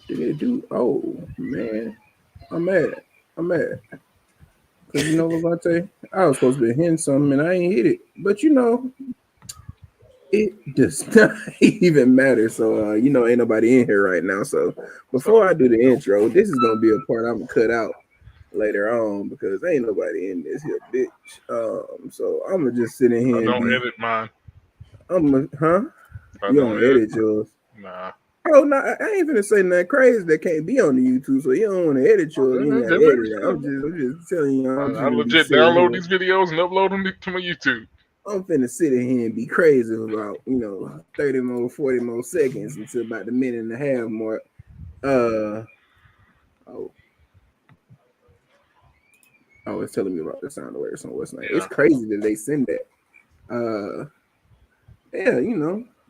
Did it do? Oh man, I'm mad. I'm mad. Cause Levante, I was supposed to be hitting something and I ain't hit it. But it does not even matter. So ain't nobody in here right now. So before So I do the intro, this is gonna be a part I'm gonna cut out later on because ain't nobody in this here bitch. So I'm gonna just sit in I here and don't be. edit mine. I'm gonna, huh? I You don't don't edit. edit yours. Nah. Oh no, I ain't finna say nothing crazy that can't be on the YouTube. So you don't want to edit yours. You ain't That gotta may edit be it. true. I'm just telling you. I'm just I gonna be legit sitting download here. these videos and upload them to my YouTube. I'm finna sit in here and be crazy for about 30 more, 40 more seconds until about the minute and a half mark. Uh oh, it's telling me about the sound alerts on what's name. It's Yeah. crazy that they send that. Yeah,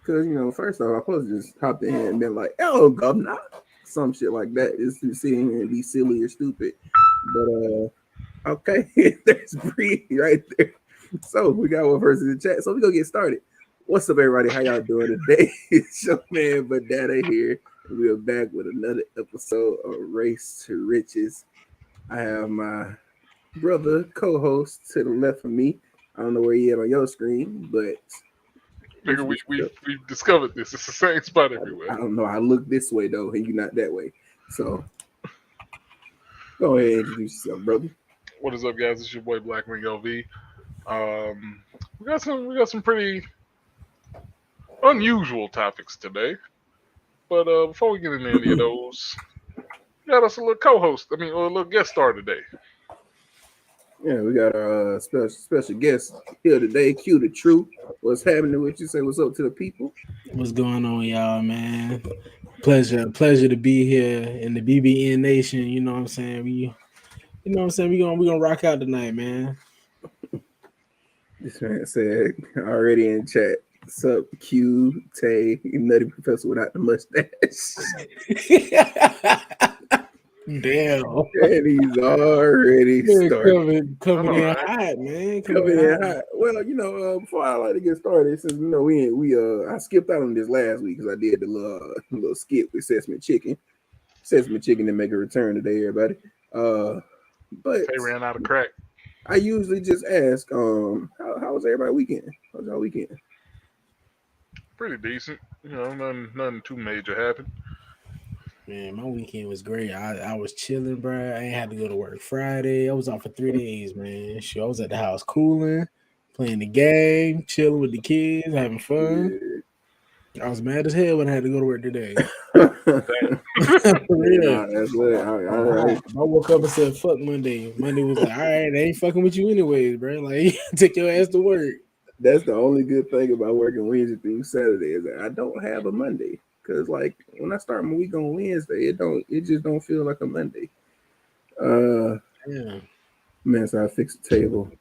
because first off, I supposed to just hop in here and been like, "Oh, governor," some shit like that, just to sit in here and be silly or stupid. But okay, there's Bree right there. So we got one person in the chat. So we gonna get started. What's up, everybody? How y'all doing today? It's your man, but Dada here. And we are back with another episode of Race to Riches. I have my brother co-host to the left of me. I don't know where he at on your screen, but Nigga, introduce yourself. we've discovered this. It's the same spot everywhere. I don't know. I look this way though, and you not that way. So go ahead and introduce yourself, brother. What is up, guys? It's your boy Black Ring LV. We got some pretty unusual topics today. But before we get into any of those, we got us a little co-host. I mean, a little guest star today. Yeah, we got our special guest here today, Q the True. What's happening with you? Say what's up to the people. What's going on, y'all, man? Pleasure to be here in the BBN Nation. You know what I'm saying? We gonna rock out tonight, man. This man said already in chat. What's up, Q, Tay, Nutty Professor without the mustache. Damn, And he's already man, started. coming All in right. hot, man. Coming Coming in in hot. hot. Well, before I like to get started, since we I skipped out on this last week because I did the little skit with Sesame Chicken. Sesame Chicken didn't make a return today, everybody. But Tay ran out of crack. I usually just ask, how was everybody weekend? How was y'all weekend? Pretty decent. Nothing too major happened. Man, my weekend was great. I was chilling, bro. I ain't had to go to work Friday. I was off for 3 days, man. Shit, I was at the house cooling, playing the game, chilling with the kids, having fun. I was mad as hell when I had to go to work today. For real. Nah, that's lit. I woke up and said, "Fuck Monday." Monday was like, "All right, I ain't fucking with you anyways, bro. Like, take your ass to work." That's the only good thing about working Wednesday through Saturday is that I don't have a Monday. Cause like when I start my week on Wednesday, it just don't feel like a Monday. Uh Yeah. man, so I fixed the table.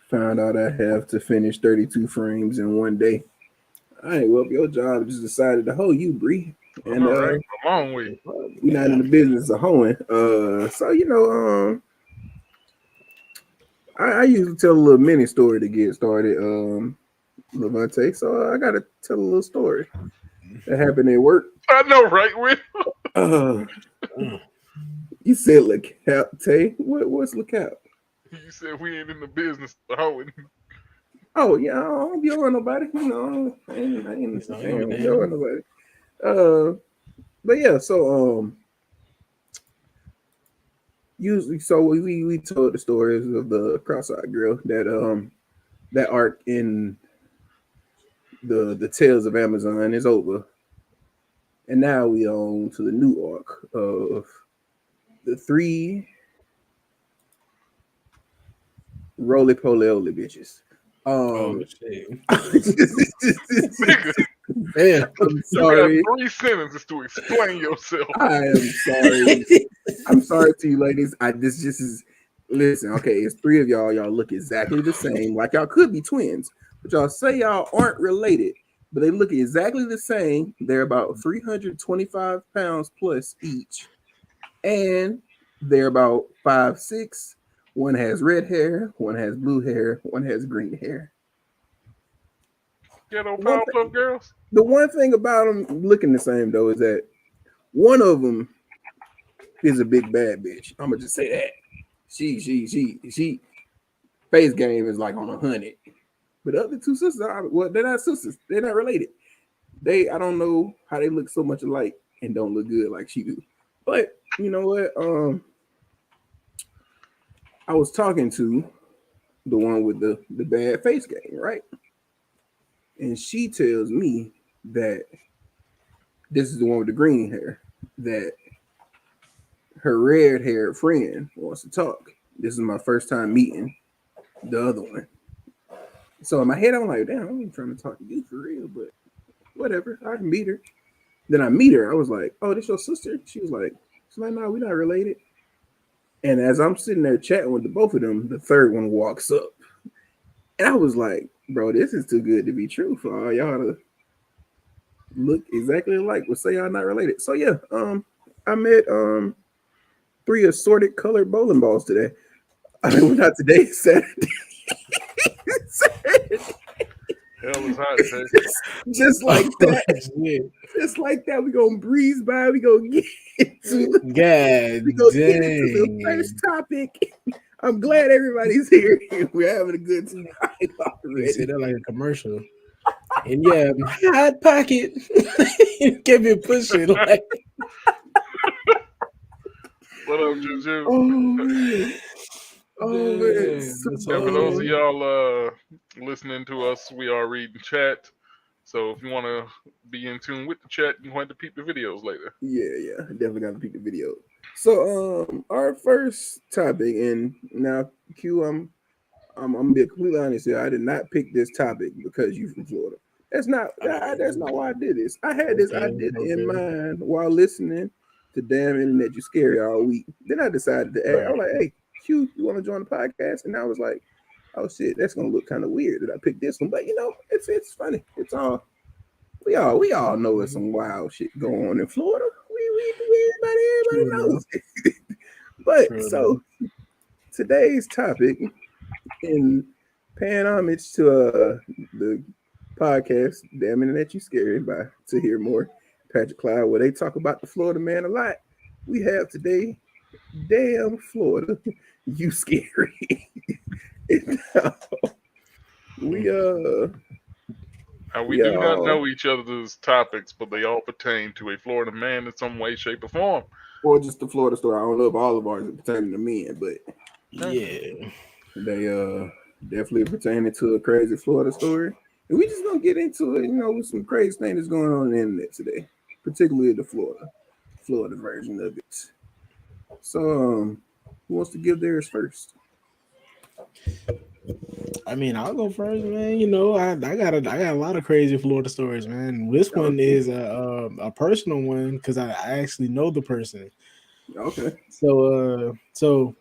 Found out I have to finish 32 frames in one day. All right, well, your job just decided to hold you, Bree. I And know, right? A long way. we're not in the business of hoeing. So I usually tell a little mini story to get started, Levante. So I gotta tell a little story that happened at work. I know, right, Will? Uh, Mm. you said look out, Tay. What's look out? You said we ain't in the business of hoeing. Oh yeah, I don't be on nobody. I You know, ain't be damn. on nobody. Uh, but yeah, so usually, so we told the stories of the cross-eyed girl that arc in the Tales of Amazon is over, and now we on to the new arc of the three roly poly oly bitches. Oh Um, shit. Nigga, Damn. I'm you got sorry. 3 sentences to explain yourself. I am sorry. I'm sorry to you, ladies. This just is. Listen, okay, it's three of y'all. Y'all look exactly the same, like y'all could be twins, but y'all say y'all aren't related. But they look exactly the same. They're about 325 pounds plus each, and they're about 5'6". One has red hair, one has blue hair, one has green hair. Ghetto One Powerpuff Girls? The one thing about them looking the same though is that One of them is a big bad bitch. I'm gonna just say that. She face game is like on 100. But the other two sisters are, well, they're not sisters. They're not related. I don't know how they look so much alike and don't look good like she do. But you know what? I was talking to the one with the bad face game, right? And she tells me that this is the one with the green hair, that her red haired friend wants to talk. This is my first time meeting the other one. So in my head, I'm like, damn, I'm trying to talk to you for real, but whatever, I can meet her. Then I meet her. I was like, oh, this your sister? She was like, no, we're not related. And as I'm sitting there chatting with the both of them, the third one walks up. And I was like, bro, this is too good to be true for all y'all to look exactly alike. But say y'all not related. So yeah, I met 3 assorted colored bowling balls today. I mean, well, not today, Saturday. Hell is hot, Jay. just like that. Just like that, we gonna breeze by. We gonna get into the first topic. I'm glad everybody's here. We're having a good time already. Say that like a commercial. And yeah, hot pocket. Give me a push it like. What up, Juju? Oh man. Yeah, for those of y'all listening to us, we are reading chat. So if you want to be in tune with the chat, you want to peep the videos later. Yeah, definitely got to peep the video. So our first topic, and now Q, I'm gonna be completely honest here. I did not pick this topic because you're from Florida. That's not why I did this. I had this idea in mind while listening to Damn Internet You Scary all week. Then I decided to add. I was like, hey, Q, you want to join the podcast? And I was like, oh shit, that's gonna look kind of weird that I picked this one. But you know, it's funny. It's all we all know there's some wild shit going on in Florida. Everybody knows. But so today's topic, in paying homage to the podcast Damn Internet You Scary by To Hear More, Patrick Cloud, where they talk about the Florida man a lot. We have today, Damn Florida, You Scary. We do not know each other's topics, but they all pertain to a Florida man in some way, shape, or form. Or just the Florida story. I don't know if all of ours are pertaining to men, but yeah, they definitely pertaining to a crazy Florida story. And we just gonna get into it, you know, with some crazy things that's going on the internet today, particularly the Florida version of it. So, who wants to give theirs first? I mean, I'll go first, man. You know, I got a lot of crazy Florida stories, man. This one is a personal one because I actually know the person. Okay. So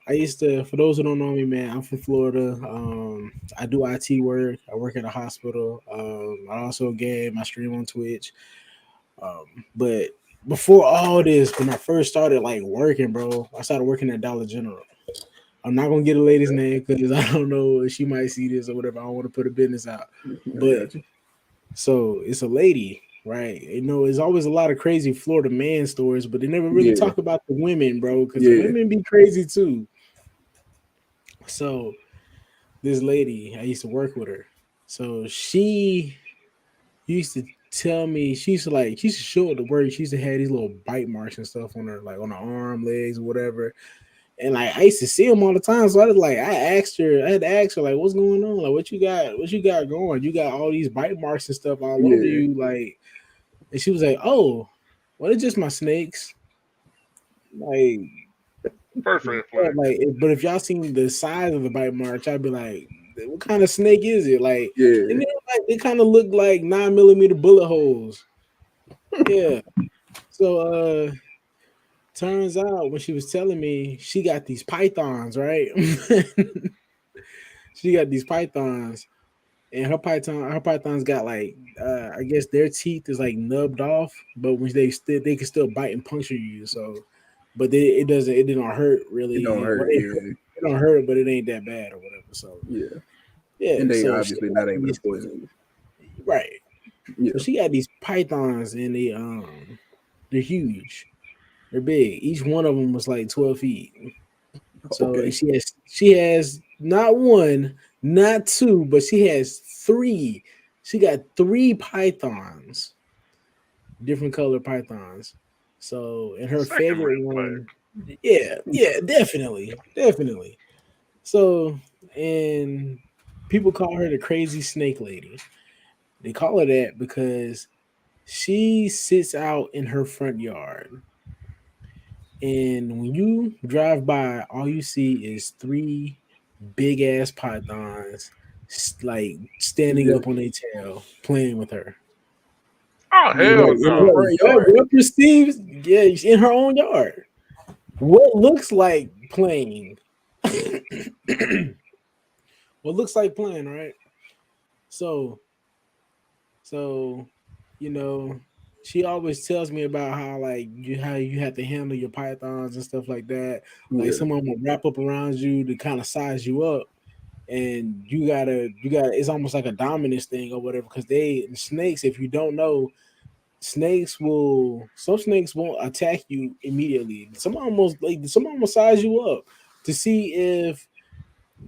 I used to, for those who don't know me, man, I'm from Florida. I do IT work. I work at a hospital. I also game. I stream on Twitch. But before all this, when I first started like working, bro, I started working at Dollar General. I'm not gonna get a lady's name because I don't know if she might see this or whatever. I don't want to put a business out. But so it's a lady, right? You know, there's always a lot of crazy Florida man stories, but they never really talk about the women, bro, because the women be crazy too. So this lady, I used to work with her. So she used to tell me, she used to show up to work. She used to have these little bite marks and stuff on her, like on her arm, legs, or whatever. And like I used to see them all the time. So I had to ask her, like, what's going on? Like, what you got going? You got all these bite marks and stuff all over you, like. And she was like, oh, well, it's just my snakes. Like, perfect. Like, but if y'all seen the size of the bite marks, I'd be like, what kind of snake is it? Like, and then, like, it kind of looked like 9mm bullet holes. Yeah. So turns out when she was telling me, she got these pythons, right? She got these pythons, and her pythons got like I guess their teeth is like nubbed off, but when they can still bite and puncture you. So, but it didn't hurt really. It don't hurt. It don't hurt, but it ain't that bad or whatever. So yeah. And they so obviously not able to poison you, right? Yeah. So she got these pythons, and they're huge. They're big. Each one of them was like 12 feet. So Okay. she has not one, not two, but she has three. She got three pythons, different color pythons. So and her Second favorite red flag. one, yeah, definitely. So and people call her the crazy snake lady. They call her that because she sits out in her front yard. And when you drive by, all you see is three big ass pythons like standing Just up on their tail, playing with her. Oh hell in her no. front yard. What perceives, yeah, in her own yard. What looks like playing? What looks like playing, right? So, so, you know, she always tells me about how you have to handle your pythons and stuff like that. Like Yeah. someone will wrap up around you to kind of size you up, and you gotta. It's almost like a dominance thing or whatever. Because snakes, if you don't know, some snakes won't attack you immediately. Some almost size you up to see if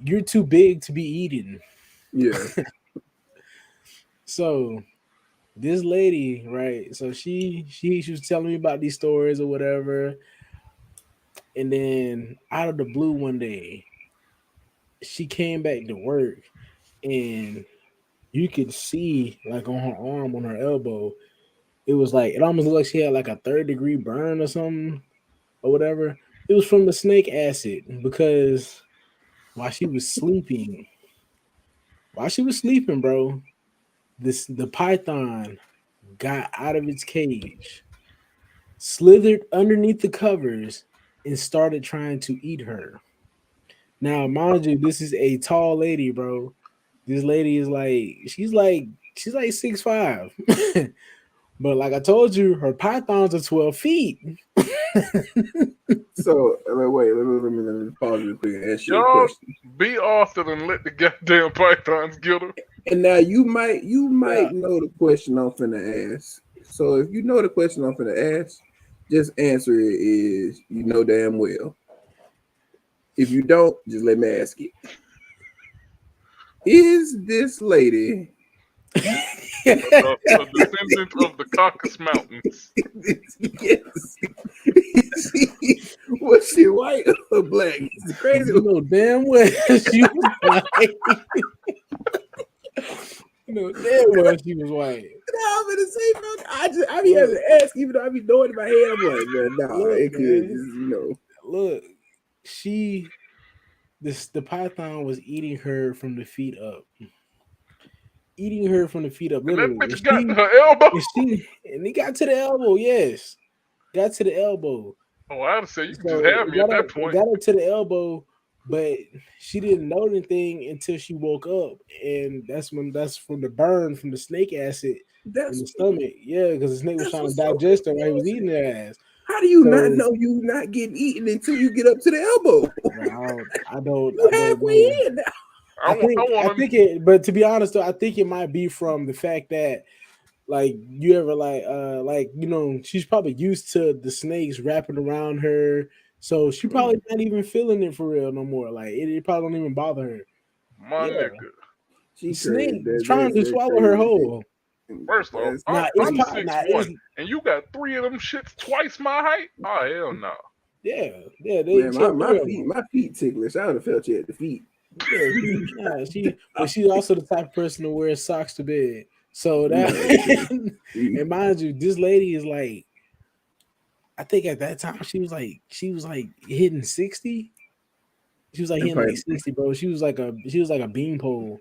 you're too big to be eaten. Yeah. So this lady, right? So she was telling me about these stories or whatever, and then out of the blue one day, she came back to work, and you could see like on her arm, on her elbow, it was like it almost looked like she had like a third-degree burn or something or whatever. It was from the snake acid because while she was sleeping, bro, the python got out of its cage, slithered underneath the covers, and started trying to eat her. Now, mind you, this is a tall lady, bro. This lady is she's like 6'5". But like I told you, her pythons are 12 feet. So wait, let me pause real quick and ask you a Y'all question. be Arthur and let the goddamn pythons get her. And now you Yeah. might know the question I'm finna ask. So if you know the question I'm finna ask, just answer it is you know damn well. If you don't, just let me ask it. Is this lady A descendant of the Caucasus Mountains. yes. Was she white or black? It's crazy. You know damn well she was white. You know damn well she was white. No, I'm gonna say, bro, I be having to ask, even though I be knowing in my head. I'm like, man, nah, Look, it could man. just, you know. Look, the python was eating her from the feet up. Eating her from the feet up, And that literally. bitch got to her elbow. And it got to the elbow, yes. Got to the elbow. Oh, I'd say you could just So have me at that it point. got her to the elbow, but she didn't know anything until she woke up. And that's from the burn from the snake acid in That's the stomach. Yeah, because the snake was that's trying to what's so digest her while he was crazy. eating her ass. How do you not So know you not getting eaten until you get up to the elbow? I You don't halfway know. in now. I I want to. think it, but to be honest though, I think it might be from the fact that like you ever she's probably used to the snakes wrapping around her, so she probably not even feeling it for real no more. Like it probably don't even bother her. My Yeah, nigga. the She crazy. snake is trying to That's swallow her crazy. whole. First off, That's I'm, Now it's I'm po- six now it's one, and you got three of them shits twice my height. Oh hell no. yeah, man. she had three of them. My feet ticklish. I would have felt you at the feet. Yeah, but she's also the type of person to wear socks to bed. So that Man, see, and mind you, this lady is like, I think at that time she was like hitting 60. She was like that hitting like 60, bro. She was like a beanpole.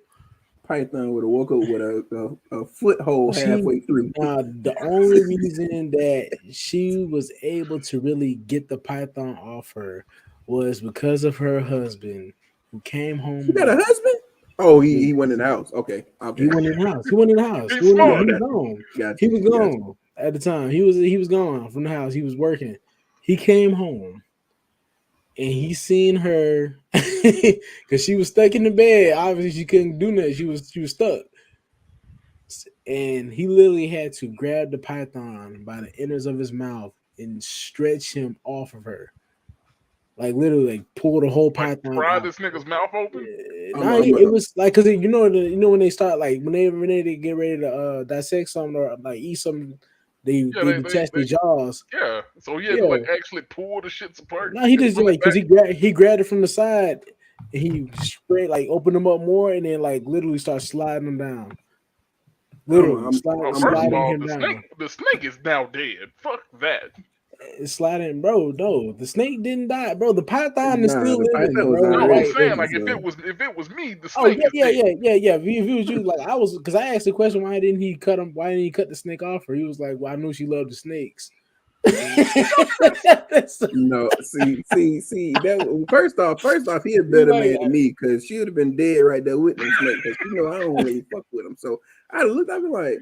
python would have woke up with a foothold She halfway through. The only reason that she was able to really get the python off her was because of her husband who came She home got a late. husband? Oh, he went in the house. Okay, He okay. went in the house. He went in the house. He's Oh, He smart. was got gone. got He you, was got you. gone at the time. He was gone from the house. He was working. He came home and he seen her because she was stuck in the bed. Obviously, she couldn't do nothing. She was stuck. And he literally had to grab the python by the innards of his mouth and stretch him off of her. Like literally, like pull the whole Like python pry out. this nigga's mouth open. Nah, it was like because you know when they start like when they get ready to dissect something or like eat something, they detach their jaws. Yeah, so he had to like actually pull the shits apart. No, he just like because he grabbed it from the side and he spread like opened them up more and then like literally start sliding them down. Literally sliding him down. The snake is now dead. Fuck that. It's sliding, bro. No, the snake didn't die, bro. The python is still living, bro. No, I'm saying like if it was me, the snake. Oh yeah. If it was you, like I was, because I asked the question, why didn't he cut him? Why didn't he cut the snake off her? He was like, well, I knew she loved the snakes. No, see. That first off, he a better man than me because she would have been dead right there with them snake because I don't really fuck with him. So I looked, I be like.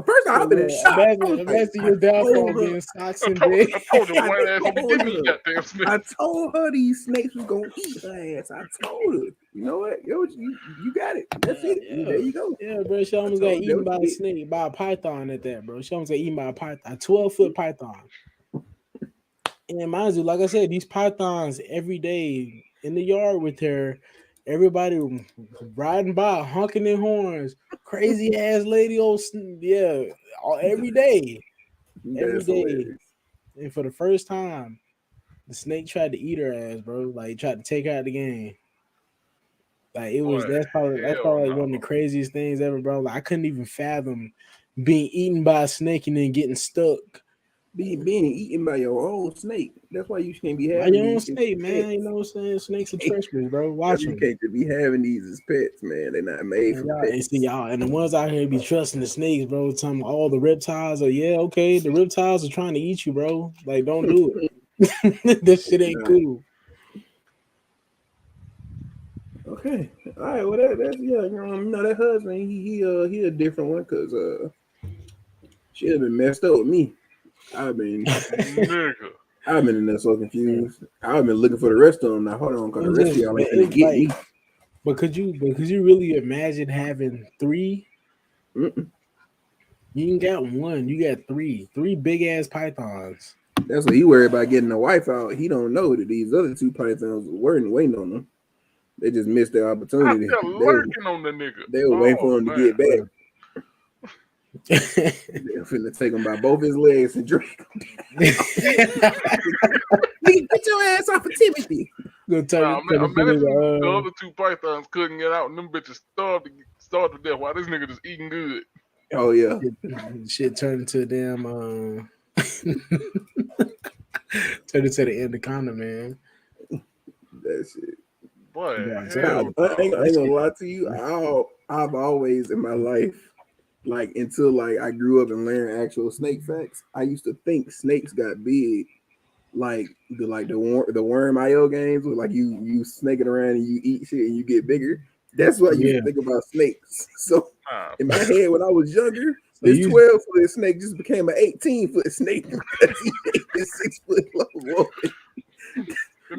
First off, I've been in shock. Imagine your downfall being socks and bed. I told her these snakes was gonna eat her ass. I told her, you know what? Yo, you got it. That's it. Yeah. There you go. Yeah, bro. She almost got eaten by a snake, by a python at that, bro. She almost got eaten by a python, a 12-foot python. And mind you, like I said, these pythons every day in the yard with her. Everybody riding by, honking their horns, crazy ass lady, every day. Hilarious. And for the first time, the snake tried to eat her ass, bro. Like tried to take her out of the game. Like it was that's probably like one of the craziest things ever, bro. Like I couldn't even fathom being eaten by a snake and then getting stuck. Being eaten by your own snake. That's why you can't be having your own snake, man. You know what I'm saying? Snakes are treacherous, bro. Watch them. You can't just be having these as pets, man. They're not made for pets. And see y'all, and the ones out here be trusting the snakes, bro. Telling all the reptiles are the reptiles are trying to eat you, bro. Like, don't do it. This shit ain't cool. Okay, all right. Well, that's that husband, he a different one because she had been messed up with me. I've been in there so confused. I've been looking for the rest of them. Now hold on, because the rest of y'all ain't gonna get me. But could you really imagine having 3? Mm-mm. You ain't got 1. You got 3 big ass pythons. That's what he worried about getting the wife out. He don't know that these other 2 pythons were waiting on them. They just missed their opportunity. They're lurking on the nigga. They were waiting for him to get back. They're finna take him by both his legs and drag him down. Get your ass off of Timothy. The other 2 pythons couldn't get out, and them bitches starved to death while this nigga just eating good. Oh yeah, shit turned into a damn turned into the anaconda, man. That shit. Boy, I ain't gonna lie to you. I've always in my life, like until like I grew up and learned actual snake facts, I used to think snakes got big, like the worm IO games where like you snaking around and you eat shit and you get bigger. That's what I used to think about snakes. So in my head when I was younger, this 12-foot snake just became an 18-foot snake because he ate this 6-foot low woman.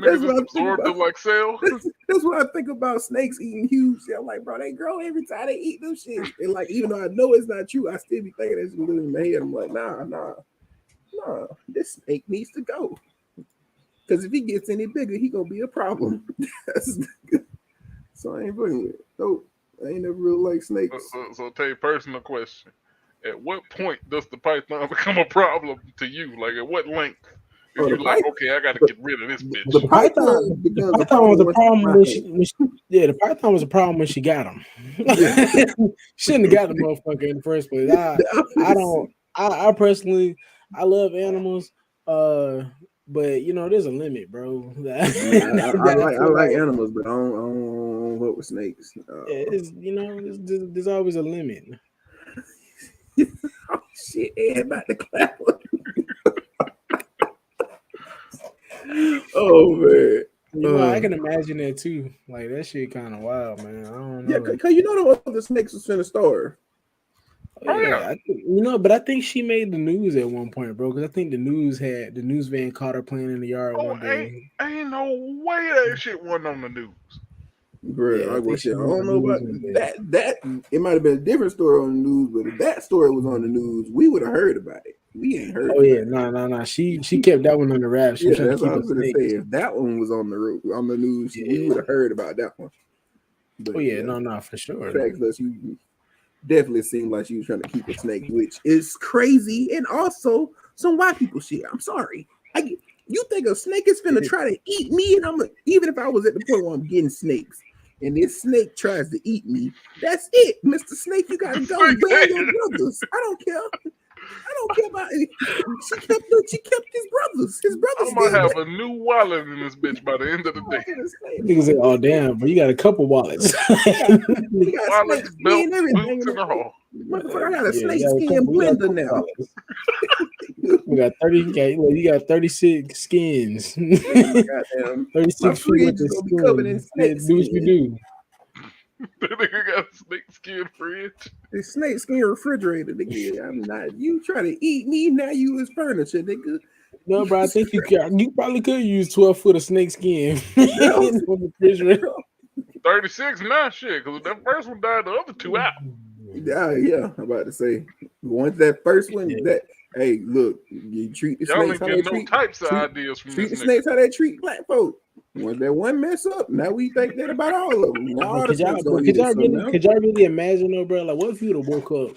That's what absorbed them like cell. That's what I think about snakes eating huge shit. I'm like, bro, they grow every time they eat them shit. And like, even though I know it's not true, I still be thinking that's living in my head. I'm like, nah, this snake needs to go. Because if he gets any bigger, he gonna be a problem. So I ain't fucking with it. Nope. I ain't never really like snakes. So tell you a personal question. At what point does the python become a problem to you? Like at what length? If you're like, okay, I gotta get rid of this bitch. The python was a problem the python was a problem when she got him. Shouldn't have got the motherfucker in the first place. I personally, I love animals, but you know, there's a limit, bro. I like animals, but I don't vote with snakes. There's always a limit. Oh shit, Ed about to clap. Oh man, I can imagine that too. Like that shit kind of wild, man. I don't know. Yeah, cause you know the snakes was finna starve. But I think she made the news at one point, bro. Because I think the news van caught her playing in the yard one day. Ain't no way that shit wasn't on the news, bro. I don't know about that. It might have been a different story on the news, but if that story was on the news, we would have heard about it. We ain't heard. Oh yeah, no. She kept that one on the wrap. She was trying to that's what keep I it was gonna snake. say. If that one was on the news, we would have heard about that one. But Oh yeah, no, for sure. Facts that you definitely seemed like she was trying to keep a snake, which is crazy, and also some white people shit. I'm sorry. You think a snake is finna try to eat me, and even if I was at the point where I'm getting snakes, and this snake tries to eat me, that's it, Mr. Snake. You gotta go. Where are your brothers? I don't care. I don't care about it. She kept his brothers. His brothers I might still have a new wallet in this bitch by the end of the day. Niggas say, "Oh damn, but you got a couple wallets." We got Wallets, snake belts, skin, everything. boots, and all. Motherfucker, I got a snake we got skin blender now. wallets. We got 30. You got 36 skins. Goddamn. 36 My fridge feet is gonna be covered in snake do what you skin. do. That nigga got a snake skin fridge. The snake skin refrigerator, nigga. I'm not. You try to eat me now. You is furniture, nigga. No, bro, I think you probably could use 12 foot of snake skin on the refrigerator. 36 now, shit, because that first one died, the other two out. Yeah. I'm about to say once that first one, hey, look, you treat the Y'all snakes ain't how they getting no treat. types of ideas from Treat this the nigga. snakes how they treat black folk. Once that one mess up, now we think that about all of them. Now all the snakes gonna eat us. Could y'all really imagine though, bro? Like, what if you'd have woke up?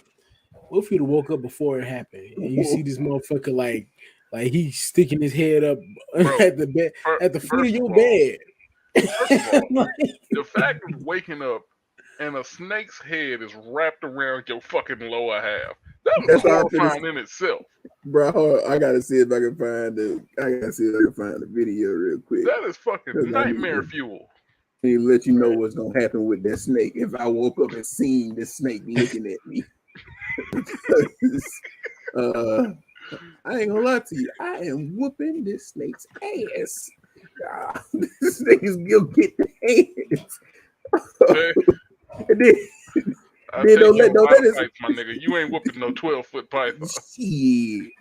What if you'd have woke up before it happened, and you see this motherfucker like he's sticking his head up Bro, at the bed, at the foot of your bed. First of all, the fact of waking up and a snake's head is wrapped around your fucking lower half. That's horrifying in itself. Bro, I gotta see if I can find the video real quick. That is fucking nightmare fuel. He let you know what's gonna happen with that snake if I woke up and seen this snake looking at me. I ain't gonna lie to you. I am whooping this snake's ass. This snake is gonna get the hands. Okay. And then don't let fights, my nigga. You ain't whooping no 12-foot python. Shit.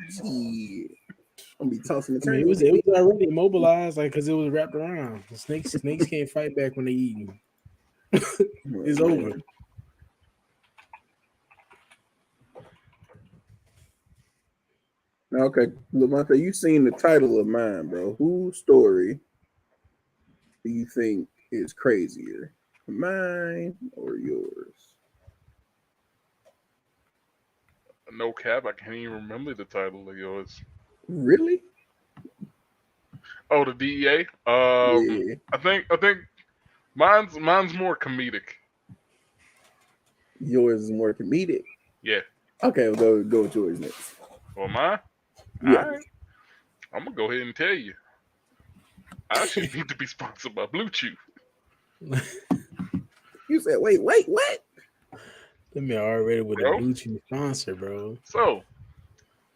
I'm gonna be tossing the it was already immobilized, like because it was wrapped around. The snakes can't fight back when they eat you. It's over. Okay, Lamont, you seen the title of mine, bro. Whose story do you think is crazier, mine or yours? No cap, I can't even remember the title of yours. Really? Oh, the DEA. Yeah. I think mine's more comedic. Yours is more comedic. Yeah. Okay, we'll go with yours next. Well, mine. Yeah. All right. I'm gonna go ahead and tell you. I actually need to be sponsored by Blue Chew. You said, wait, what? Let me already with a Blue Chew sponsor, bro. So,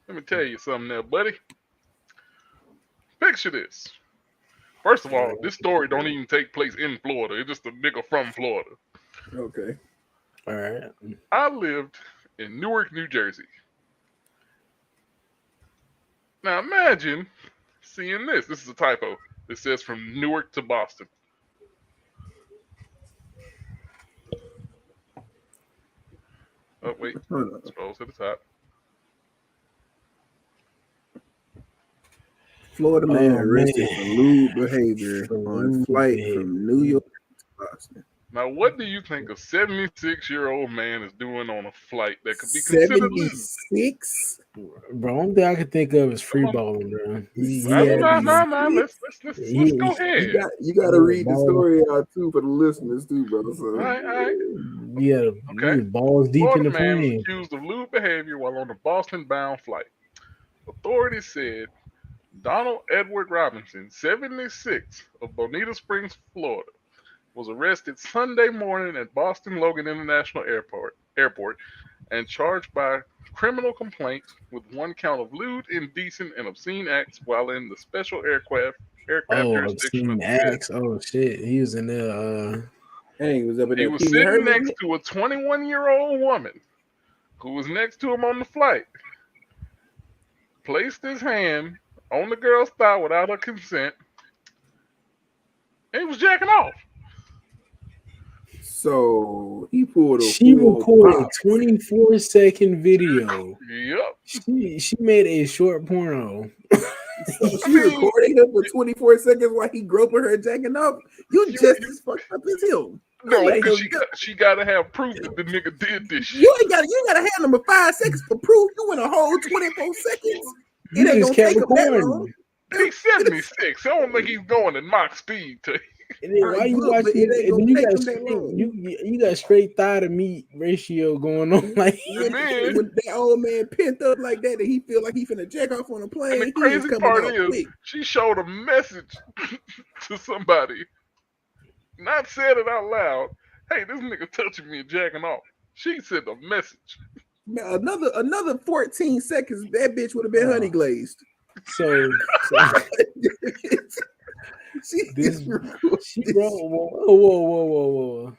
let me tell you something there, buddy. Picture this. First of all, this story don't even take place in Florida. It's just a nigga from Florida. Okay. All right. I lived in Newark, New Jersey. Now imagine seeing this. This is a typo. It says from Newark to Boston. Oh, wait. Scroll to the top. Florida man arrested for lewd behavior on flight from New York to Boston. Now, what do you think a 76-year-old man is doing on a flight that could be considered lewd? 76? Bro, only thing I can think of is free balling, bro. No. Let's go ahead. You got to read the story out too for the listeners too, brother. So. All right. Yeah, okay. Balls deep Florida in the man plane. was accused of lewd behavior while on a Boston-bound flight. Authorities said Donald Edward Robinson, 76, of Bonita Springs, Florida, was arrested Sunday morning at Boston Logan International Airport and charged by criminal complaint with one count of lewd, indecent, and obscene acts while in the special aircraft jurisdiction of the acts. Oh shit, he was in there. He was up in there. He was sitting next to a 21-year-old woman who was next to him on the flight. Placed his hand on the girl's thigh without her consent, and he was jacking off. So He pulled a She full recorded a pop. 24-second video. Yep. She made a short porno. So she recorded him for 24 seconds while he groping her, jacking off. You just as fucked up as him. No, because she gotta have proof that the nigga did this shit. You gotta have number 5 seconds for proof. You went a whole 24 seconds. You It ain't just gonna kept take him that long. recording. He's 76. I don't think he's going at Mach speed to And then why you Look, but watching? it ain't And then gonna you take got him that long. you got straight thigh to meat ratio going on. Like When man. that old man pent up like that, and he feel like he finna jack off on a plane, And the he is crazy coming part out is, quick. she showed a message to somebody, not said it out loud. Hey, this nigga touching me and jacking off. She sent a message. Now, another 14 seconds, that bitch would have been honey glazed. so She wrote whoa.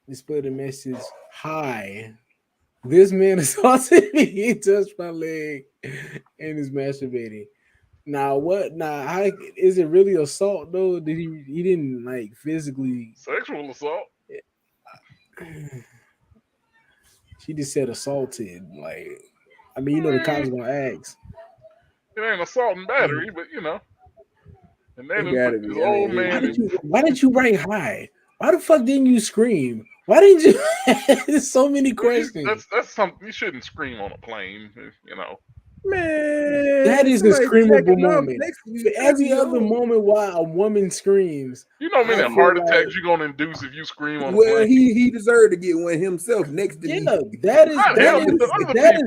Display the message. Hi. This man assaulted me. He touched my leg and is masturbating. Now what? Now how is it really assault though? Did he didn't like physically Sexual assault. She just said assaulted. Like I mean, you know the cops gonna ask. It ain't assault and battery, but you know. And then this be. old man. Why did you write hi? Why the fuck didn't you scream? Why didn't you? There's so many questions. That's something you shouldn't scream on a plane, you know. Man, That is a screamable moment. For every other moment. moment while a woman screams, You know how many heart attacks you're gonna induce if you scream on a plane? He deserved to get one himself next to me. That is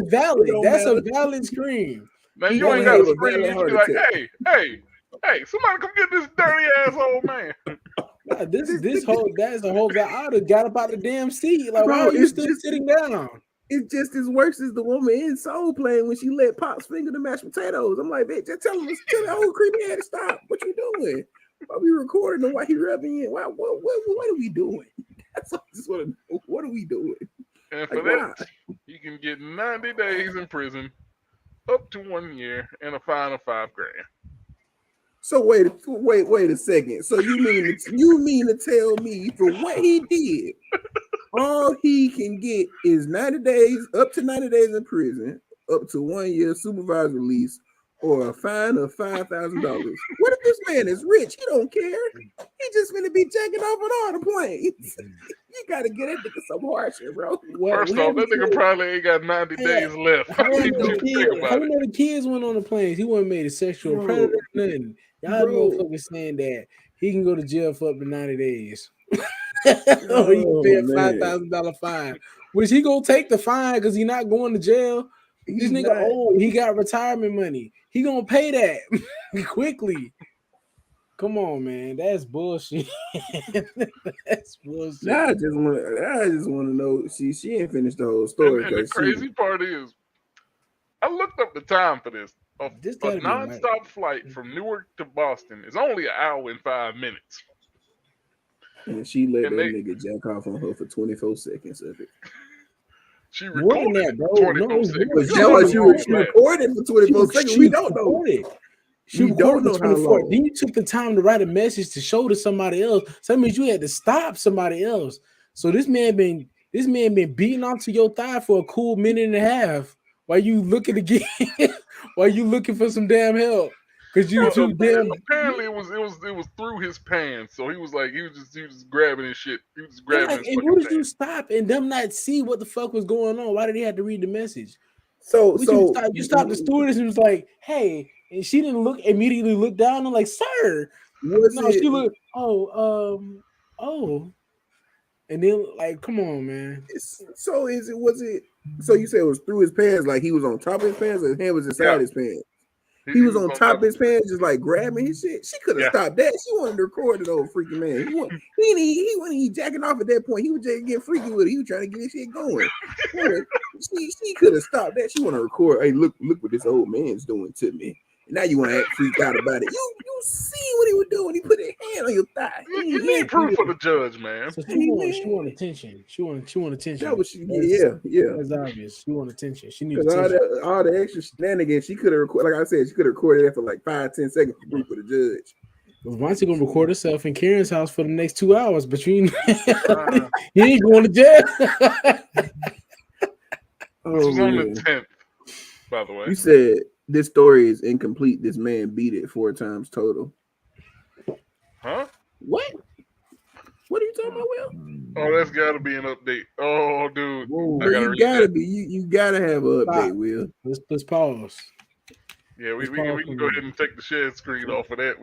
valid. That's a valid scream. Man, you ain't gotta scream. You can be like, hey, somebody come get this dirty ass old man. Nah, that's the whole guy. I would have got up out the damn seat. Like, why are you still sitting down? It's just as worse as the woman in Soul Plane when she let Pops finger the mashed potatoes. I'm like, bitch, just tell that old creepy head to stop. What you doing? Why we recording and why he rubbing in? What are we doing? That's what I just want to know. What are we doing? And for that, you can get 90 days in prison, up to 1 year, and a fine of $5,000. So wait a second. So you mean to tell me for what he did, all he can get is 90 days, up to 90 days in prison, up to 1 year supervised release, or a fine of $5,000. What if this man is rich? He don't care. He just gonna be jacking off on all the planes. You gotta get that nigga some harsher, bro. First off, that nigga probably ain't got 90 days left. How many of the kids went on the planes? He wasn't made a sexual predator, nothing. Y'all motherfuckers saying that he can go to jail for up to 90 days. Or he can pay a $5,000 fine. Which he gonna take the fine because he not going to jail. This nigga old. He got retirement money. He gonna pay that quickly. Come on, man. That's bullshit. That's bullshit. I just want to know. She ain't finished the whole story. And the crazy part is, I looked up the time for this. A nonstop flight from Newark to Boston is only an hour and 5 minutes. And she let that nigga jack off on her for 24 seconds of it. She recorded that, bro. 24 seconds. She recorded for 24 seconds. We don't know. She don't know how long. Then you took the time to write a message to show to somebody else. So that means you had to stop somebody else. So this man been beating onto your thigh for a cool minute and a half while you looking again, while you looking for some damn help. Cause you too damn. Apparently, it was through his pants. So he was just grabbing his shit. He was grabbing. And what did you stop and them not see what the fuck was going on? Why did he have to read the message? So you stopped the stewardess and was like, "Hey," and she didn't immediately look down. I'm like, "Sir." She looked. Oh. And then, like, come on, man. So was it? So you said it was through his pants, like he was on top of his pants, or his hand was inside his pants? He was on top of his pants, just like grabbing his shit. She could have stopped that. She wanted to record the old freaking man. He wasn't jacking off at that point. He was just getting freaky with it. He was trying to get his shit going. She could have stopped that. She want to record. Hey, look what this old man's doing to me. And now you want to act freaked out about it. You see what he was doing. He put his hand on your thigh. You need proof for the judge, man. So she want attention. She want attention. That was yeah. That's obvious. She want attention. She needs attention. All the extra shenanigans she could have recorded. Like I said, she could have recorded that for like 5-10 seconds for proof for the judge. Vontae gonna record herself in Karen's house for the next 2 hours, but you Uh, he ain't going to jail. this was on the man. 10th, by the way. You said this story is incomplete. This man beat it 4 times total. Huh? What? What are you talking about, Will? Oh, that's got to be an update. Oh, dude. Whoa. I gotta You read gotta that. be. You gotta have an update, Stop. Will. Let's pause. Yeah, we Let's can pause we can for go a ahead and take the share screen off of that.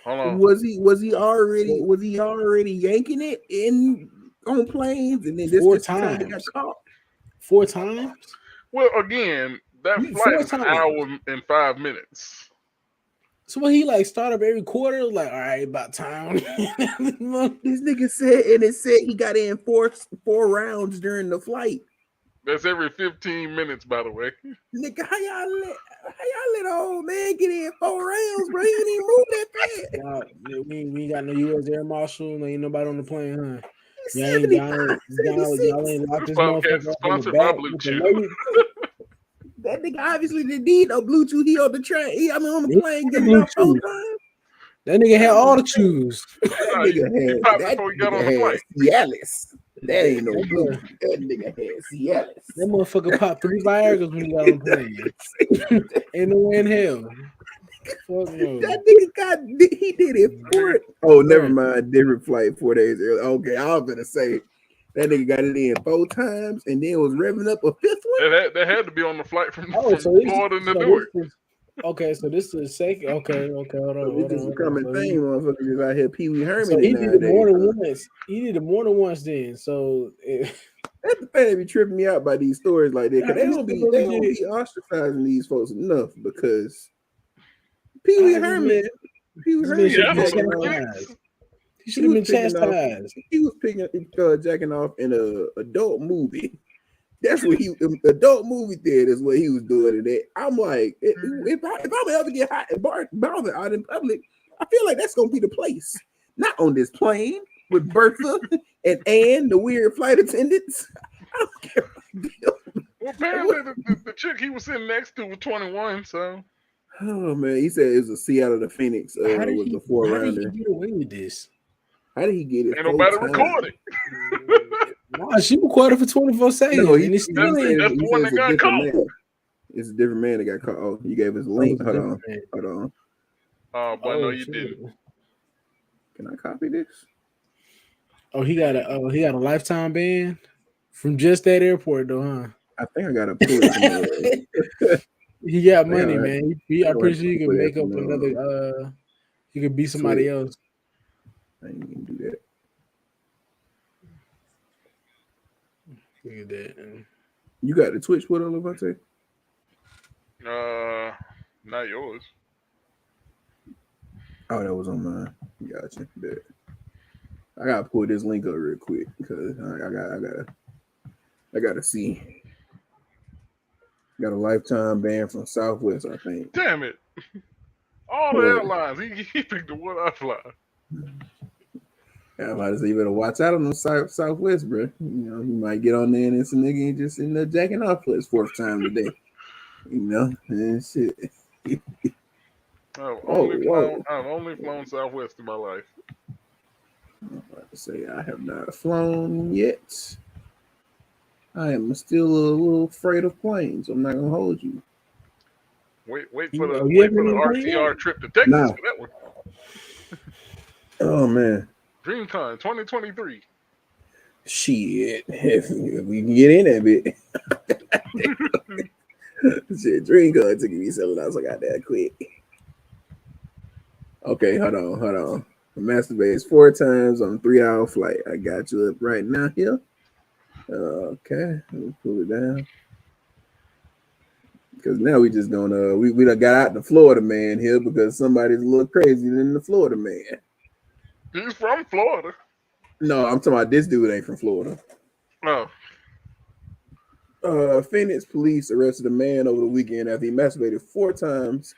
Hold on. Was he already yanking it in on planes, and then this 4 the time he got times. caught? 4 times? Well, again, that flight 4 is an times. hour and 5 minutes. So when he like start up every quarter, like, all right, about time. This nigga said, and it said he got in four rounds during the flight. That's every 15 minutes, by the way. Nigga, how y'all let an old man get in 4 rounds, bro? He didn't even move that fast. Nah, we ain't got no U.S. Air Marshal, no ain't nobody on the plane, huh? He's Y'all ain't 75, 76. ain't locked This this podcast motherfucker is up in the sponsored by back Blue with the Chew. lady. That nigga obviously didn't need no Bluetooth. He on the train. On the plane getting out 4 Bluetooth. times. That nigga had all the shoes. Nah, he popped before he got on the plane. Cialis. That ain't no That Bluetooth. That nigga had Cialis. That motherfucker popped 3 Viagra's when he got on the plane. Ain't no way in hell. Fuck no. That nigga he did it 4. Oh, never mind. Different flight 4 days early. Okay, I was gonna say that nigga got it in 4 times and then was revving up a 5th one. That had to be on the flight from So Florida to Newark. Okay, so this is the second. Okay, hold on. It's just a common So thing, motherfuckers just out here Pee Wee Herman. So he did it nowadays, more than once. He did it more than once then. So that's the thing that be tripping me out by these stories like that, because they don't be ostracizing these folks enough, because Pee Wee Herman, he should have been chastised. He was jacking off in a adult movie. That's what adult movie theater is what he was doing in that. I'm like, if I'm ever get hot and bothered out in public, I feel like that's gonna be the place. Not on this plane with Bertha and the weird flight attendants. I don't care. Well, apparently the chick he was sitting next to was 21, so. Oh man, he said it was a Seattle to Phoenix was the 4-rounder. How did he get away with this? How did he get it? Ain't nobody record it. Nah, she recorded for 24 seconds. No, that's the one that got caught. It's a different man that got caught. Oh, you gave us a link. Hold on. Oh, boy, no, you didn't. Can I copy this? Oh, he got a lifetime ban from just that airport, though, huh? I think I gotta pull it. He got money, man. I'm pretty sure he could make up another. He could be somebody else. I ain't gonna do that. Look at that. You got the Twitch put on, Levante? Not yours. Oh, that was on mine. Gotcha. Bet. I gotta pull this link up real quick because I gotta see. Got a lifetime ban from Southwest, I think. Damn it! All the airlines, he picked the one I fly. I'm about to say you better watch out on the Southwest, bro. You know, you might get on there and it's a nigga and just in there jacking off for his 4th time today. You know, and shit. I've only flown Southwest in my life. I'm about to say I have not flown yet. I am still a little afraid of planes. I'm not gonna hold you. Wait for the RTR trip to Texas for that one. Oh man. DreamCon 2023. Shit, if we can get in that bit. Shit, DreamCon took me $7. I got that quick. Okay, hold on. Master base 4 times on a 3-hour flight. I got you up right now here. Okay, let me pull it down. Because now we just gonna we done got out the Florida man here because somebody's a little crazier than the Florida man. He's from Florida. No, I'm talking about this dude ain't from Florida. Oh. Phoenix police arrested a man over the weekend after he masturbated 4 times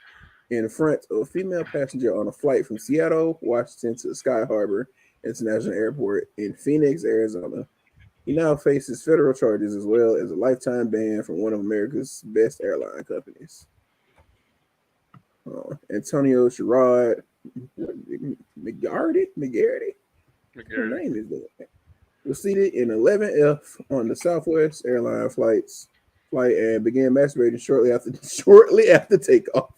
in front of a female passenger on a flight from Seattle, Washington to Sky Harbor International Airport in Phoenix, Arizona. He now faces federal charges as well as a lifetime ban from one of America's best airline companies. Antonio Sherrod McGarity. What McGarry. name is that? Was seated in 11F on the Southwest airline flight and began masturbating shortly after takeoff.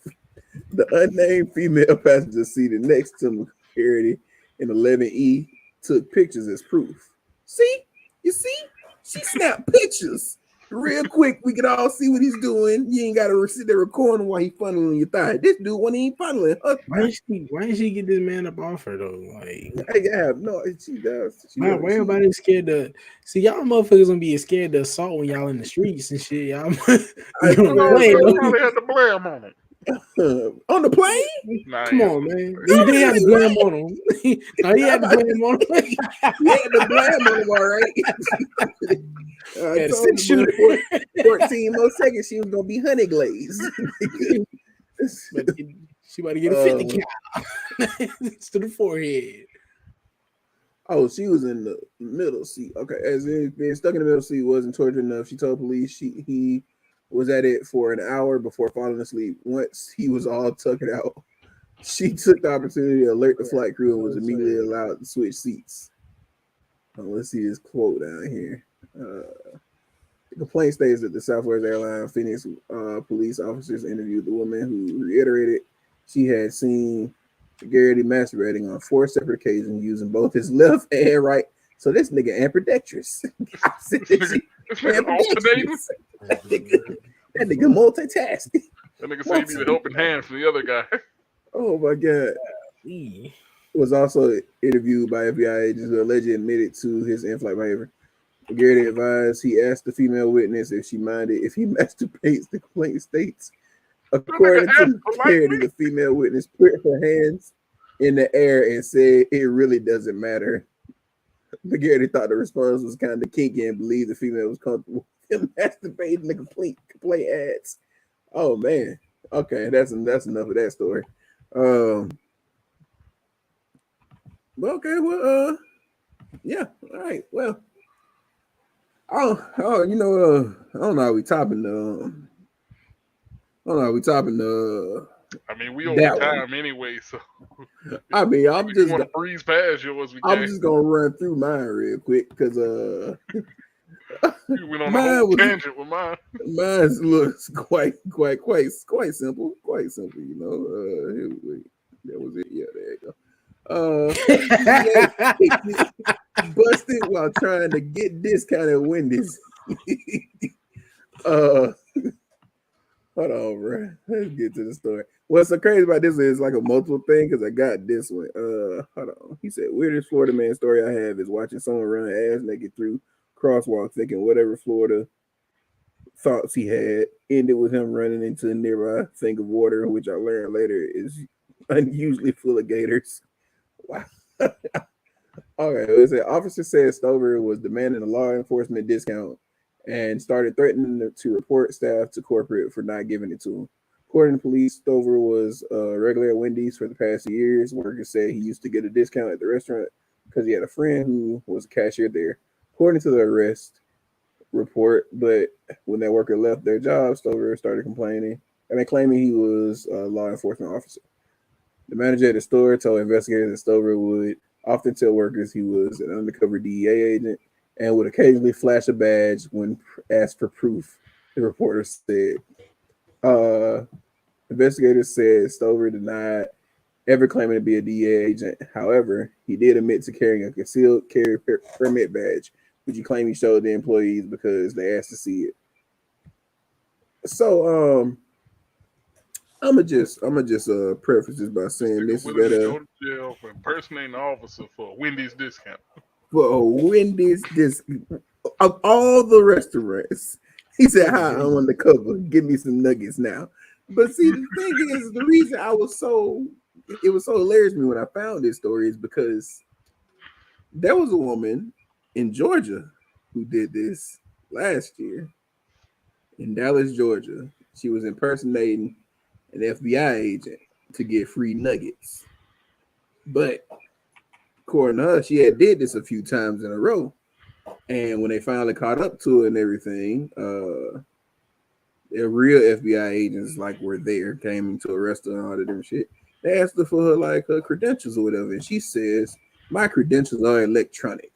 The unnamed female passenger seated next to McGarity in 11E took pictures as proof. You see, she snapped pictures real quick. We could all see what he's doing. You ain't got to sit there recording while he funneling your thigh. This dude when he ain't funneling her Why didn't she get this man up off her though? Like, I have no. She does. why everybody scared to see y'all motherfuckers gonna be scared to assault when y'all in the streets and shit? Y'all They probably had the blame on him. On the plane? Nah, come on, man. He did have the blame on him. No, he had the blame on him. He had the blame on him, all right. Yeah, the 14 more seconds, she was gonna be honey glazed. She about to get a 50 cal to the forehead. Oh, she was in the middle seat. Okay, as in being stuck in the middle seat wasn't torture enough. She told police he was at it for an hour before falling asleep. Once he was all tucked out, she took the opportunity to alert the flight crew and was immediately allowed to switch seats. Let's see this quote down here. The complaint states that the Southwest Airlines Phoenix police officers interviewed the woman who reiterated she had seen Garrity masturbating on 4 separate occasions using both his left and right. So this nigga ambidextrous. Ambidextrous. That nigga multitasking. That nigga said he need a helping hand from the other guy. Oh my god. Was also interviewed by FBI agents who allegedly admitted to his in-flight behavior. Garrity advised he asked the female witness if she minded if he masturbates. The complaint states, according to Garrity, the female witness put her hands in the air and said it really doesn't matter. Garrity thought the response was kind of kinky and believed the female was comfortable with him masturbating. The complaint adds, "Oh man, okay, that's enough of that story." Okay, well, yeah, all right, well. I don't know how we topping I mean, we over time anyway, so I mean, I'm just gonna breeze past yours. I'm just gonna run through mine real quick because you went on a whole tangent with mine. Mine looks quite simple, you know. That was it. Yeah, there you go. Busted while trying to get discounted Wendy's. Hold on, bro. Let's get to the story. What's so crazy about this is like a multiple thing because I got this one. Hold on. He said, weirdest Florida man story I have is watching someone run ass naked through crosswalk, thinking whatever Florida thoughts he had ended with him running into a nearby thing of water, which I learned later is unusually full of gators. Wow. Okay, it said officer said Stover was demanding a law enforcement discount and started threatening to report staff to corporate for not giving it to him. According to police, Stover was regular at Wendy's for the past years. Workers said he used to get a discount at the restaurant because he had a friend who was a cashier there. According to the arrest report, but when that worker left their job, Stover started claiming he was a law enforcement officer. The manager at the store told investigators that Stover would often tell workers he was an undercover DEA agent and would occasionally flash a badge when asked for proof, the reporter said. Investigators said Stover denied ever claiming to be a DEA agent. However, he did admit to carrying a concealed carry permit badge, which he claimed he showed the employees because they asked to see it. So, I'm gonna just preface this by saying this is that go to jail for impersonating the officer for a Wendy's discount. For a Wendy's discount of all the restaurants, he said, "Hi, I'm on the cover. Give me some nuggets now." But see, the thing is, the reason it was so hilarious to me when I found this story is because there was a woman in Georgia who did this last year in Dallas, Georgia. She was impersonating an FBI agent to get free nuggets. But according to her, she had did this a few times in a row. And when they finally caught up to it and everything, the real FBI agents were there, came to arrest her and all the different shit. They asked her for her like her credentials or whatever, and she says, "My credentials are electronic."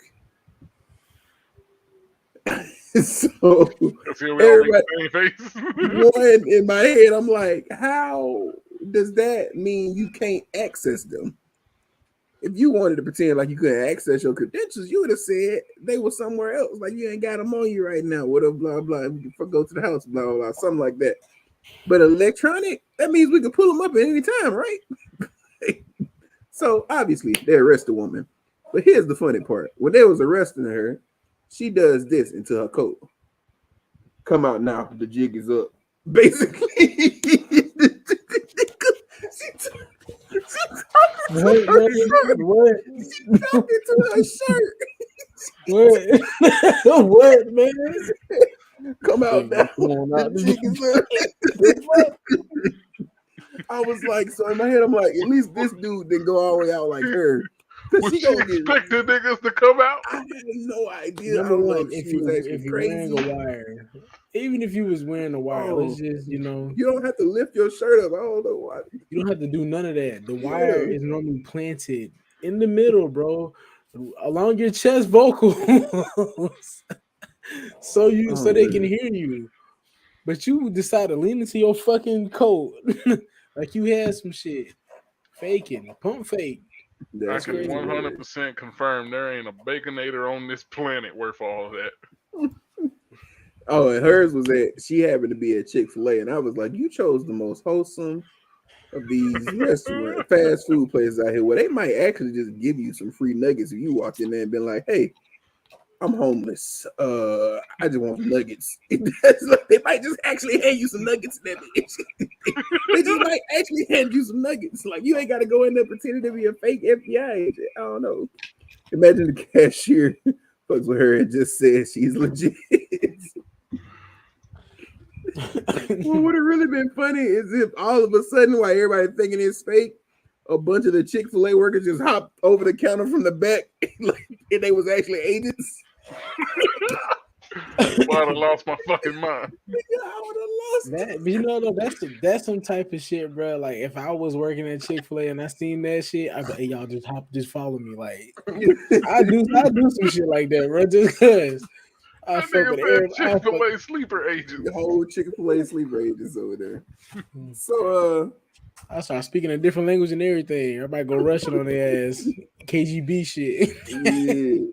So Because here we all make everybody, the same face. one in my head, I'm like, how does that mean you can't access them? If you wanted to pretend like you couldn't access your credentials, you would have said they were somewhere else. Like you ain't got them on you right now. Whatever, blah blah. Go to the house, blah blah, blah, something like that. But electronic, that means we can pull them up at any time, right? So obviously they arrest the woman. But here's the funny part: when they was arresting her, she does this into her coat. Come out now. The jig is up. Basically, she What? talking to her shirt. What? What, man? Come out now. The jig is up. I was like, so in my head, I'm like, at least this dude didn't go all the way out like her. Was she expecting niggas to come out? I had no idea. Number I don't know one, if she was actually crazy. Wearing a wire, even if you was wearing a wire, let's just you don't have to lift your shirt up. I don't know why. You don't have to do none of that. The wire is normally planted in the middle, bro, along your chest vocals, so they can hear you. But you decide to lean into your fucking coat like you had some shit, faking, pump fake. I can 100% confirm there ain't a baconator on this planet worth all of that. Oh, and hers was she happened to be at Chick-fil-A, and I was like, you chose the most wholesome of these restaurant fast food places out here where they might actually just give you some free nuggets if you walk in there and be like, hey, I'm homeless. I just want nuggets. They might just actually hand you some nuggets. They just might actually hand you some nuggets. Like you ain't got to go in there pretending to be a fake FBI agent. I don't know. Imagine the cashier fucks with her and just says she's legit. What would have really been funny is if all of a sudden, while everybody thinking it's fake, a bunch of the Chick-fil-A workers just hopped over the counter from the back, and they was actually agents. I'd have lost my fucking mind. I would have lost that. That's some type of shit, bro. Like if I was working at Chick-fil-A and I seen that shit, I'd be like, hey, y'all just follow me. Like I do some shit like that, bro. Just cause I fuck with Chick-fil-A sleeper agents. The whole Chick-fil-A sleeper agents over there. So I start speaking a different language and everything. Everybody go rushing on their ass. KGB shit. Yeah.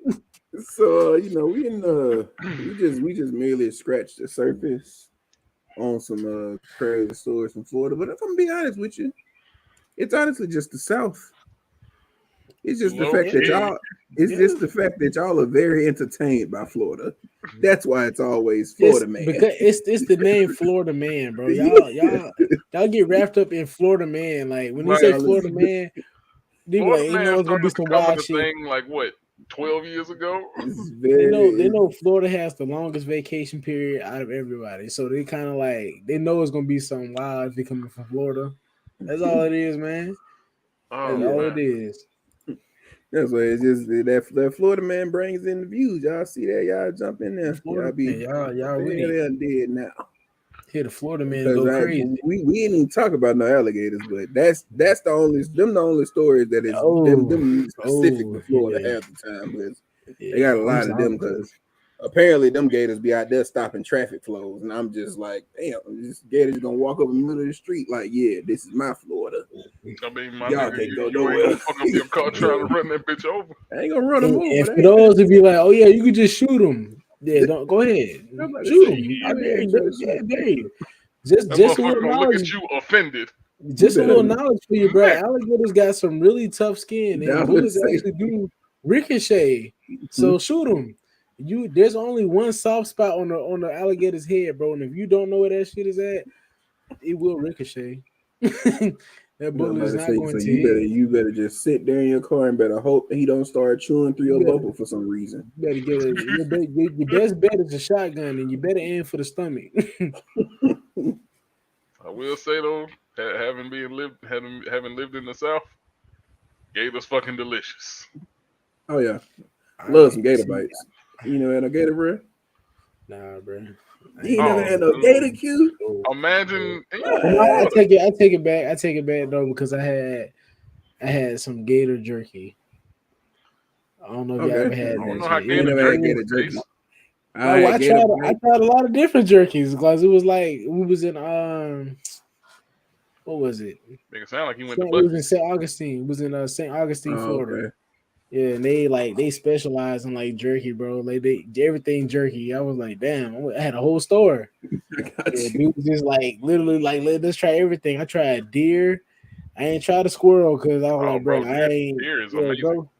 So we just merely scratched the surface on some crazy stories from Florida. But if I'm being honest with you, it's honestly just the South. It's just the fact that y'all. It's just the fact that y'all are very entertained by Florida. That's why it's always Florida man. Because it's the name Florida man, bro. Y'all get wrapped up in Florida man. Like when you say Florida man, they like, it's gonna be some wild shit. Thing like what? 12 years ago. They know Florida has the longest vacation period out of everybody, so they kind of like they know it's gonna be something wild if they coming from Florida. That's all it is, man. That's all it is. That's why it's just that Florida man brings in the views. Y'all see that? Y'all jump in there. Y'all dead now. Here, the Florida man go crazy. We didn't even talk about no alligators, but that's the only stories that is them specific to Florida half the time. Because they got a lot of them because apparently them gators be out there stopping traffic flows, and I'm just like, damn, this gator's gonna walk up in the middle of the street like, yeah, this is my Florida. I mean, my y'all nigga, can't go you nowhere. ain't gonna fuck up your car trying to run that bitch over. I ain't gonna run them over. And for those to be like, oh yeah, you could just shoot them. Yeah, don't go ahead. Shoot them. I dare you. Just a little knowledge. Look at you offended. Just a little knowledge for you, bro. Alligators got some really tough skin, and bullets actually do ricochet. So shoot them. There's only one soft spot on the alligator's head, bro. And if you don't know where that shit is at, it will ricochet. That bullet is not going to hit. You better just sit there in your car and better hope he don't start chewing through your bubble for some reason. You better get your best bet is a shotgun, and you better aim for the stomach. I will say though, having lived in the South, gators fucking delicious. Oh yeah, love some gator bites. You know, and a gator, bro. Nah, bro. You ain't never had no dude. gator Q. Imagine, and you No, I Florida. take it. I take it back. I take it back though because I had some gator jerky. I don't know if y'all ever Okay. had I that don't know shit. how It gator never was, had it gator was, jerky. I no, had gator I bite. tried a lot of different jerkies because it was like we was in what was it? Make it sound like he went to It was in Bucky's. St. Augustine. It was in St. Augustine, Oh, Florida. okay. Yeah, and they specialize in like jerky, bro. Like they everything jerky. I was like, damn, I had a whole store. I got Yeah, you. dude was just like literally like let's try everything. I tried deer. I ain't tried a squirrel because I was Oh, like, bro, bro, I ain't. deer is Yeah, amazing. bro.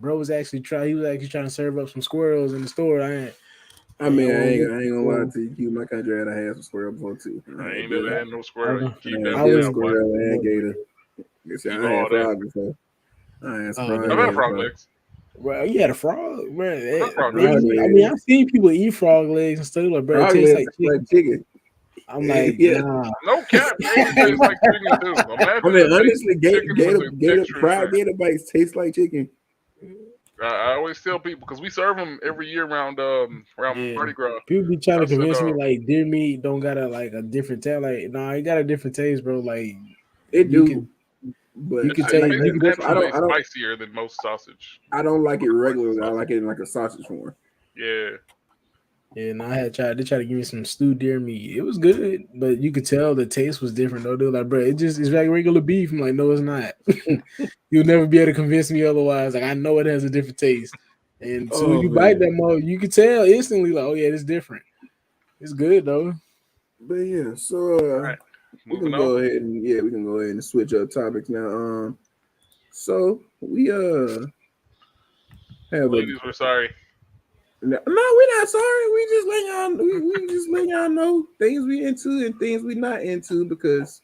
Bro was actually He was actually trying to serve up some squirrels in the store. I mean, I ain't I gonna lie to you. My country had a had some squirrel before too. I I ain't did. never had no I, squirrel. You keep I that I one did was. out, boy. squirrel and gator. Guess Keep I all had that. frog before. I had Oh, frog I've had a legs. frog Bro. legs. bro, you had a frog, bro. I've had frog They legs. Frog eat, I mean, legs. I've seen people eat frog legs and stuff like, bro. It Frog tastes legs like taste chicken. like chicken. I'm like, Yeah. nah. No cap, gator tastes like chicken too. I Imagine mean, the taste honestly, of chicken with the gator texture of fried shrimp. gator bites taste like chicken. I always tell people because we serve them every year around Yeah. Mardi Gras. People be trying I to said, convince me like deer meat don't got a different taste. Like, nah, it got a different taste, bro. Like It you do, can but you can it's, like taste it's you that, can that's naturally I don't spicier than most sausage. I don't like it Most regularly. I sausage. like it in like a sausage form. Yeah, Yeah, and I had tried. They tried to give me some stewed deer meat. It was good, but you could tell the taste was different. Though they were like, bro, it's like regular beef. I'm like, no, it's not. You'll never be able to convince me otherwise. Like I know it has a different taste, and as soon as Oh you bite man, that mother, you could tell instantly. Like, oh yeah, it's different. It's good though. but yeah. So all right. we can Moving on. go ahead and switch up topics now. So we have a Ladies, we're sorry. no, we're not sorry. We just letting y'all we just letting y'all know things we into and things we not into because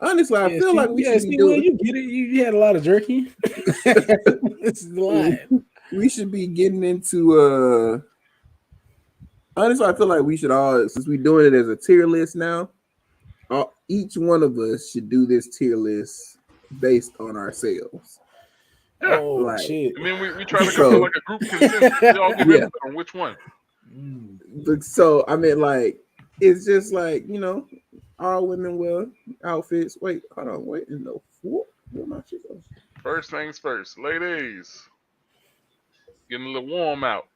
honestly, I feel like we should be Will, doing. you get it. You had a lot of jerky. This is the line. We should be getting into honestly, I feel like we should all, since we're doing it as a tier list now, each one of us should do this tier list based on ourselves. Yeah. Oh Like, shit. I mean, we try to come So- to like a group consensus. We all give Yeah. input on which one. so I mean, like, it's just like, all women wear outfits. Wait, hold on, wait, no, where my shit goes? First things first, ladies. Getting a little warm out,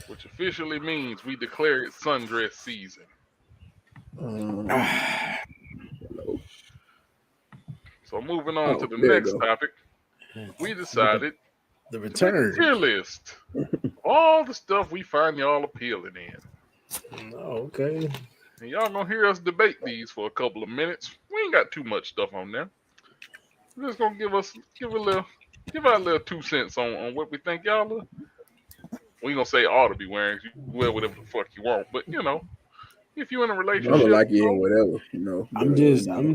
which officially means we declare it sundress season. Hello. So moving on to the there you next go. topic, we decided The to make return. a tier list. All the stuff we find y'all appealing in. Oh, okay. And y'all gonna hear us debate these for a couple of minutes. We ain't got too much stuff on there. We're just gonna give our little 2 cents on what we think y'all are. We ain't gonna say ought to be wearing. You wear whatever the fuck you want, but if you're in a I'm relationship, gonna like you in whatever, I'm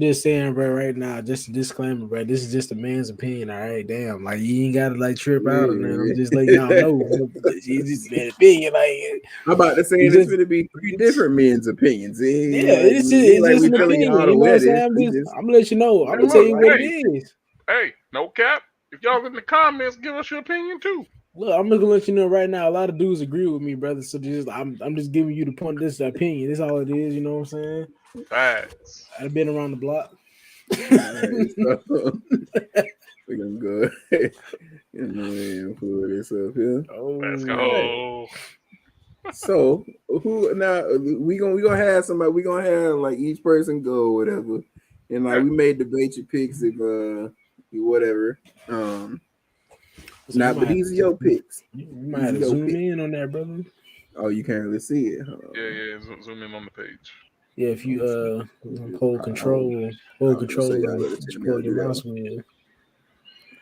just saying, bro, right now, just a disclaimer, bro. This is just a man's opinion, all right? Damn, like you ain't gotta like trip out on that. I'm just letting y'all know. It's just an opinion, like I'm about to say it's it's just- gonna be 3 different men's opinions. yeah, it's just we an telling opinion. y'all to You know what wear I'm this. saying? I'm gonna let you know. I'm gonna tell you what it is. Hey, no cap. If y'all in the comments, give us your opinion too. Look, I'm just gonna let you know right now. A lot of dudes agree with me, brother. So I'm just giving you the point. This opinion. That's all it is. You know what I'm saying? Facts. I've been around the block. Alright, so we're gonna go ahead and pull this up here. Let's Oh, go. So who now we gonna have somebody, we gonna have like each person go whatever. And like we may debate your picks if whatever. So Not, but these are your picks. You might have to zoom in on that, brother. Oh, you can't really see it. Yeah. Zoom in on the page. Yeah, if you hold control, y'all better tell me and how to pull your do that mouse one. wheel.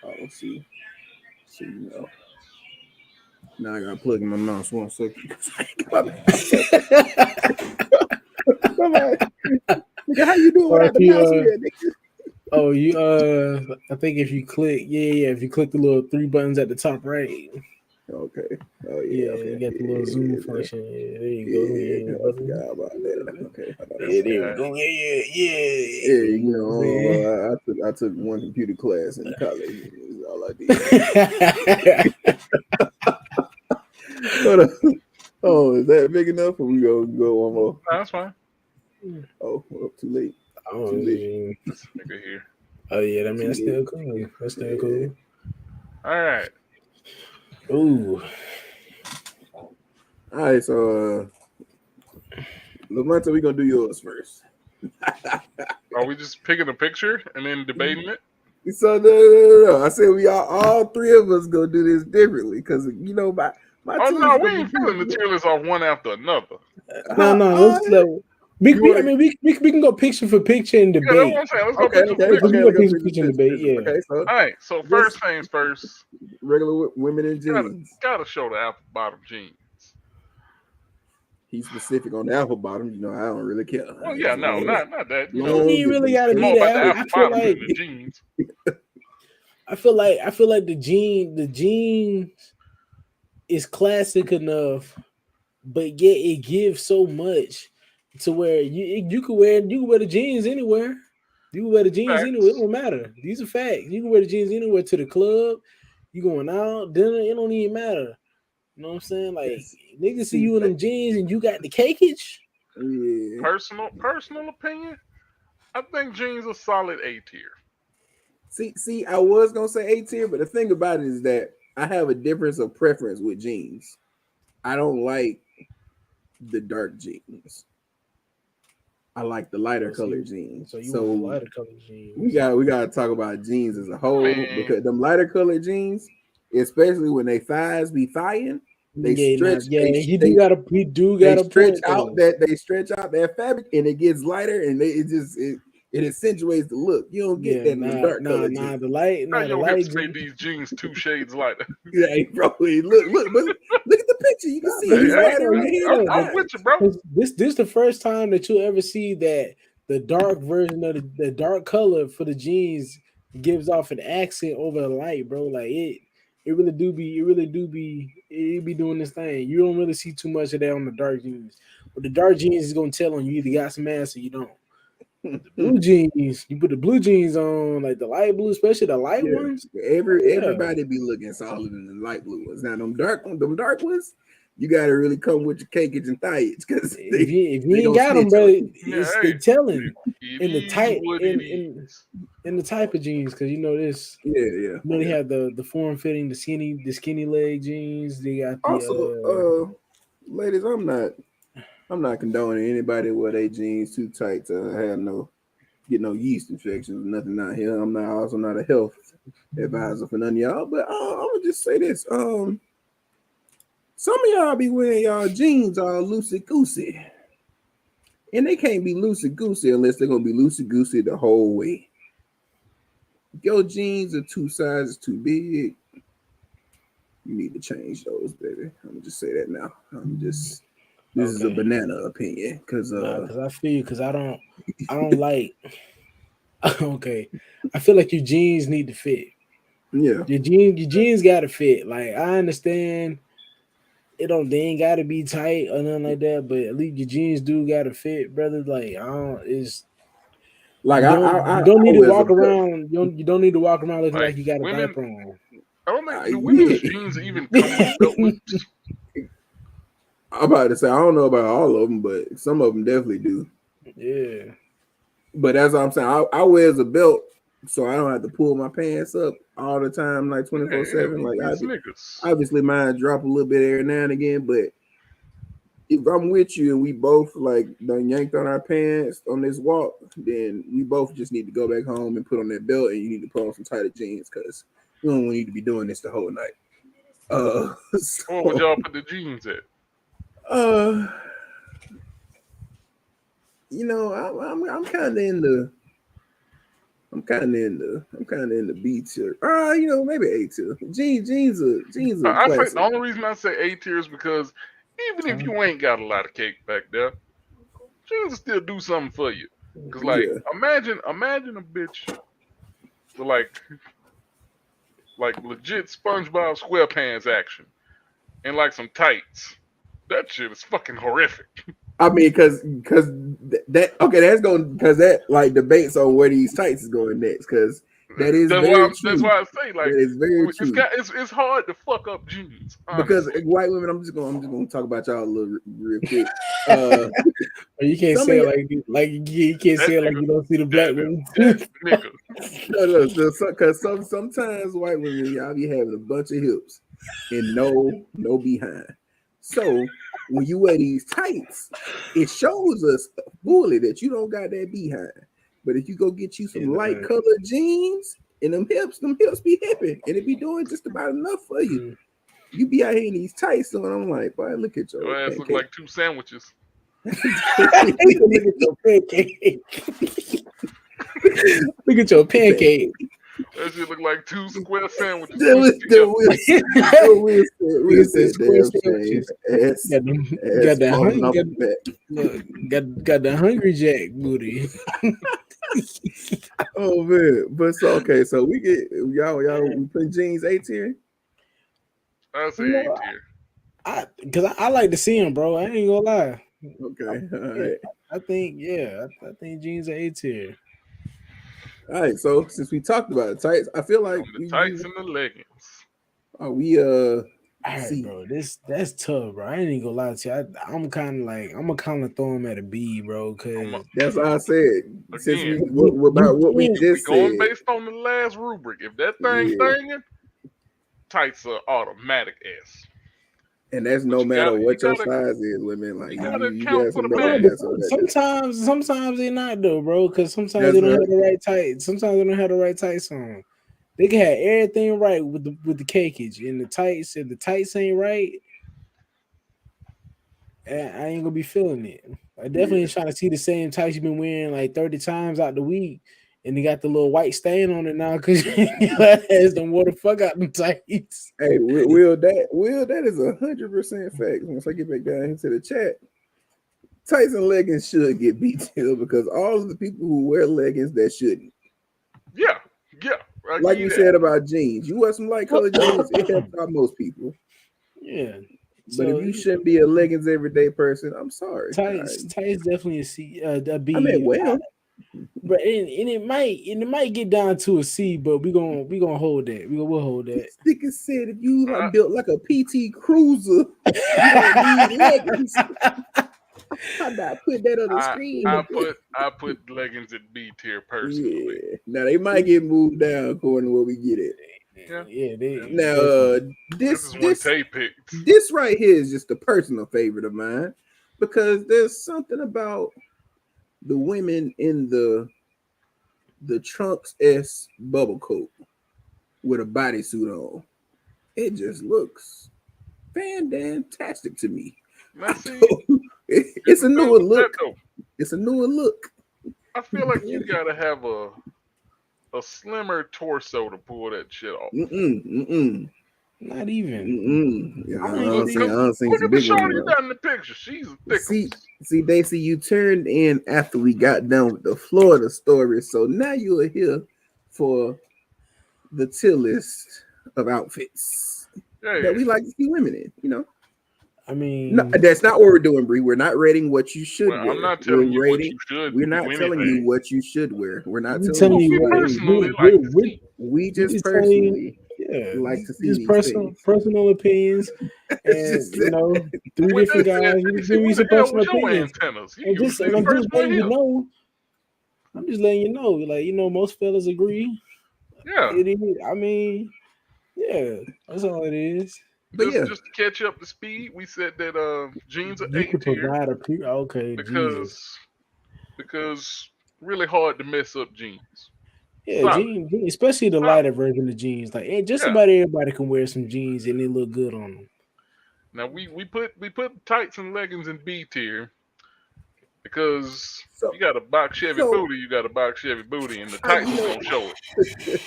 Oh, see, now I gotta plug in my mouse 1 second. How you doing without the mouse wheel, nigga? Oh, I think if you click, if you click the little 3 buttons at the top right. Okay. Oh yeah. Okay. You got the little zoom function. Yeah, there you go. I forgot about that. Okay. Yeah, there we go. I took one computer class in college. Is all I did. Hold Oh, is that big enough? Or we go one more? Nah, that's fine. Oh, well, too late. Oh, Too late. This nigga here. oh yeah, I mean that's Too still late. cool. That's still Yeah. cool. All right. Ooh, All right, so Lamont, we gonna do yours first. Are we just picking a picture and then debating it? So no. I said we all three of us gonna do this differently because you know my Oh two no, is we gonna ain't be filling the tier list off one after another. no. Let's we wanna- I mean we can go picture for picture and Yeah, that's debate. what I'm saying. Let's go Okay, picture for okay, picture. We can okay. go Let's go picture for picture and debate. Yeah. Okay, so All right. So first things first. regular women in jeans. Gotta show the apple bottom jeans. He's specific on the apple bottom. You know, I don't really care. Oh yeah, no, not that. You know, long You ain't really as gotta it's be more about the the apple. apple I feel bottom like than the jeans. I feel like the jeans is classic enough, but yet it gives so much to where you can wear the jeans anywhere. You can wear the jeans anywhere. It Facts. don't matter. These are facts. You can wear the jeans anywhere to the club. You going out, dinner, it don't even matter. You know what I'm saying? Like Yes. niggas see you in them jeans and you got the cakeage. Yeah. Personal opinion. I think jeans are solid A tier. See, I was gonna say A tier, but the thing about it is that I have a difference of preference with jeans. I don't like the dark jeans. I like the lighter colored jeans. So you want the lighter colored jeans. we gotta talk about jeans as a whole Man. because them lighter colored jeans, especially when they thighs be thighing, they stretch. He do got a stretch point out though. they stretch out that fabric and it gets lighter and it accentuates the look. You don't get that in the dark color jeans. How The your light hips made jeans. these jeans 2 shades lighter? Yeah, bro. Look, but look at the picture. You can see Hey, he's hey, lighter on your head. I'm with you, bro. This the first time that you'll ever see that the dark version of the dark color for the jeans gives off an accent over the light, bro. Like it really do be it be doing this thing. You don't really see too much of that on the dark jeans. But the dark jeans is gonna tell on you either got some ass or you don't. The blue jeans, you put the blue jeans on, like the light blue, especially the light ones. Everybody be looking solid in the light blue ones. Now them dark ones, you gotta really come with your cakeage and thighage because if you ain't got them, bro, they telling in the type in the type of jeans because you know this. Yeah. You know they have the form fitting, the skinny leg jeans. They got the also ladies. I'm not condoning anybody wear their jeans too tight to get no yeast infections or nothing out here. I'm also not a health advisor for none of y'all, but I'm gonna just say this. Some of y'all be wearing y'all jeans all loosey goosey, and they can't be loosey goosey unless they're gonna be loosey goosey the whole way. If your jeans are 2 sizes too big, you need to change those, baby. I'm gonna just say that now. This is a banana opinion because I feel you because I don't like. Okay, I feel like your jeans need to fit. Yeah, your jeans got to fit. Like I understand, they ain't got to be tight or nothing like that, but at least your jeans do got to fit, brother. Like like you don't need to walk around. You don't need to walk around looking like you got a diaper on. I don't think do women's jeans even come with belt loops. I'm about to say I don't know about all of them, but some of them definitely do. Yeah. But that's what I'm saying. I wear as a belt, so I don't have to pull my pants up all the time, like 24/7. Like obviously mine drop a little bit every now and again, but if I'm with you and we both like done yanked on our pants on this walk, then we both just need to go back home and put on that belt, and you need to put on some tighter jeans because we don't need to be doing this the whole night. Where would y'all put the jeans at? You know, I'm kind of in the B tier. You know, maybe A tier. Jeans are I classic. think the only reason I say A tier is because even if you ain't got a lot of cake back there, jeans will still do something for you. Cause imagine a bitch with like legit SpongeBob SquarePants action and like some tights. That shit is fucking horrific. I mean, because that like debates on where these tights is going next. Because That is That's very why true. that's why I say like That is very true. it's hard to fuck up jeans Because honestly. white women, I'm just gonna talk about y'all a little real quick. You can't Some say of it like you can't say it like you don't see the black women. That nigga. because sometimes white women y'all be having a bunch of hips and no behind. So when you wear these tights, it shows us fully that you don't got that behind. But if you go get you some light colored jeans and them hips be hipping and it be doing just about enough for you. You be out here in these tights, and I'm like, boy, look at Your ass look pancake. like two sandwiches. Look at your pancake. Look at your pancake. That shit look like two square sandwiches. We'll say damn shame. Got the hungry jack booty. Oh man, but so okay, so we get y'all we put jeans A tier. I say A tier. Because I like to see them, bro. I ain't gonna lie. Okay, all right. I think jeans are A tier. All right, so since we talked about the tights, I feel like the tights and the leggings. Are we all right, bro. That's tough, bro. I ain't even gonna lie to you. I'm kind of like I'm gonna kind of throw him at a B, bro. Cause that's what I said. Again, since we just going said, based on the last rubric, if that thing banging, tights are automatic S. And that's no matter what your size is, women. Like you got some sometimes they're not though, bro. Because sometimes they don't have the right tights. Sometimes they don't have the right tights on. They can have everything right with the cakeage and the tights. If the tights ain't right, I ain't gonna be feeling it. I definitely ain't trying to see the same tights you've been wearing like 30 times out the week, and they got the little white stain on it now because your ass done wore the fuck out them tights. Hey, Will, that is 100% fact. Once I get back down into the chat, tights and leggings should get detailed because all of the people who wear leggings that shouldn't. Yeah. Like we said about jeans, you wear some light colored jeans, it helps out most people. Yeah. But if you shouldn't be a leggings everyday person, I'm sorry. Tights definitely a C, a B. I mean, well, but it might get down to a C, but we gonna hold that. We'll hold that. Sticker said if you like built like a PT Cruiser, you don't need leggings. How did I put that on the screen? I put leggings at B tier personally. Yeah. Now they might get moved down according to where we get it. This is one Tay picked. This right here is just a personal favorite of mine because there's something about the women in the Trunks S bubble coat with a bodysuit on. It just looks fantastic to me. It's a newer look. It's a newer look. I feel like you gotta have a slimmer torso to pull that shit off. Not even. Yeah, I don't see look at the shorty you got in the picture. She's thick. See, Daisy, you turned in after we got done with the Florida story, so now you are here for the tier list of outfits that we like to see women in. You know. I mean, no, that's not what we're doing, Bree. We're not rating what you should wear. I'm not telling you what you should. We're not telling you what you should wear. We're not telling you what personally we just personally like to see these personal opinions. And you know, three different guys. You some personal opinions. I'm just letting you know. I'm just letting you know. Like, you know, most fellas agree. Yeah. It is. I mean, yeah, that's all it is. But just to catch up to speed, we said that jeans are A tier. Okay, because really hard to mess up jeans. Yeah, jeans, especially the lighter version of jeans. Like, about everybody can wear some jeans and they look good on them. Now we put tights and leggings in B tier because you got a box Chevy booty, you got a box Chevy booty, and the tights don't show it.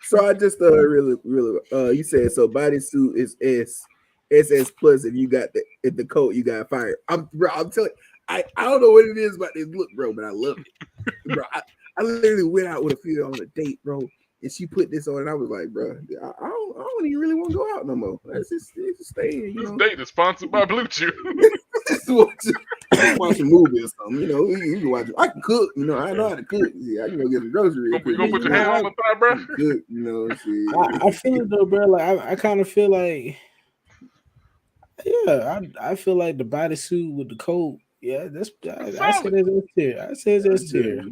So I just really you said so bodysuit is SS plus if you got the coat you got fired. I'm telling I don't know what it is about this look, bro, but I love it. Bro, I literally went out with a female on a date, bro, and she put this on and I was like, bro, I don't even really want to go out no more. Let's just stay here, you know. This date is sponsored by Blue Chew. watch a movie or something. You know, you can watch. I can cook. You know, I know how to cook. Yeah, I can go get the grocery. You gonna put your hand on the thigh, bro? Cook, you know, shit. I feel it though, bro. Like I kind of feel like, yeah, I feel like the bodysuit with the coat. Yeah, I say that's S tier. I say it's S tier.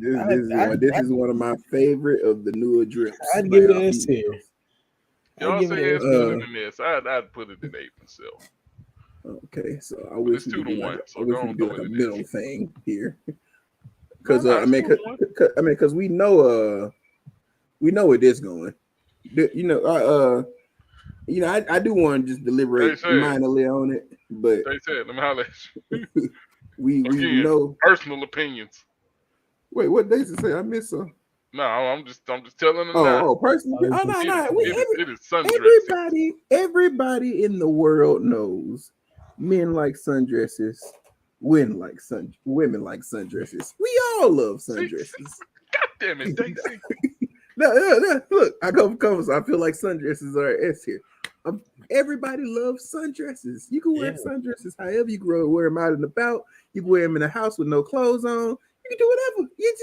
This is one of my favorite of the newer drips. I'd give it an S tier. Y'all say it's better than this. I'd put it in 8 myself. Okay, so I wish we could do like a middle thing here, because because we know where this going. You know, I do want to just deliberate minorly on it, but they said, let me holler at you. we know personal opinions. Wait, what they say? I missed some. No, I'm just telling them. Personally, no. It is sundress. Everybody in the world knows men like sundresses, women like sundresses. We all love sundresses. God damn it, Daisy. No, look, I go from Compass. I feel like sundresses are S here. Everybody loves sundresses. You can wear sundresses however you wear them out and about. You can wear them in the house with no clothes on. You can do whatever. You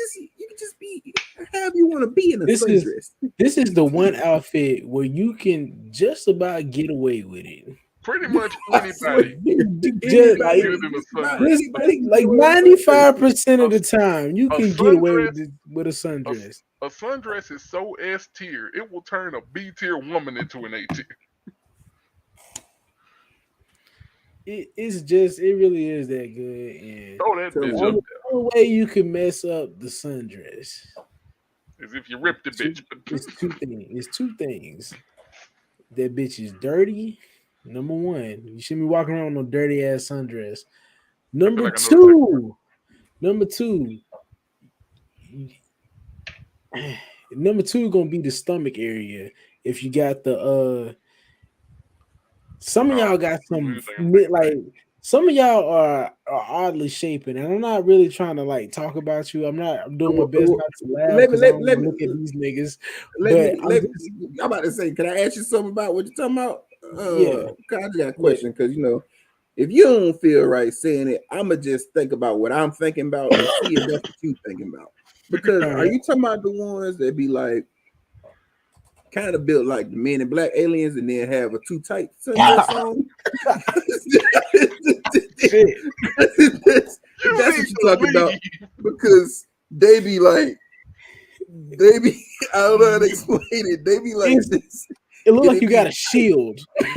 can just be however you want to be in a sundress. This is the one outfit where you can just about get away with it. Pretty much anybody. Like 95% of the time, you can get away with a sundress. A sundress is so S tier, it will turn a B tier woman into an A tier. It really is that good. And throw that bitch up there. The only way you can mess up the sundress is if you rip the bitch. It's two things. That bitch is dirty. Number one, you shouldn't be walking around with no dirty ass sundress. Number two, gonna be the stomach area. If you got the some of y'all got some some of y'all are oddly shaping, and I'm not really trying to talk about you. I'm doing my best not to laugh. Let me look at these niggas. I'm about to say, can I ask you something about what you're talking about? Yeah, I just got a question because if you don't feel right saying it, I'ma just think about what I'm thinking about and see if that's what you thinking about. Because are you talking about the ones that be like kind of built like the Men in Black aliens and then have a too tight sundress on? That's what you're talking about. Because they be I don't know how to explain it. They be like this. It looked like you got a shield. I'm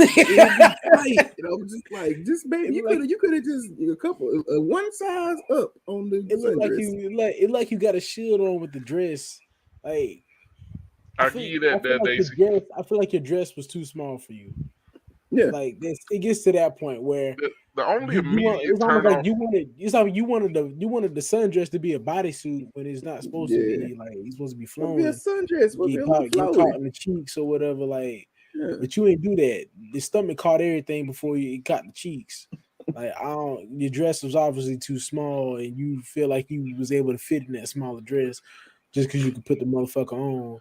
just baby, you could have just a couple one size up on the. It looked like you got a shield on with the dress. I'll give you that, Daisy. I feel like your dress was too small for you. Yeah, it gets to that point where the only immediate turn on. You wanted the sundress to be a bodysuit when it's not supposed to be. It's supposed to be flowing. Be a sundress, get caught in the cheeks or whatever. But you ain't do that. The stomach caught everything before it caught the cheeks. Your dress was obviously too small, and you feel like you was able to fit in that smaller dress just because you could put the motherfucker on.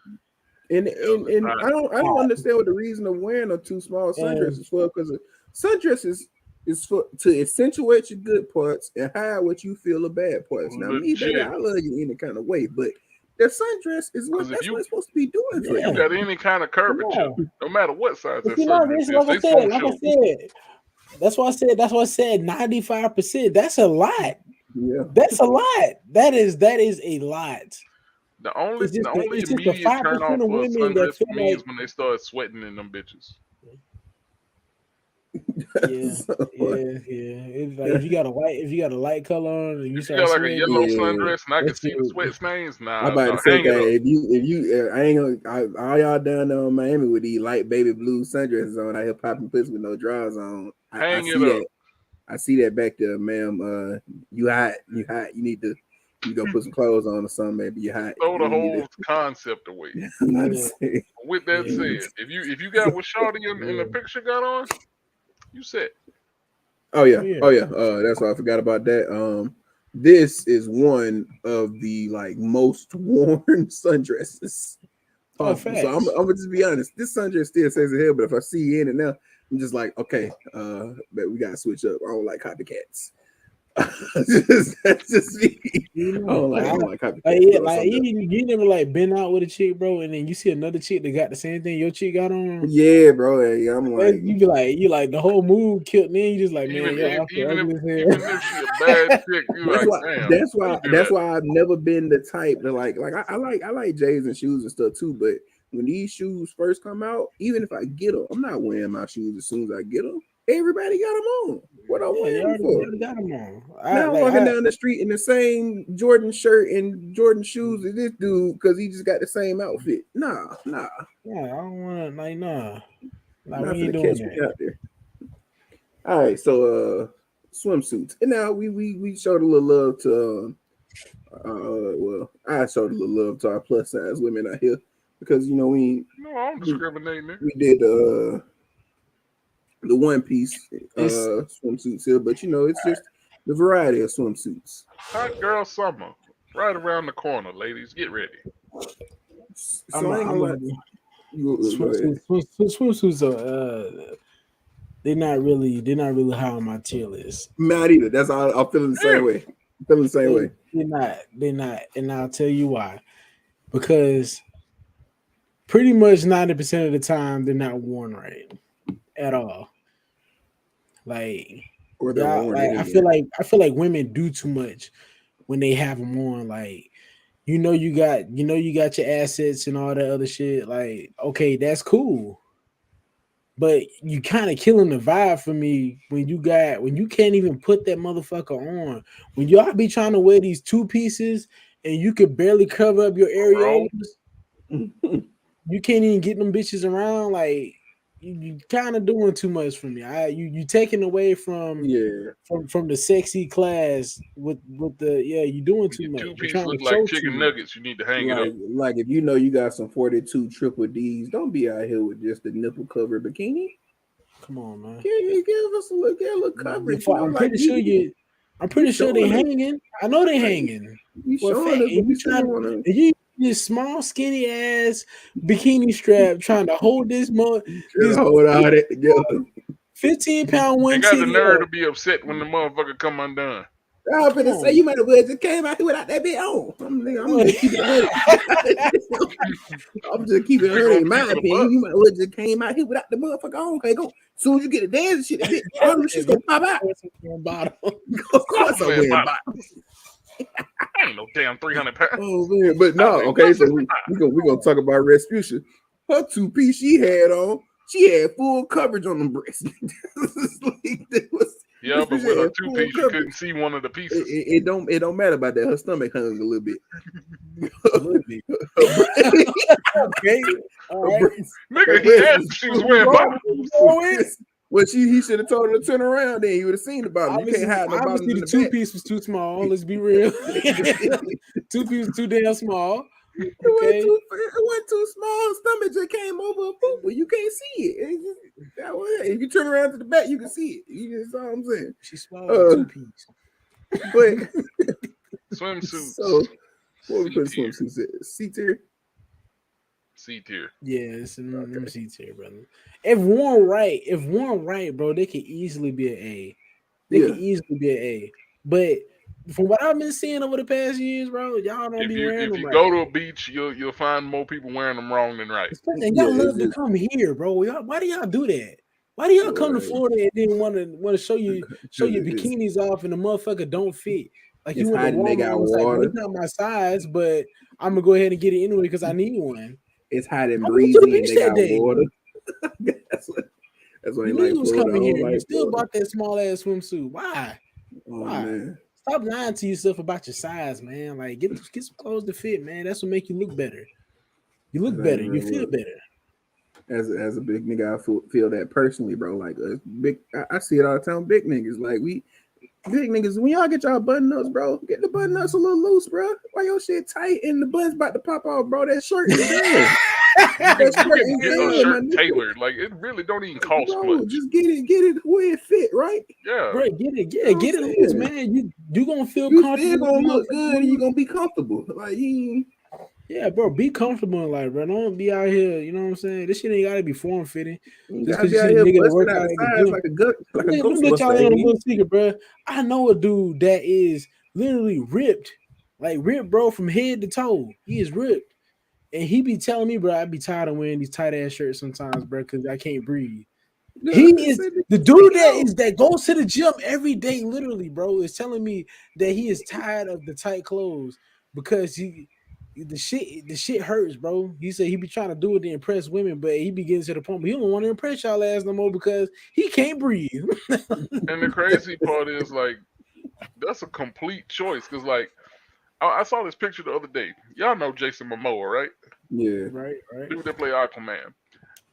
And I don't understand what the reason of wearing a too small sundress is for, because sundresses is for to accentuate your good parts and hide what you feel are bad parts. Now, me, baby, I love you any kind of way, but the sundress is what it's supposed to be doing for you. You got any kind of curvature, no matter what size that sundress is. That's why I said 95%. That's a lot. Yeah, that's a lot. That is a lot. The only immediate turn off for a sundress for me is when they start sweating in them bitches. Yeah. If you got a light color on, and you got like a yellow sundress, and I can see the sweat stains. Nah, I'm about to say, if you, I ain't gonna, all y'all down there in Miami with these light baby blue sundresses on, out here popping pussy with no drawers on. I see that. I see that back there, ma'am. You hot. You need to. You go put some clothes on or something. Maybe you hot. Throw the whole concept away. With that said, if you got what Shawty in the picture got on, you said. Oh yeah. That's why I forgot about that. This is one of the most worn sundresses. So I'm gonna just be honest. This sundress still says it here, but if I see you in it now, I'm just like, okay, but we gotta switch up. I don't like copycats. That's just me. You I know, don't like copycat. yeah, Bro, like you never like been out with a chick, bro, and then you see another chick that got the same thing your chick got on. yeah, bro. Yeah, I'm like, You be like, you like the whole mood killed. Then you just like, man, Even yo, if, I feel ugly as hell. even if she a bad chick, you that's like, why. damn. That's how why. you do That's that? why I've never been the type to like. I like J's and shoes and stuff too. But when these shoes first come out, even if I get them, I'm not wearing my shoes as soon as I get them. Everybody got them on. What I'm Yeah, they wearing them already for? got them on. Now I'm walking down the street in the same Jordan shirt and Jordan shoes as this dude because he just got the same outfit. Nah. Yeah, I don't want to like nah. Like Not we ain't gonna doing catch me that. out there. All right, so swimsuits. And now we showed a little love to well, I showed a little love to our plus size women out here because you know No, I'm discriminating. we did the one piece It's swimsuits here, but you know it's just the variety of swimsuits. Hot girl summer, right around the corner, ladies. Get ready. So I ain't gonna lie. Go ahead. swimsuits are they're not really high on my tier list. Not either. That's all. I'm feeling the same way. I'm feeling the same way. They're not, and I'll tell you why. Because pretty much 90% of the time they're not worn right at all. Like Or they're y'all, worn like anyway. I feel like women do too much when they have them on. Like you know you got your assets and all that other shit. Like okay, that's cool. But you kind of killing the vibe for me when you can't even put that motherfucker on. When y'all be trying to wear these two pieces and you could barely cover up your Bro, areolas, you can't even get them bitches around. Like you kind of doing too much for me. You taking away Yeah. from the sexy class with the you doing too your much. two You're piece trying to look like show too chicken much. nuggets. You need to hang it up. Like if you know you got some 42 triple D's, don't be out here with just a nipple covered bikini. Come on, man. Give us a little coverage. You know, like I'm pretty sure they showing us. hanging. I know they Like, hanging. you For a showing fact, us, but and we still want to. you this small skinny ass bikini strap trying to hold this Trying to hold all that together. 15-pound one They got the titty nerve up. to be upset when the motherfucker come undone. I was Come gonna say on. you might have well just came out here without that bit on. I'm just keep it 100. I'm just keep it We 100 gonna in my keep it a opinion. buck. You might well just came out here without the motherfucker on. Okay, go. As soon as you get the dance shit, that bit, all the shit's gonna pop out. Bottom. Of course, I'm Man, wearing bottom. bottoms. I ain't no damn 300 pounds. Oh man, but no, I mean, okay. So we gonna talk about Respucia. Her two piece she had on, she had full coverage on them breasts. Yeah, but Respucia with her had two full piece, you coverage. couldn't see one of the pieces. It don't matter about that. Her stomach hung a little bit. A little bit. Okay. All Her right. breasts- Nigga, her he breasts asked was if she was full. wearing bottoms. Well, he should have told her to turn around. Then you would have seen the bottom. You can't hide no bottoms Obviously in the the two back. piece was too small. Let's be real. Two piece was too damn small. It Okay. wasn't too small. Stomach just came over a fupa. You can't see it. That was it. If you turn around to the back, you can see it. You just all I'm saying. She swallowed two piece. But Swimsuits. so what we C put tier. swimsuits at? C tier. C tier. Yeah, it's in C tier, brother. If worn right, bro, they could easily be an A. They could easily be an A. But from what I've been seeing over the past years, bro, y'all don't be wearing If them you right. go to a beach, you'll find more people wearing them wrong than right. And y'all love to come here, bro. Why do y'all do that? Why do y'all come to Florida and then want to show your bikinis off and the motherfucker don't fit? Like you went to Walmart and was like, well, it's not my size, but I'm gonna go ahead and get it anyway because I need one. It's hot and I went to the breezy and beach they that got day. water. That's why You you knew like you was Florida. coming here. Like You still Florida. bought that small ass swimsuit. Why? Oh Why? man. Stop lying to yourself about your size, man. Like get some clothes to fit, man. That's what make you look better. You look better. You feel better. As a big nigga, I feel that personally, bro. Like I see it all the time. Big niggas, like big niggas. When y'all get y'all button ups, bro, get the button ups a little loose, bro. Why your shit tight and the buttons about to pop off, bro? That shirt is done. You can get a shirt tailored. Like it really don't even cost much. Just get it where it fit, right? Yeah, bro. Get it loose, man. You gonna feel you comfortable. still gonna look good and you gonna be comfortable. Like Yeah, bro, be comfortable in life, bro. Don't be out here, you know what I'm saying? This shit ain't gotta be form fitting. You Just gotta because you be out see a here nigga that busting work out out the at the sides gym. like a Man, let me let y'all Ghostbuster, in on a ain't little he? secret, bro. I know a dude that is literally ripped, like ripped, bro, from head to toe. He is ripped. And he be telling me, bro, I be tired of wearing these tight ass shirts sometimes, bro, because I can't breathe. Yeah, He I is said, the take dude it that out. goes to the gym every day, literally, bro, is telling me that he is tired of the tight clothes because the shit hurts, bro. He said he be trying to do it to impress women, but he be getting to the point where he don't want to impress y'all ass no more because he can't breathe. And the crazy part is like that's a complete choice because like I saw this picture the other day. Y'all know Jason Momoa, right? Yeah. Right, right. Dude that play Aquaman.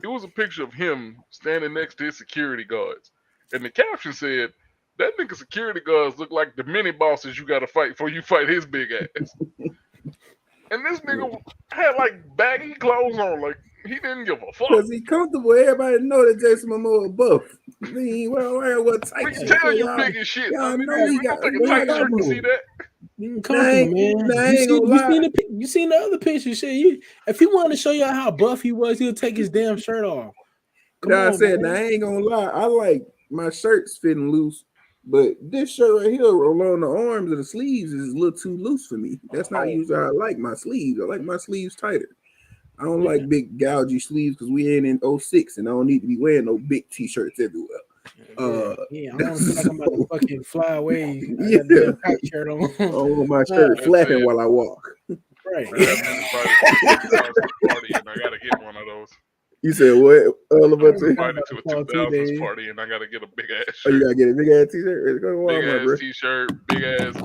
It was a picture of him standing next to his security guards, and the caption said, "That nigga security guards look like the mini bosses you got to fight before you fight his big ass." And this nigga had like baggy clothes on, like he didn't give a fuck. Because he comfortable. Everybody know that Jason Momoa buff. He wear what We tight can shit. tell Cause you big as shit. I y'all mean, know he we got don't take a Be tight shirt to comfortable. see that. Be Nah, comfortable, man. I ain't gonna lie. You seen the other picture? Shit, if he wanted to show y'all how buff he was, he'll take his damn shirt off. Come Nah, I on, said, nah, man. I ain't gonna lie. I like my shirts fitting loose, but this shirt right here along the arms of the sleeves is a little too loose for me. That's not Oh, usually how I like my sleeves. I like my sleeves tighter. I don't Yeah. like big gougy sleeves because we ain't in '06 and I don't need to be wearing no big t-shirts everywhere. Yeah, I want to feel like I'm about to fucking fly away. I got a Yeah. damn kite shirt on. I don't want my Nah, shirt it flapping said, while I walk. right. "Man, I've been invited to a 2000s party, and I gotta get one of those. You said what? All I've about been to? I'm invited about to to a fall 2000s 2 days. party, and I gotta get a big ass Oh, you shirt, gotta get a big ass t-shirt. Go to big Walmart, ass bro. t-shirt, big ass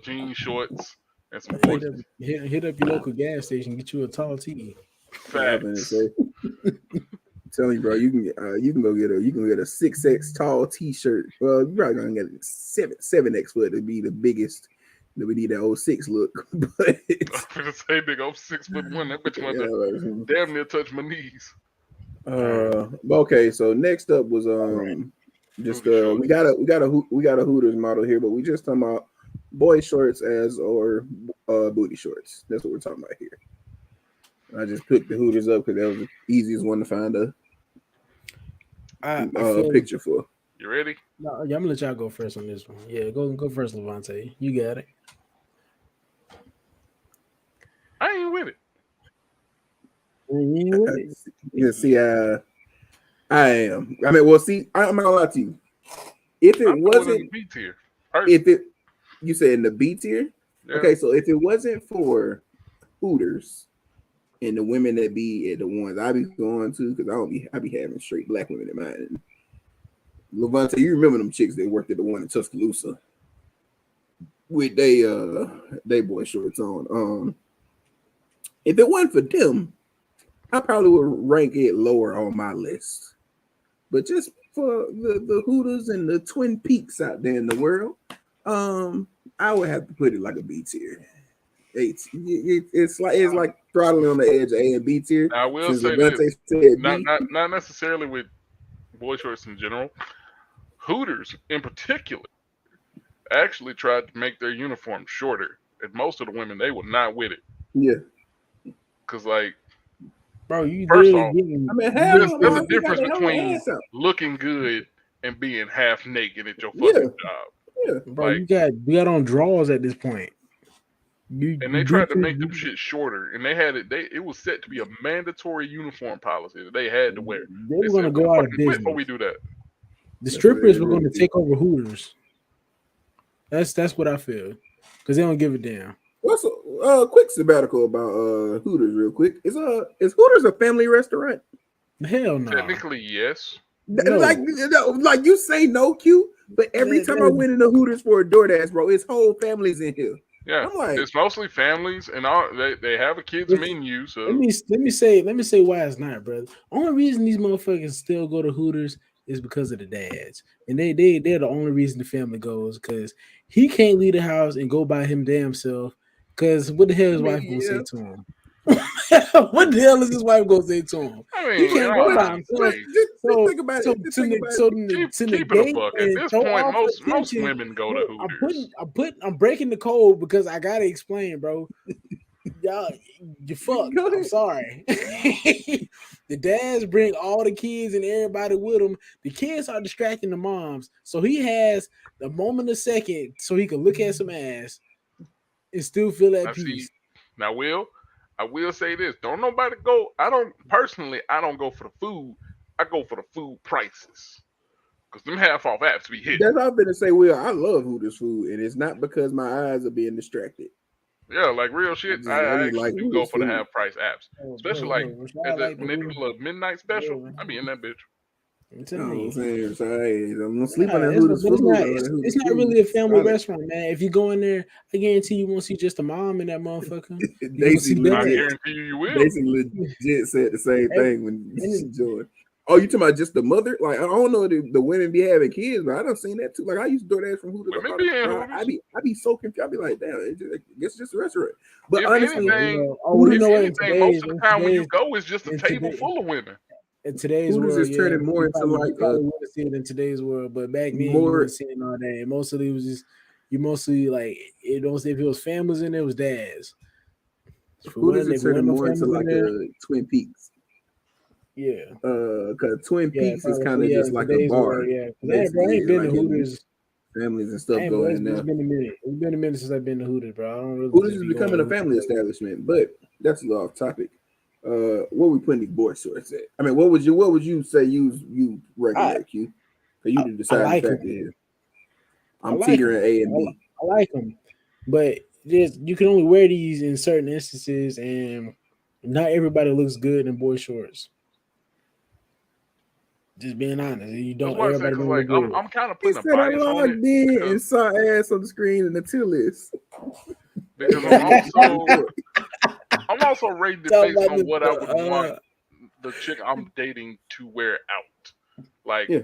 jean shorts, and some Hit horses." up, hit up your local gas station, get you a tall tee. Yeah, I'm gonna Facts. say. Telling you, bro, you can go get a 6X tall T-shirt. Well, you're probably gonna get a 7X for it to be the biggest. That we need that 06 look, but I'm gonna say, nigga, I'm 6'1". That bitch yeah. might damn near touch my knees. Okay. So next up was Right. just Booty shorts. we got a Hooters model here, but we just talking about boy shorts or booty shorts. That's what we're talking about here. I just picked the Hooters up because that was the easiest one to find I a feel picture for. You ready? no, yeah, I'm gonna let y'all go first on this one. Yeah, go first, Levante. You got it. I ain't with it. You ain't with it. You see, I am. I mean, well, see, I'm not gonna lie to you. If it I throw it in the wasn't, B tier. if it, you said in the B tier. Yeah. Okay, so if it wasn't for Hooters and the women that be at the ones I be going to, because I be having straight black women in mind. And Levante, you remember them chicks that worked at the one in Tuscaloosa with they boy shorts on. If it wasn't for them, I probably would rank it lower on my list. But just for the Hooters and the Twin Peaks out there in the world, I would have to put it like a B tier. It's like throttling on the edge of A and B tier. Now, I will Since say this, Levante said not B, not necessarily with boy shorts in general. Hooters, in particular, actually tried to make their uniform shorter, and most of the women they were not with it. yeah. Cause like, Bro, you first literally off, getting I mean, hell getting no, there's a no, he got difference their whole between ass out. looking good and being half naked at your Yeah, fucking job. yeah. bro, Like, you got on drawers at this point. and You they do tried to make them shit shorter, and they had it. It was set to be a mandatory uniform policy that they had to wear. they They were said, gonna "We go out of fucking quit before business. we do that." The That's what they strippers were really gonna do. take over Hooters. That's what I feel. Because they don't give a damn. What's a quick sabbatical about Hooters real quick? Is Hooters a family restaurant? Hell no. Technically, yes. No. Like you say no, Q, but every time I went into Hooters for a DoorDash, bro, it's whole families in here. Yeah, I'm like, it's mostly families, and all they have a kids menu. So Let me say why it's not, brother. Only reason these motherfuckers still go to Hooters is because of the dads, and they're the only reason the family goes because he can't leave the house and go by him damn self. Because what the hell his wife gonna say to him? What the hell is his wife gonna say to him? I He mean, in can't all go by himself. honesty, just think about it. Just think about it. To keep it a negate buck. At and this throw point, off most attention, women go to look, Hooters. I'm breaking the code because I gotta explain, bro. y'all, you fucked. Go I'm ahead. sorry. The dads bring all the kids and everybody with them. The kids are distracting the moms, so he has the moment a second so he can look at some ass and still feel at I see. peace. Now, I will say this: don't nobody go. I don't personally. I don't go for the food. I go for the food prices because them half off apps be hitting. That's what I'm gonna say. Will, I love Hooters food, and it's not because my eyes are being distracted. Yeah, like real shit. I I just actually like do go Hooters for the food. half price apps, Oh, especially bro, like bro, at the, like when they do a little midnight special. bro, I be in that bitch. I'm You telling know what I'm you. saying? So, hey, I'm gonna sleep Nah, on that it's, Hooters but it's food. not. That It's Hooters not food really a is family solid. restaurant, man. If you go in there, I guarantee you won't see just a mom in that motherfucker. You gonna see Daisy I legit. dads. guarantee you will. Daisy legit said the same And, thing when and she joined. Oh, you talking about just the mother? Like I don't know the women be having kids, but I done seen that too. Like I used to DoorDash from Hooters. I Women thought be in I Hooters. be so confused. I be like, damn, it's just a restaurant. But If honestly, anything, well, you Hooters if know what? anything, most of the time when you go, it's just a In table today, full of women. in today's Hooters world, is yeah, turning more into you like probably would have seen it in today's world, but back then you more. wouldn't see it all that. Mostly it was just you mostly like it. Don't say if it was families in there, it was dads. Hooters If is it turning wasn't no more into families in like there, a Twin Peaks. yeah, Cause Twin yeah, Peaks is probably kind of yeah. just In like a today's world, bar, yeah. Because I basically. ain't been to Like and Hooters. families and stuff go It's in there. been a minute. It's been a minute since I've been to Hooters, bro. I don't really Hooters just is be going becoming to a family Hooters. establishment, but that's a little off topic. What we putting these board shorts at? I mean, what would you say you I, recommend, Q? For you I to I decide the like them. factor here. I I'm like teetering them. A and B. I like them, but you can only wear these in certain instances, and not everybody looks good in boy shorts. Just being honest, you That's don't. why I say Everybody because don't like look good. I'm kind of He putting a said I bias on it logged in because and saw ass on the screen and the tier list. I'm also rating it Talk based about on what I would want the the chick I'm dating to wear out. Like Yeah.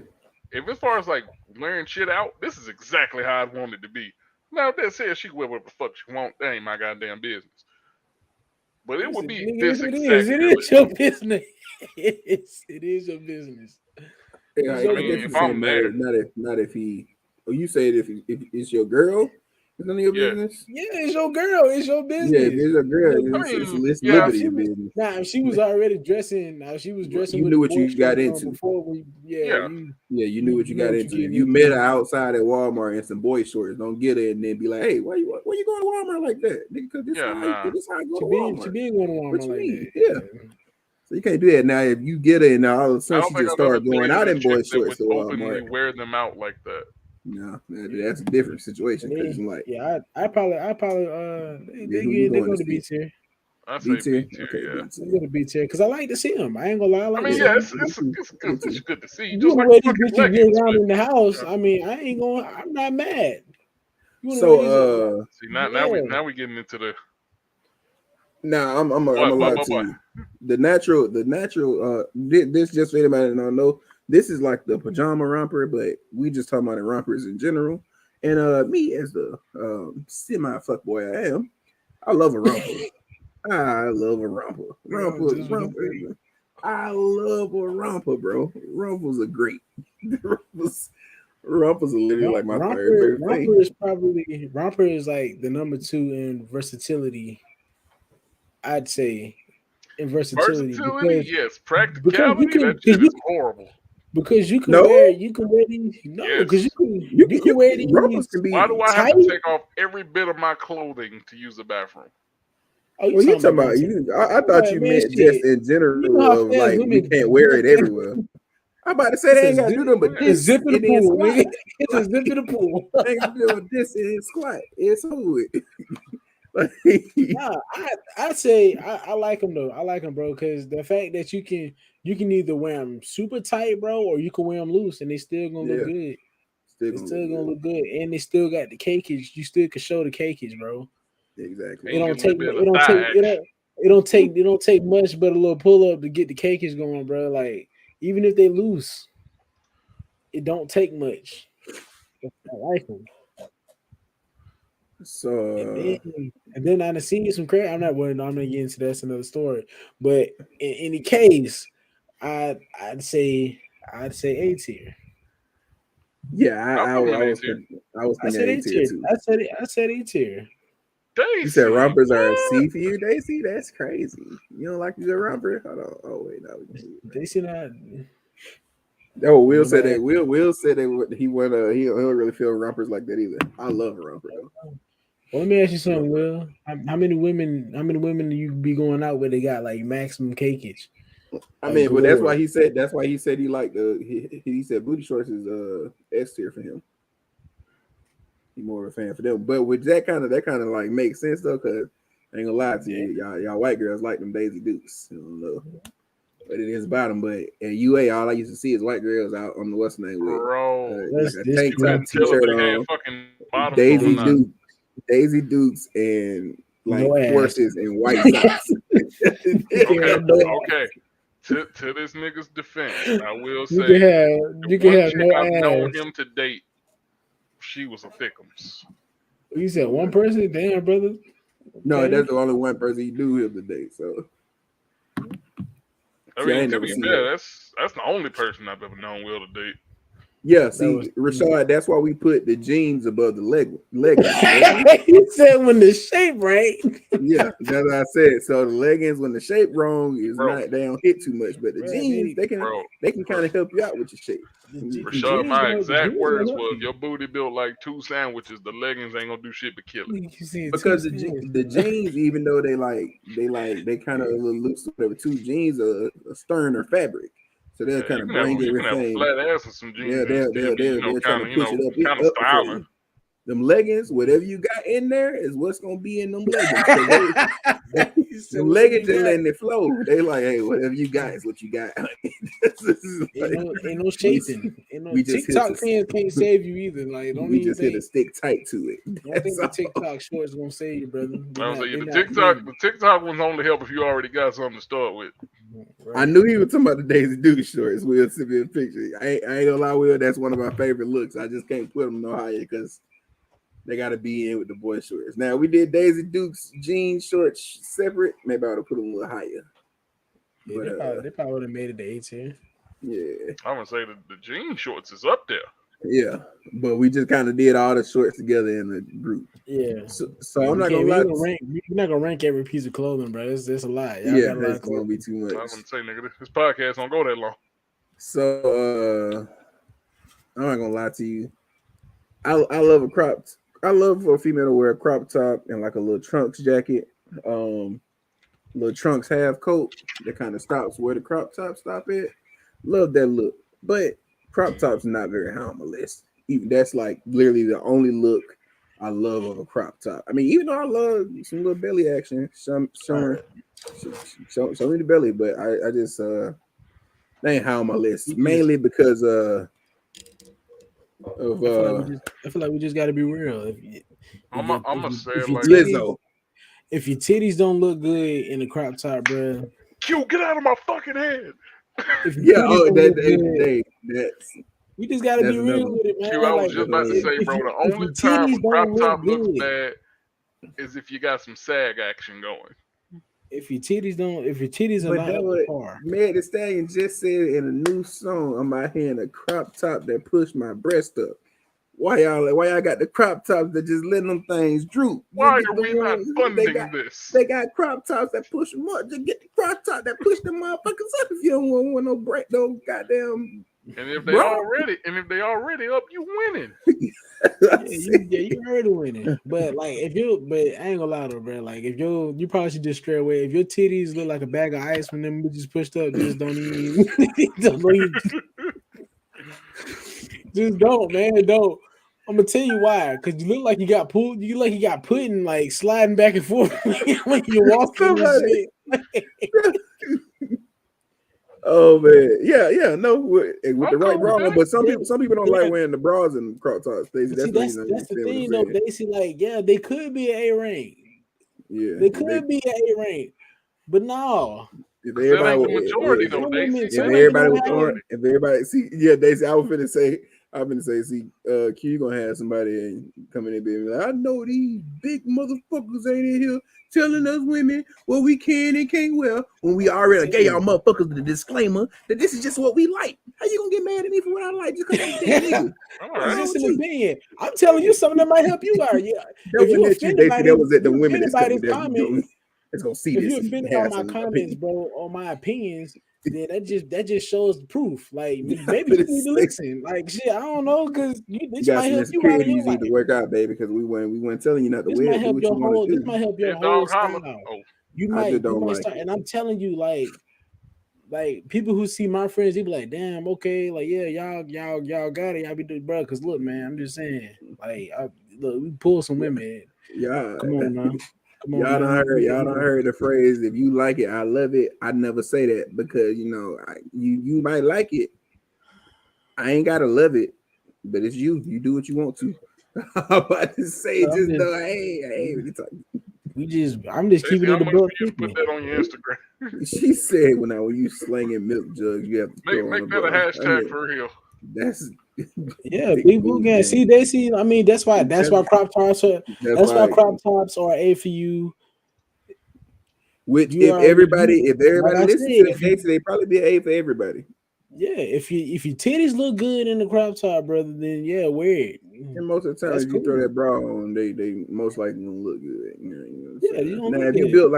if as far as like wearing shit out, this is exactly how I'd want it to be. Now if that says she can wear whatever the fuck she want, that ain't my goddamn business. But it would Listen, be nigga, this it is. exact It Tier is list. your business. It is your business. Yeah, It's I your I guess mean, you're if business. saying I'm there, not if he. Oh, you said if it's your girl, it's none of your yeah. business. Yeah, it's your girl. It's your Yeah, if business. it's a girl, It's I your it's mean, it's yeah. Now, if liberty she of was business. if she was already dressing, now she was dressing You with knew the what boy you got shorts on into. before we, yeah, Yeah. Yeah, you knew what you know got what you're into. If getting you met her into. outside at Walmart in some boy shorts, don't get her and then be like, "Hey, why you going to Walmart like that, nigga? Because Yeah, nah. this how I go She to been Walmart. going to What Walmart you like mean? that. Yeah. So you can't do that now. If you get her and now all of a I sudden don't she think just I've ever started going dated out a in chick boy that shorts would to openly Walmart, wear them out like that. no, Yeah, that's a different situation and because then, I'm like, yeah, I probably yeah, who you they going go to to B see? tier. I B say tier, B tier, okay, yeah. B They tier. go to B tier because I like to see them. I ain't gonna lie, I I like to mean, see yeah, them. it's good to see. You Just want to like wear the these fucking bitches year leggings, round but in the house? yeah. I mean, I ain't going. I'm not mad. You want to wear these? So See Yeah. now we getting into the now I'm a lie what. to you. The natural this just for anybody that don't know, this is like the pajama romper, but we just talking about the rompers in general. And me as the semi fuck boy I am, I love a romper. I love a romper. Just what I'm saying. I love a romper, bro. Rumples are great. Rumples are literally like my third favorite thing. Romper is like the number two in versatility. I'd say in versatility Versatility, yes. because you Practicality, that can shit is horrible. No, you can wear these because Yes. you can wear rumples these can Why do be I have tight. to take off every bit of my clothing to use the bathroom? Oh, you Well, you talking talking about about versatility? you? I thought you Man, meant just shit. in You know how general of fast like we women can't do wear a it thing. everywhere. I'm about to say It's they a ain't got to zip, do nothing but it's a this zip in the and then pool, squat. nigga. It's a Like, zip in the pool. they ain't got to do this and squat. It's over with. Like, Nah, I like them though. I like them, bro, because the fact that you can either wear them super tight, bro, or you can wear them loose, and they still gonna look yeah, good. still They gonna still look gonna good. look good, and they still got the cakeage. You still can show the cakeage, bro. Exactly. And you get a little bit of thigh action. It don't take much but a little pull up to get the cakeage going, bro. Like even if they loose, it don't take much. I like them. And So then I done seen some crazy. I'm not getting into that. That's another story. But in any case, I'd say A tier. yeah, I'll put him in I A was tier. thinking I was thinking A tier too. I said A tier. Daisy, You said rompers are a what? C for you, Daisy? That's crazy. You don't like a good romper? Hold on. Oh wait, no. They see that. Oh, Will said Nobody- that. Will said that he went. He don't really feel rompers like that either. I love a romper though. Well, let me ask you something, Will. How many women? How many women do you be going out with? They got like maximum cakeage. I Like, mean, but that's why galore. he said. That's why he said he liked the. He said booty shorts is S tier for him. He's more of a fan for them. But with that kind of like makes sense though, because I ain't gonna lie to you, y'all white girls like them Daisy Dukes. I don't know what it is about them, but at UA, all I used to see is white girls out on the what's name with Bro, That's like a tank you top, couldn't tell if t-shirt they had on, fucking bottoms on or not. Daisy Dukes, and like No ass. horses and white socks. Okay, No, okay. To this nigga's defense, I will you say can have the you one can have chick no I've known ass. him to date, she was a thickums. You said one person, damn brother. No, Okay. that's the only one person you do have today. So I See, I mean, ain't to never be seen fair, that. that's the only person I've ever known Will to date. Yeah, That see, was- Rashad, that's why we put the jeans above the leggings. You said when the shape right. Yeah, that's what I said. So the leggings, when the shape wrong, is Bro. not they don't hit too much, but the Bro, jeans they can Bro, kind of help you out with your shape. Rashad, my the exact jeans words gonna help was, you. "Your booty built like 2 sandwiches. The leggings ain't gonna do shit but kill it." You see Because two the jeans, even though they kind of a little loose, whatever, two jeans are a sterner fabric, so they'll Yeah, kind of bring you can have a everything. flat ass with some jeans and still be, They'll try kind to of, push it kind of up for styling. you. Them leggings, whatever you got in there, is what's gonna be in them leggings. 'Cause them leggings just letting it flow. They like, hey, whatever you got is what you got. Ain't no shaping. Ain't no we just hit TikTok can't save you either. Like don't we even just hit think. a stick tight to it. Don't think the TikTok shorts gonna save you, brother. I was like, the TikTok ones only help if you already got something to start with. Right. I knew he was talking about the Daisy Duke shorts. Will send me a picture. I ain't gonna lie, Will. That's one of my favorite looks. I just can't put them no higher because they got to be in with the boy shorts. Now we did Daisy Duke's jeans shorts separate. Maybe I would have put them a little higher. Yeah, But they probably would have made it to 18. yeah, I'm gonna say the jean shorts is up there. yeah. But we just kind of did all the shorts together in the group. Yeah. So I'm not gonna lie. You're not gonna rank every piece of clothing, bro. It's a lot. Y'all Yeah, got a lot that's of gonna clothing. be too I'm much. gonna say, nigga, this podcast don't go that long. So I'm not gonna lie to you. I love I love for a female to wear a crop top and like a little trunks jacket, little trunks half coat that kind of stops where the crop top stop at. Love that look, but crop tops are not very high on my list. Even that's like literally the only look I love of a crop top. I mean, even though I love some little belly action, show me the belly, but I just they ain't high on my list mainly because of I feel like we just got to be real. I'm gonna say it like Lizzo. If your titties don't look good in a crop top, bro. Q, get out of my fucking head. We just gotta be real with it, man. Q, I was Like, just about to say, bro, the only your time titties a crop don't top look looks good. bad is if you got some sag action going. If your titties are not up to par. Meg Thee Stallion just said in a new song, I'm out here in a crop top that push my breast up. Why y'all got the crop tops that just let them things droop? Why are we not funding this? They got crop tops that push them up. Just get the crop top that push them motherfuckers up if you don't want no break, no goddamn. And if they already up, you winning. you already winning. But like I ain't gonna lie though, bro. Like if you probably should just stray away. If your titties look like a bag of ice when them bitches pushed up, just don't even just don't, man. Don't. I'm gonna tell you why. Cause you look like you got pulled. You look like you got put in like sliding back and forth when you walking and shit. Oh man, yeah, no, with the right bra, but some people don't like wearing the bras and crop tops. That's the thing though. They see like, they could be an A rank. Yeah, they could be an A rank, but no. If everybody, majority though, if everybody see, yeah, they say I was finna say I've been say, see, Q, you gonna have somebody come in and be like, I know these big motherfuckers ain't in here telling us women what we can and can't wear when we already gave y'all motherfuckers the disclaimer that this is just what we like. How you gonna get mad at me for what I like just because I'm a damn nigga? All It's right. just an opinion. I'm telling you something that might help you out. Yeah. That If you wasn't at you, offended by Daisy. That was at the if you women offended that's by coming this there. comment, It's gonna see if this you and offended have on my some comments, opinion. bro, on my opinions, then that just shows the proof. Like maybe But you it's need to like- listen. Like shit, I don't know, because You this got might some help you out in insecurities your you need life. to work out, baby, because we weren't telling you not to This wear might it. Do help what your you want whole. to This do. might help your Yeah, whole dog holler. style. Oh, You I might just don't like start, it. and I'm telling you, like people who see my friends, they be like, "Damn, okay, like yeah, y'all got it, y'all be doing, bro." Because look, man, I'm just saying, like, look, we pull some women. Yeah, Come on now, come on, y'all man. done heard the phrase, if you like it, I love it. I never say that because you might like it. I ain't gotta love it, but it's you. You do what you want to. I'm about to say, I'm just just- know, hey, what you talking? I'm just Stacey, keeping how it a much for buck you to put 50. that on your Instagram? She said when you slinging milk jugs, you have to throw on Make a that a bra. hashtag for real. That's Yeah, big people move, can man. see. I mean, that's why crop tops are. That's why crop tops are a for you. Which You if already, everybody like I listens said, to the dates, they probably be an A for everybody. yeah, if your titties look good in the crop top, brother, then yeah, wear it. And most of the time, That's if you throw cool. that bra on, they most likely gonna look good. You know what I'm Yeah, saying? you don't Now, look if you good. built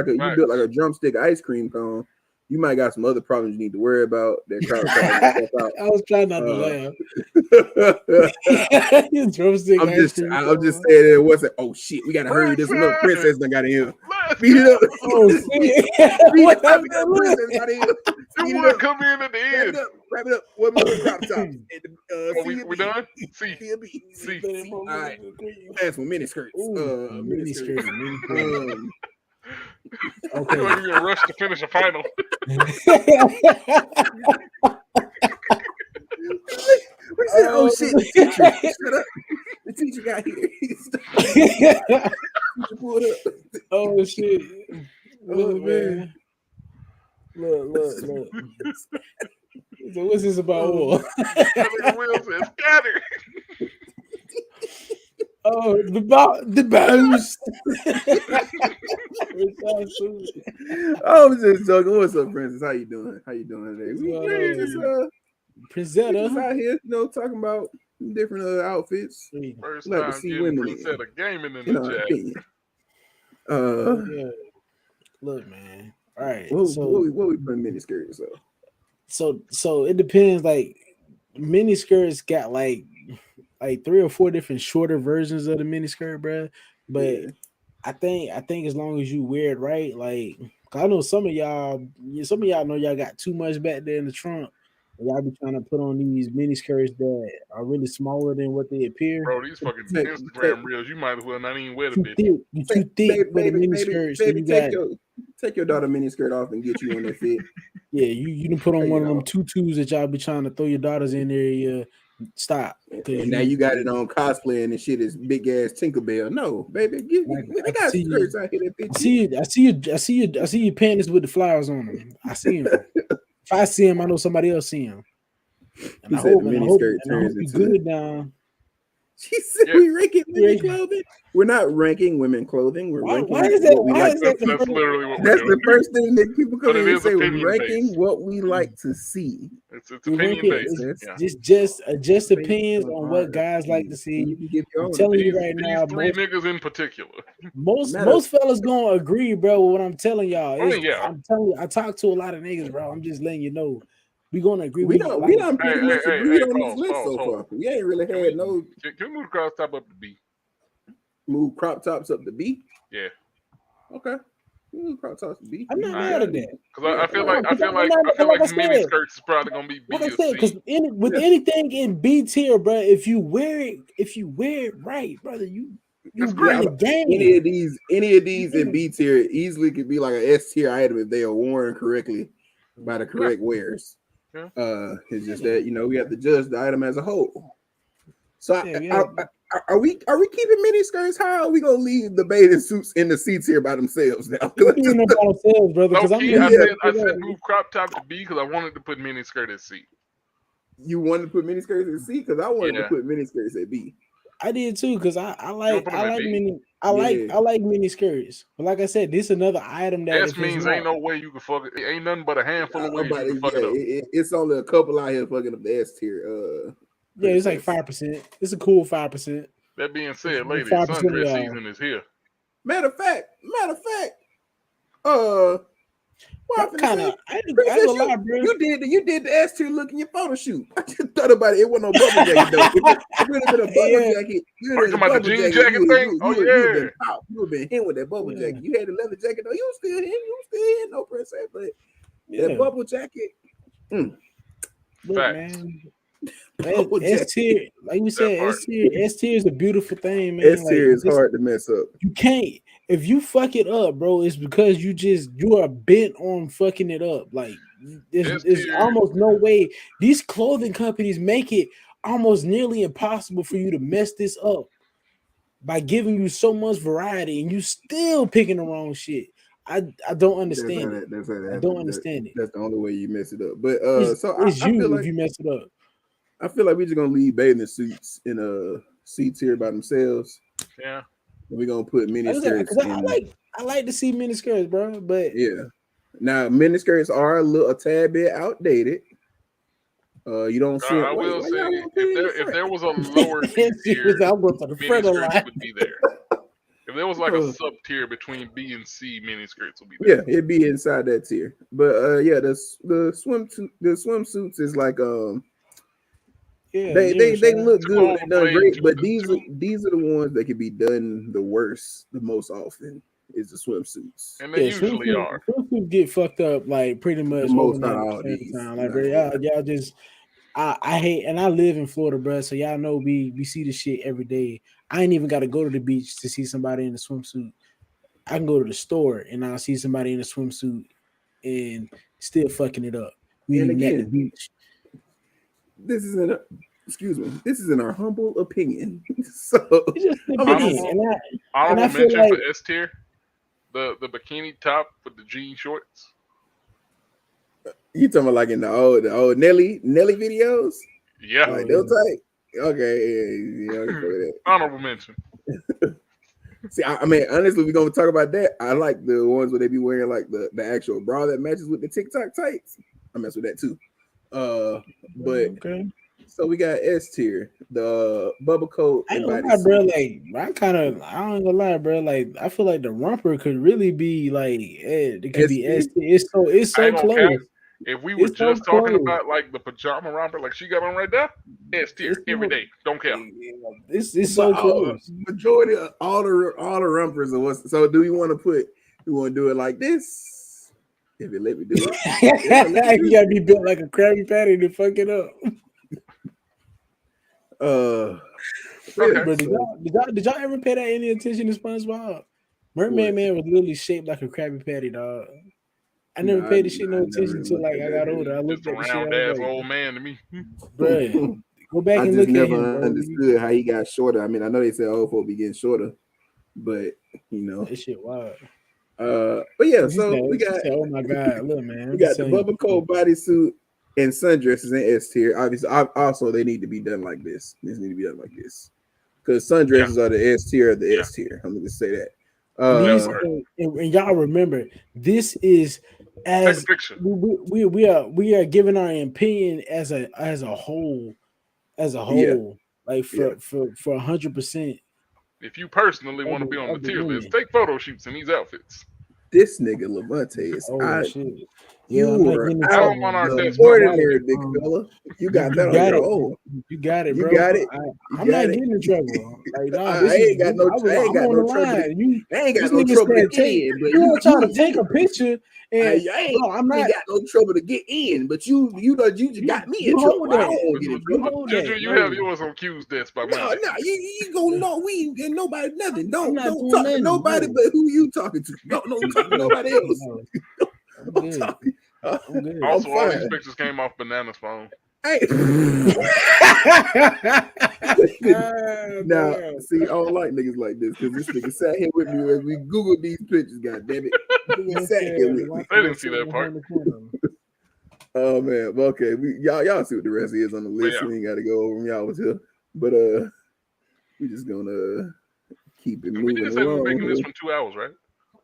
like a drumstick ice cream cone, you might got some other problems you need to worry about. That crop top. I was trying not to laugh. Your drumstick ice cream. I'm just saying it wasn't. Oh shit, we gotta hurry. This little princess done got in here. Let's Speed it go. up. Oh shit! Speed What it up. We happened? got a princess got in here. It Speed it would up. come in at the Wrap end. it up. Wrap it up. What more crop tops? We done? See. See. See. All right. That's for mini skirts. Mini skirt. Okay. Like you're gonna rush to finish a final. We said, oh shit, the teacher. Shut up. The teacher got here. Teacher pulled up. Oh shit. Look, man. Look. So what's this about? The wheel says scatter. Oh, the bounce. I was just joking. What's up, Princess? How you doing? Today? We just out here, talking about different outfits. First like to time see getting women Princetta gaming in in the our chat. opinion. Yeah. Look, man. All right. What we putting mini skirts up? So it depends. Like mini skirts got like 3 or 4 different shorter versions of the mini skirt, bro. But yeah. I think as long as you wear it right, like I know some of y'all know y'all got too much back there in the trunk. Y'all be trying to put on these mini skirts that are really smaller than what they appear. Bro, these fucking Instagram reels, you might as well not even wear the bitch. You're too thick for the mini skirts. So you take your daughter mini skirt off and get you on that fit. Yeah, you can put on one of them tutus that y'all be trying to throw your daughters in there. Stop. And now you got it on cosplaying and shit is big ass Tinkerbell. No, baby, they got skirts out here that fit you. I see your panties with the flowers on them. I see them. If I see them, I know somebody else see them. And I hope you good now. She said we ranking women clothing. We're not ranking women clothing. We're ranking why is that? That's literally what we're doing. The first thing that people come in and say. We're ranking based. what we like to see. It's opinion based. Just opinions on what guys like to see. I'm telling you right now, these 3 niggas in particular. Most fellas gonna agree, bro, with what I'm telling y'all. I'm telling you, I talk to a lot of niggas, bro. I'm just letting you know. We gonna agree. We don't pretty much agree on this list so far. We ain't really had no. Can we move crop top up to B? Move crop tops up to B? Yeah. Okay. Move crop tops to B. I'm not mad at that. Because I feel like mini skirts is probably gonna be B. Like I said, because anything in B tier, bro, if you wear it right, brother, you bring the game. Any of these in B tier easily could be like an S tier item if they are worn correctly by the correct wearers. Yeah. It's just that we have to judge the item as a whole. So are we keeping mini skirts? How are we gonna leave the bathing suits in the C tier by themselves now? Brother. Because I said move crop top to B because I wanted to put mini skirt at C. You wanted to put miniskirts at C because I wanted to Yeah. put miniskirts at B. I did too, because I like put 'em at B? I like mini skirts. But like I said, this is another item that S if it's means not, ain't no way you can fuck it. Ain't nothing but a handful of ways But you can fuck it up. it's only a couple out here fucking up the S tier. yeah, it's like princess. 5%. It's a cool 5%. That being said, ladies, 5% of sundress y'all. season is here. Matter of fact, Bro, kinda, I ain't Princess, gonna lie, bro. you did the S tier look in your photo shoot. I just thought about it. It wasn't no bubble jacket though. If it would have been a bubble jacket, you would have Talking about the jean jacket thing? Oh, you yeah. been out. You would have been in with that bubble jacket. You had the leather jacket though. You was still in, no princess, but that bubble jacket. Look, Facts. man. S tier, like we said, S tier is a beautiful thing, man. S tier is hard to mess up. You can't. If you fuck it up, bro, it's because you are bent on fucking it up. Like there's almost no way. These clothing companies make it almost nearly impossible for you to mess this up by giving you so much variety, and you still picking the wrong shit. I don't understand it. I don't understand it. That's the only way you mess it up. But It's I feel like if you mess it up. I feel like we're just gonna leave bathing suits in a C tier by themselves. Yeah. We're gonna put miniskirts. I like to see miniskirts, bro. But yeah, now miniskirts are a tad bit outdated. You don't see. I will say if there was a lower tier, miniskirts would be there. If there was like a sub tier between B and C, miniskirts would be there. Yeah, it'd be inside that tier. But yeah, the swimsuits is like they look good, they're done great, but these are the ones that can be done the worst, the most often is the swimsuits, and they usually are. Swimsuits get fucked up like pretty much most out of all these. Like, bro, y'all just, I hate, and I live in Florida, bro. So y'all know we see this shit every day. I ain't even got to go to the beach to see somebody in a swimsuit. I can go to the store and I'll see somebody in a swimsuit and still fucking it up. We ain't even at the beach. This is in our humble opinion. So honorable mention like, for S tier, the bikini top with the jean shorts. You talking about like in the old Nelly videos? Yeah, like they'll take. Okay, yeah. Honorable mention. See, I mean, honestly, we're gonna talk about that. I like the ones where they be wearing like the actual bra that matches with the TikTok tights. I mess with that too. But okay. So we got S tier, the bubble coat. I ain't gonna lie, bro. Like I ain't gonna lie, bro. Like I feel like the romper could really be like it could be S tier. It's so close. If we were just talking about like the pajama romper, like she got on right there, S tier every day. Don't care. It's so close. Majority of all the rompers are what's. So do you want to put? You want to do it like this? If it let me do it, you gotta be built like a Krabby Patty to fuck it up. Okay. But did y'all ever pay that any attention to SpongeBob? Mermaid Man was literally shaped like a Krabby Patty, dog. I never paid this shit no attention until like I got older. I looked at the shit. Round ass old man to me. Bro, go back and look at him. I never understood how he got shorter. I mean, I know they said old folk be getting shorter, but that shit wild. But yeah, so we got. Oh my god, look, man. We got the bubble coat bodysuit and sundresses in S tier. Obviously, also they need to be done like this. This need to be done like this because sundresses are the S tier of the S tier. I'm gonna just say that. And y'all remember, this is as we are giving our opinion as a whole, like for 100%. If you personally want to be on the tier list, take photo shoots in these outfits. This nigga Levante is shit. You were out on our desk, ordinary big fella. You got that on your own. You got it, bro. You got it. I'm not getting in trouble. Like, no, I ain't got no trouble. I ain't got no trouble to get in. But you trying to take a picture, and I ain't got no trouble to get in. But you just got me in trouble. I don't want to get in trouble. Juju, you have yours on Q's desk by Monday. No, you gonna know we ain't nobody nothing. Don't talk to nobody but who you talking to. Don't talk to nobody else. Also, all these pictures came off Banana's phone. Hey. Now, see, I don't like niggas like this because this nigga sat here with me as we Googled these pictures. God damn it, he sat here with me. They didn't see that part. Oh man, well, okay. Y'all see what the rest is on the list. yeah. We ain't got to go over them. Y'all was here, but we just gonna keep it We moving did say we were along. making this one 2 hours, right?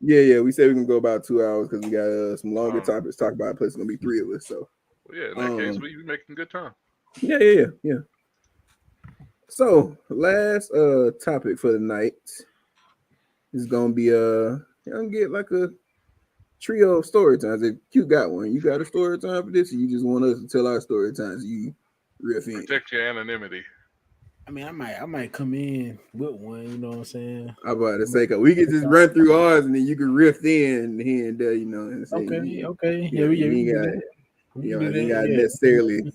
Yeah. We said we can go about 2 hours because we got some longer Um, topics to talk about. Plus, it's gonna be 3 of us. So, Well, yeah. In that case, we making good time. yeah. So, last topic for the night is gonna be I'm gonna get like a trio of story times. If you got one, you got a story time for this, or you just want us to tell our story times. You riff in. Protect your anonymity. I mean, I might come in with one. You know what I'm saying? I'm about to say, cause we can just run through ours and then you can riff in here and there, you know. And say, Okay. Yeah, We you can ain't do got, that. We can do you ain't that. got Yeah. necessarily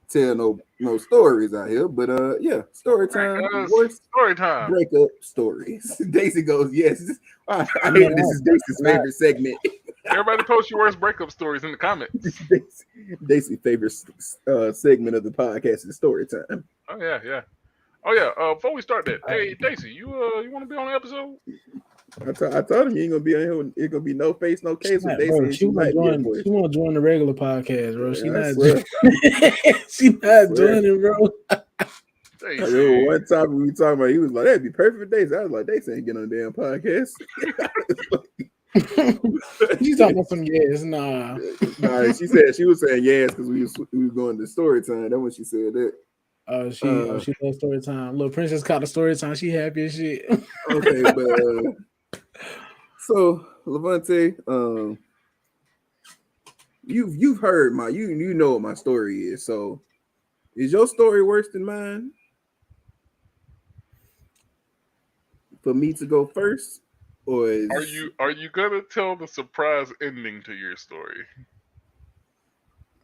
tell no stories out here. But yeah, story All right, time, guys. worst Story time. breakup stories. Daisy goes, yes. I I hear mean, this is Daisy's favorite segment. Everybody post your worst breakup stories in the comments. Daisy's favorite segment of the podcast is story time. Oh yeah. Oh yeah. Before we start that, hey Daisy, you want to be on the episode? I told him you ain't gonna be on here. It's gonna be no face, no case with Daisy. Bro, And she might be a voice. she won't join the regular podcast, bro. She Yeah, I not. swear. She not swear. joining, bro. I remember one time we were talking about, he was like, "That'd be perfect for Daisy." I was like, "Daisy ain't getting on the damn podcast." She's talking about some yes, nah. Nah, she was saying yes because we was going to story time. That's when she said that. She loves story time. Little princess caught the story time. She happy as shit. Okay, but so Levante, you've heard you know what my story is. So is your story worse than mine? For me to go first, or is Are you gonna tell the surprise ending to your story?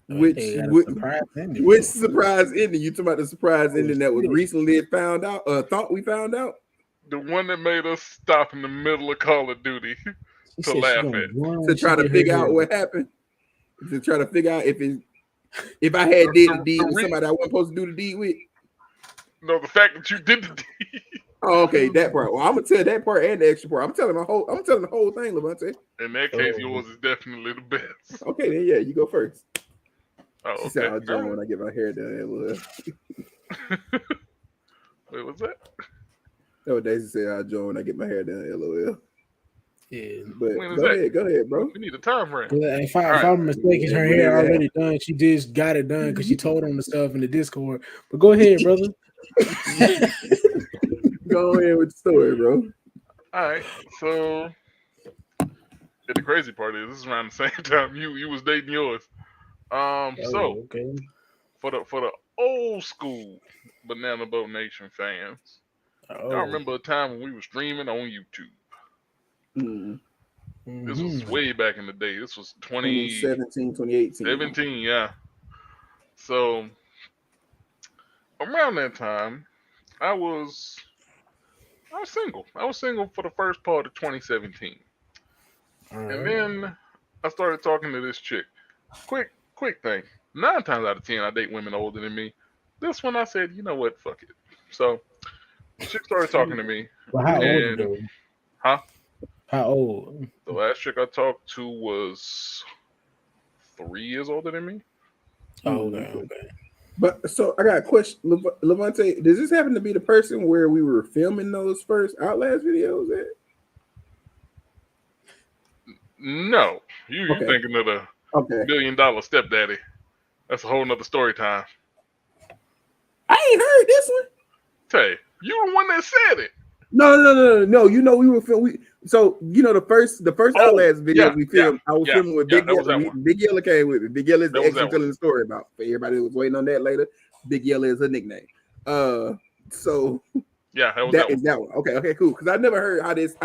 which surprise ending, which surprise ending? You talking about the surprise ending that was shit. recently found out? Thought we found out? The one that made us stop in the middle of Call of Duty to laugh at. To try to figure out what happened. To try to figure out if I had did the deed with somebody I wasn't supposed to do the deed with. No, the fact that you did the deed. Oh, okay, that part. Well, I'm gonna tell that part and the extra part. I'm telling the whole thing, Levante. In that case, yours is definitely the best. Okay, then yeah, you go first. Oh, okay. She said I'll join when I get my hair done. Wait, what's that? That's what Daisy said. I'll join when I get my hair done. LOL. Yeah, but When is go that? ahead, bro. We need a time frame. If I'm mistaken, her hair already done. She just got it done because she told him the stuff in the Discord. But go ahead, brother. Go ahead with the story, bro. All right. So the crazy part is this is around the same time you was dating yours. Okay. For the old school Banana Boat Nation fans, y'all remember a time when we were streaming on YouTube? Mm-hmm. This was way back in the day. This was 2017, 2018. 17, yeah. So around that time, I was single. I was single for the first part of 2017. And then I started talking to this chick. Quick thing. 9 times out of 10, I date women older than me. This one, I said, you know what? Fuck it. So the chick started talking to me. Well, how old though? Huh? How old? The last chick I talked to was 3 years older than me. Oh, okay. But so I got a question, Levante. Does this happen to be the person where we were filming those first Outlast videos at? No, you thinking of the $1 million stepdaddy. That's a whole nother story time. I ain't heard this one. Tay, you were the one that said it. No. You know we were filming. So you know the first Outlast video we filmed. I was filming with Big Yellow. Big Yellow came with me. Big Yellow is the ex I'm telling the story about. For everybody that was waiting on that later, Big Yellow is her nickname. So yeah, that one. Okay, cool. Because I never heard how this.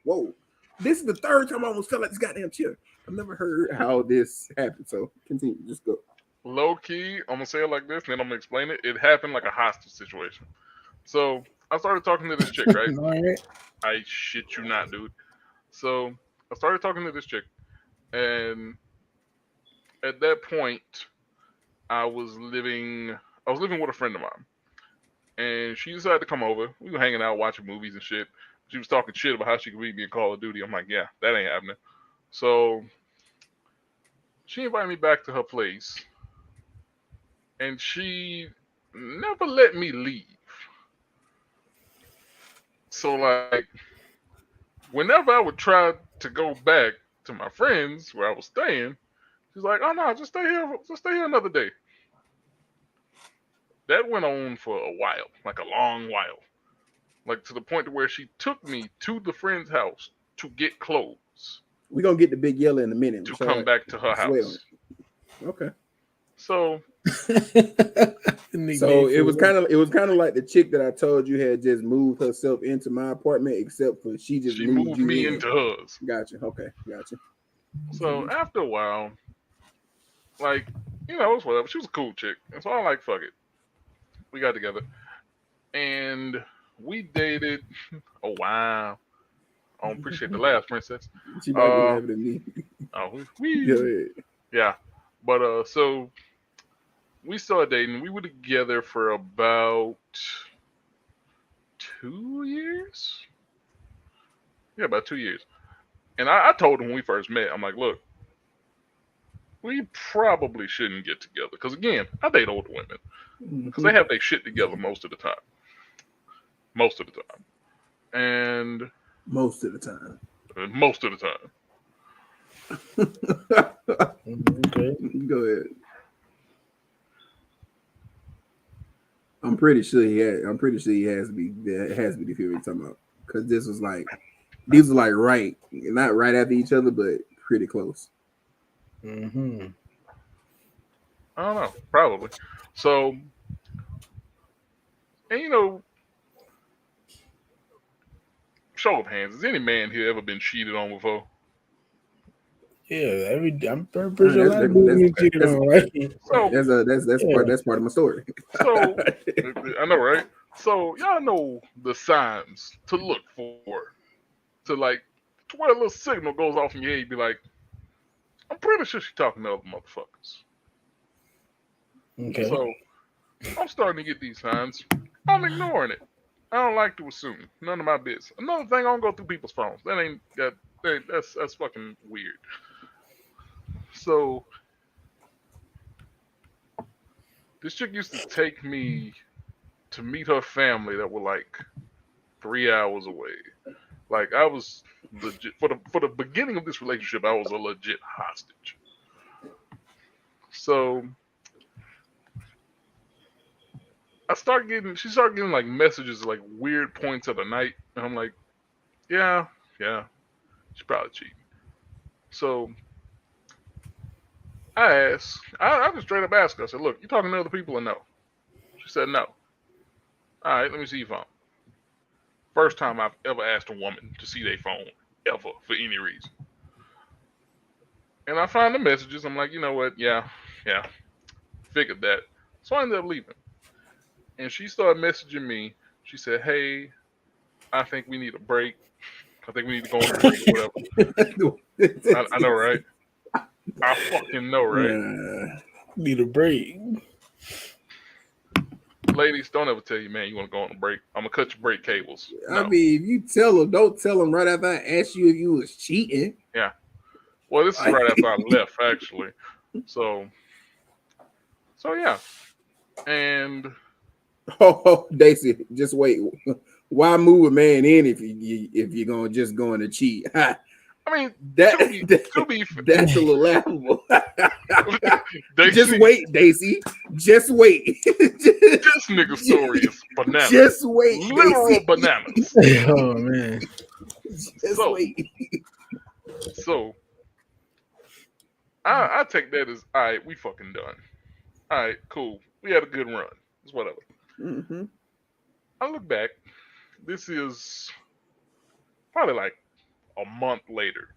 Whoa, this is the third time I almost felt like this goddamn chair. I've never heard how this happened. So continue, just go. Low key, I'm gonna say it like this, and then I'm gonna explain it. It happened like a hostage situation. So I started talking to this chick, right? I shit you not, dude. So I started talking to this chick, and at that point, I was living with a friend of mine, and she decided to come over. We were hanging out, watching movies and shit. She was talking shit about how she could beat me in Call of Duty. I'm like, yeah, that ain't happening. So She invited me back to her place, and she never let me leave. So like, whenever I would try to go back to my friends where I was staying, she's like, "Oh no, just stay here another day." That went on for a while, like a long while, like to the point to where she took me to the friend's house to get clothes We're gonna get the big yellow in a minute. to So come back to her just wait on house. it. Okay. So So it was kind of like the chick that I told you had just moved herself into my apartment, except for she just she moved moved you me in. into hers. Gotcha. Okay. Gotcha. So after a while, like, you know, it was whatever. She was a cool chick. And so I like, fuck it. We got together. And we dated. Oh, wow. I don't appreciate the laugh, princess. She might be Uh, laughing at me. oh, Go ahead. yeah. But so we started dating. We were together for about 2 years. Yeah, about 2 years. And I told him when we first met, I'm like, look, we probably shouldn't get together. Because again, I date older women. Because they have their shit together most of the time. Most of the time. And Most of the time. most of the time. Okay. Go ahead. I'm pretty sure he has to be. That has to be the film you're talking about. Because these were like right, not right after each other, but pretty close. Mm-hmm. I don't know. Probably. So, and you know, show of hands, has any man here ever been cheated on before? Yeah, I'm pretty sure a lot of That's people get cheated on, right? So, that's part of my story. so I know, right? So y'all know the signs to look for, to like, to where a little signal goes off in your head, you be like, I'm pretty sure she's talking to other motherfuckers. Okay. So I'm starting to get these signs. I'm ignoring it. I don't like to assume. None of my business. Another thing, I don't go through people's phones. That's fucking weird. So this chick used to take me to meet her family that were like 3 hours away. Like I was legit for the beginning of this relationship, I was a legit hostage. So she started getting like messages like weird points of the night, and I'm like, yeah, she's probably cheating. So I just straight up asked her. I said, look, you talking to other people or no? She said no. All right, let me see your phone. First time I've ever asked a woman to see their phone ever for any reason. And I find the messages. I'm like, you know what? Yeah, figured that. So I ended up leaving. And she started messaging me. She said, hey, I think we need a break. I think we need to go on a break or whatever. I know, right? I fucking know, right? Need a break. Ladies, don't ever tell your man you want to go on a break. I'm gonna cut your break cables. No. I mean, if you tell him, don't tell him right after I asked you if you was cheating. Yeah. Well, this is right after I left, actually. So yeah. And Oh, Daisy, just wait. Why move a man in if you're gonna just going to cheat? I mean, That's a little laughable. Just wait, Daisy. Just wait. This nigga story is bananas. Just wait, literal Daisy. bananas. Oh man. Just wait. So I take that as all right. We fucking done. All right, cool. We had a good run. It's whatever. Mm-hmm. I look back. This is probably like a month later,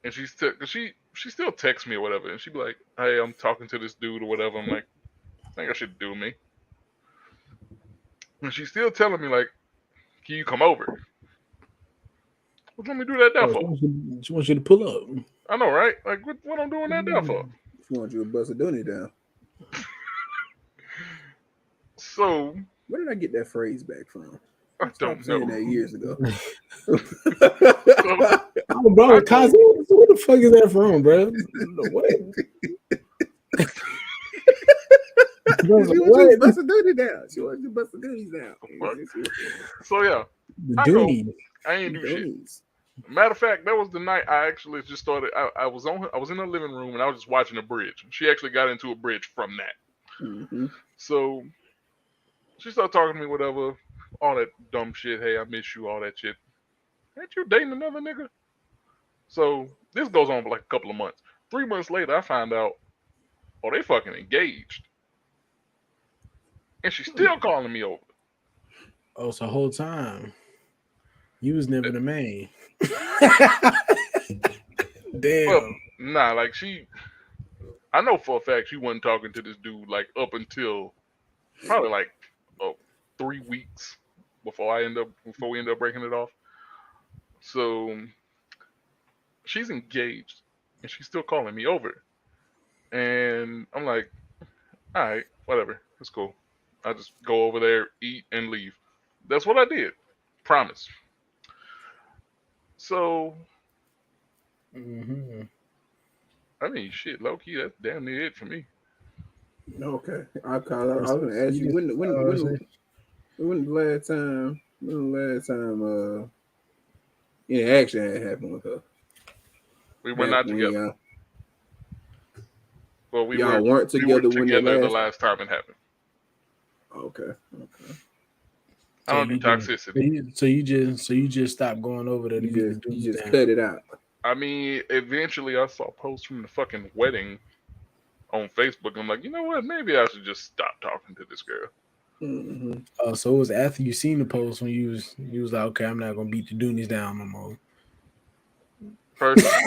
and she still texts me or whatever, and she be like, "Hey, I'm talking to this dude or whatever." I'm like, "I think I should do me." And she's still telling me like, "Can you come over?" What let me do that down for? She wants you to pull up. I know, right? Like, what I'm doing that down for? She wants you to bust a dooney down. So Where did I get that phrase back from? I Stop don't saying know. that years ago. Oh, bro, Kazi, what the fuck is that from, bro? What? Bro, She wants you to what? bust a duty down. She wants you to bust the duties down. Fuck. So yeah, The I go. Dooney. I ain't do shit. Doonies. Matter of fact, that was the night I actually just started. I was in the living room and I was just watching a bridge. She actually got into a bridge from that. Mm-hmm. So she started talking to me, whatever, all that dumb shit. Hey, I miss you, all that shit. Ain't you dating another nigga? So this goes on for like a couple of months. 3 months later, I find out, oh, they fucking engaged, and she's still calling me over. Oh, so the whole time you was never the man. Damn. Well, nah, like I know for a fact she wasn't talking to this dude like up until probably like 3 weeks before we end up breaking it off. So she's engaged and she's still calling me over, and I'm like, all right, whatever, it's cool. I just go over there, eat, and leave. That's what I did. Promise. So Mm-hmm. I mean, shit, low key, that's damn near it for me. Okay. I was gonna ask you when the last time any action had happened with her. We were not When together. Well, y'all weren't together when the the last time it happened. Okay. I don't do toxicity. So you just stopped going over there to meet the You dudes just down. cut it out. I mean, eventually I saw posts from the fucking wedding on Facebook. I'm like, you know what? Maybe I should just stop talking to this girl. Mm-hmm. Oh, so it was after you seen the post when you was like, okay, I'm not gonna beat the Doonies down no more. First of all,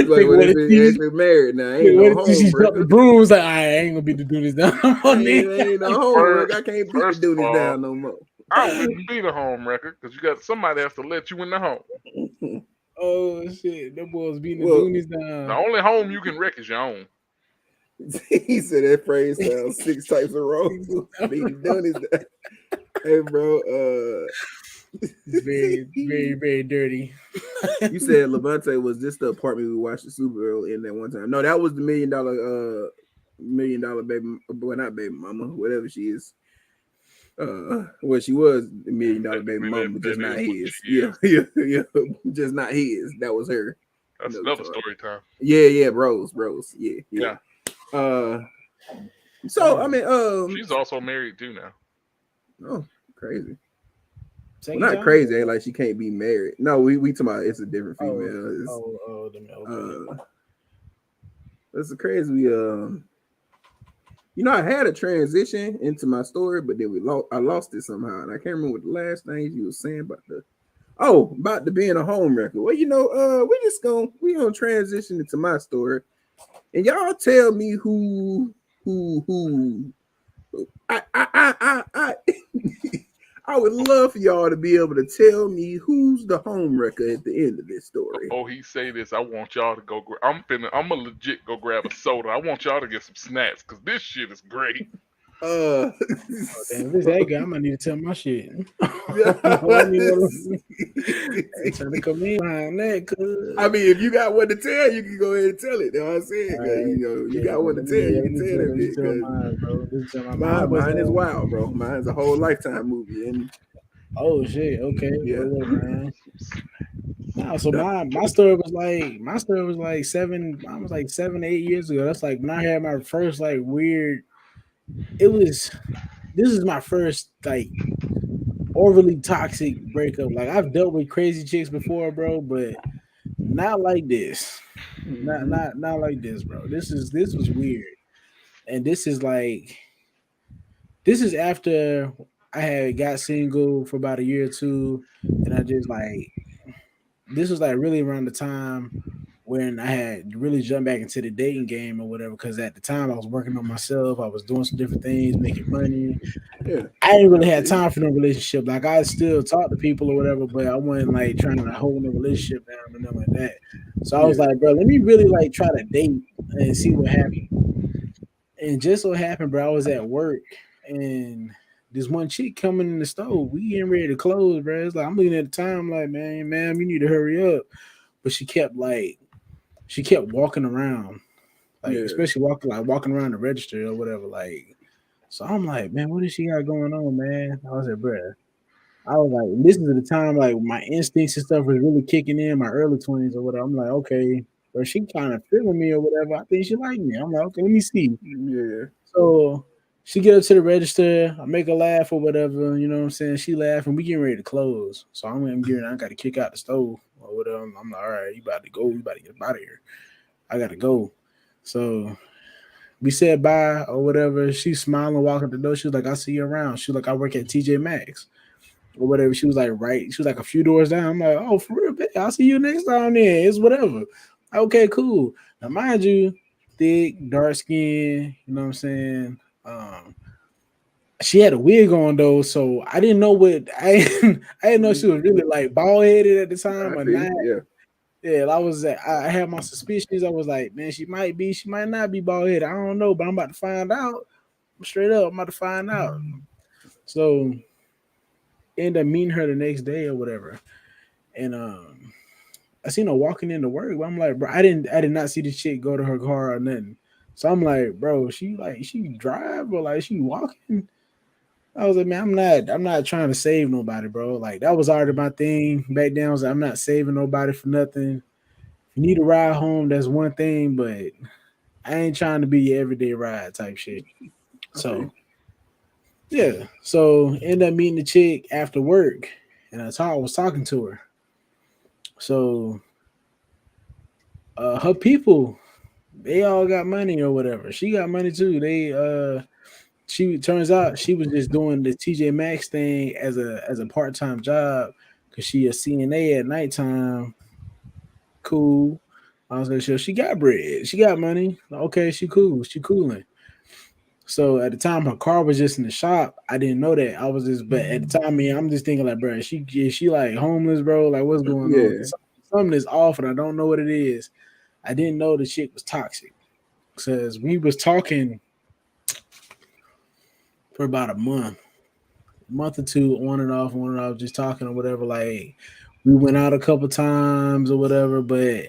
Like when they been actually married now, ain't no home she dropped the breaker. brooms like, I ain't gonna beat the Doonies down no more. Ain't no home breaker. I can't beat the first of duties all, down no more. I wouldn't be the home wrecker because you got somebody has to let you in the home. Oh shit, them boys beating the Well, Doonies The down. only home you can wreck is your own. He said that phrase sounds 6 types of wrong. Beat the duties down. Hey, bro. It's very, very, very dirty. You said Levante was just the apartment we watched the Super Bowl in that one time. No, that was the $1 million baby, well, not baby mama, whatever she is. Well, she was the $1 million baby mama, but just not his. Yeah, just not his. That was her. That's another story time. Yeah, bros. Yeah. So I mean, she's also married too now. Oh, crazy. Second Well, not time? crazy. Ain't like she can't be married. No, we talking about it's a different female. Okay. That's crazy. I had a transition into my story, but then I lost it somehow, and I can't remember what the last thing you was saying about the being a home wrecker. Well, we gonna transition into my story, and y'all tell me who I I would love for y'all to be able to tell me who's the home wrecker at the end of this story. Oh, he say this. I want y'all to go. I'm gonna legit go grab a soda. I want y'all to get some snacks because this shit is great. Damn, if it's that guy, I might need to tell my shit. Trying to come in behind that, cause I mean, if you got one to tell, you can go ahead and tell it. You know what I'm saying? You got one to tell, you can tell that bit. Mine is wild, bro. Mine's a whole Lifetime movie. And oh shit, okay, yeah. Well, look, man. No, so my story was like 7, 8 years ago. That's like when I had my first like weird. This is my first like overly toxic breakup. Like I've dealt with crazy chicks before, bro, but not like this. Not like this, bro. This was weird. And this is after I had got single for about a year or two, and I just like this was like really around the time when I had really jumped back into the dating game or whatever. Because at the time I was working on myself, I was doing some different things, making money. Yeah. I didn't really have time for no relationship. Like I still talk to people or whatever, but I wasn't like trying to hold no relationship down or nothing like that. So I was like, bro, let me really like try to date and see what happens. And just so happened, bro, I was at work and this one chick coming in the store. We getting ready to close, bro. It's like I'm looking at the time, like, man, ma'am, you need to hurry up. But she kept walking around, like, Yeah. especially walking around the register or whatever. Like, so I'm like, man, what does she got going on, man? I was like, bruh. I was like, this is the time like my instincts and stuff was really kicking in, my early 20s or whatever. I'm like, okay, but she kind of feeling me or whatever. I think she like me. I'm like, okay, let me see. Yeah. So she get up to the register, I make her laugh or whatever, you know what I'm saying? She laugh and we getting ready to close. So I gotta kick out the stove or whatever. I'm like, all right, you about to go, you about to get out of here. I gotta go. So we said bye or whatever. She's smiling, walking at the door. She was like, I'll see you around. She was like, I work at TJ Maxx or whatever. She was like, right. She was like a few doors down. I'm like, oh, for real, babe. I'll see you next time then. It's whatever. Okay, cool. Now, mind you, thick, dark skin, you know what I'm saying? She had a wig on though, so I didn't know what I didn't know she was really like bald headed at the time I or feel not. yeah. Yeah, I had my suspicions. I was like, man, she might be, she might not be bald headed. I don't know, but I'm about to find out. Straight up, I'm about to find out. So end up meeting her the next day or whatever. And I seen her walking into work, but I'm like, bro, I did not see the chick go to her car or nothing. So I'm like, bro, she drive or like she walking? I was like, man, I'm not trying to save nobody, bro. Like that was already my thing back then. I was like, I'm not saving nobody for nothing. If you need a ride home, that's one thing, but I ain't trying to be your everyday ride type shit. I feel So yeah. So end up meeting the chick after work and I was talking to her. So her people, they all got money or whatever. She got money too. She turns out she was just doing the TJ Maxx thing as a part-time job because she a CNA at nighttime. Cool. I was like, sure, she got bread. She got money. Okay, she cool. She cooling. So at the time, her car was just in the shop. I didn't know that. I was just, but at the time, man, I'm just thinking like, bro, is she like homeless, bro? Like, what's going on? yeah. Something is off, and I don't know what it is. I didn't know the shit was toxic because we was talking for about a month or two, on and off, just talking or whatever. Like, we went out a couple times or whatever, but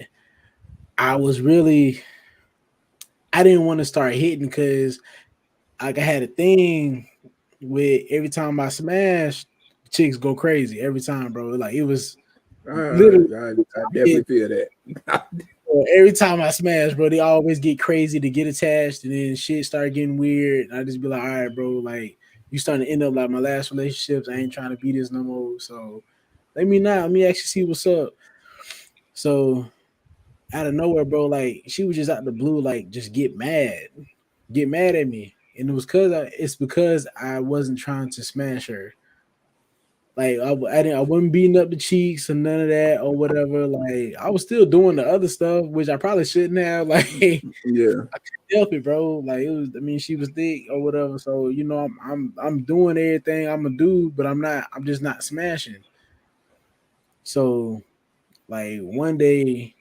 I was really, I didn't want to start hitting because like I had a thing with every time I smash, chicks go crazy every time, bro. Like it was literally I definitely feel that. every time I smash, bro, they always get crazy to get attached, and then shit start getting weird. And I just be like, all right, bro, like you starting to end up like my last relationships. I ain't trying to be this no more. So let me actually see what's up. So out of nowhere, bro, like she was just out the blue, like just get mad at me. And it's because I wasn't trying to smash her. Like I wasn't beating up the cheeks or none of that or whatever. Like I was still doing the other stuff, which I probably shouldn't have. Like Yeah. I couldn't help it, bro. Like it was. I mean, she was thick or whatever. So you know, I'm doing everything I'm a do, but I'm not. I'm just not smashing. So like one day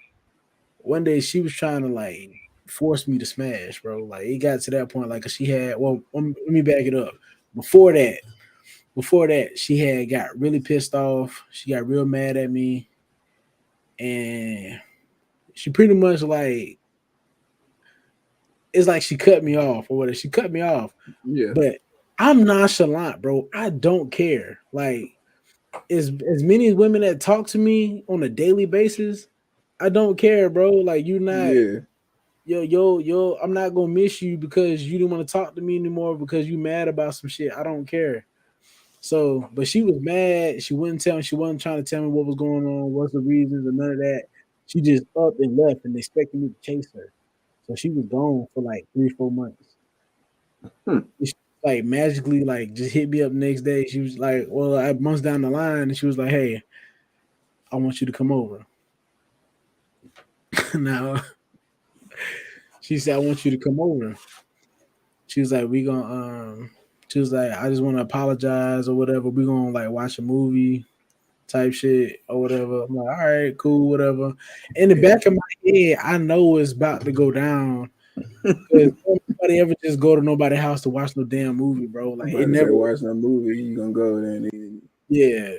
she was trying to like force me to smash, bro. Like it got to that point. Like she had. Well, let me back it up. Before that, she had got really pissed off. She got real mad at me, and she pretty much like it's like she cut me off or whatever. She cut me off, Yeah. but I'm nonchalant, bro. I don't care. Like as many women that talk to me on a daily basis, I don't care, bro. Like you're not. Yeah. Yo, I'm not gonna miss you because you didn't want to talk to me anymore because you mad about some shit. I don't care. So, but she was mad. She wouldn't tell me. She wasn't trying to tell me what was going on, what's the reasons, and none of that. She just up and left and expected me to chase her. So she was gone for like 3, 4 months. Hmm. She, like magically, like just hit me up next day. She was like, well, months down the line, and she was like, hey, I want you to come over. Now she said, I want you to come over. She was like, we gonna she was like, I just want to apologize or whatever. We gonna like watch a movie type shit or whatever. I'm like, all right, cool, whatever. In the back of my head, I know it's about to go down Because nobody ever just go to nobody's house to watch no damn movie, bro. I'm Like about it to say never. watching a movie, you gonna go there and Yeah,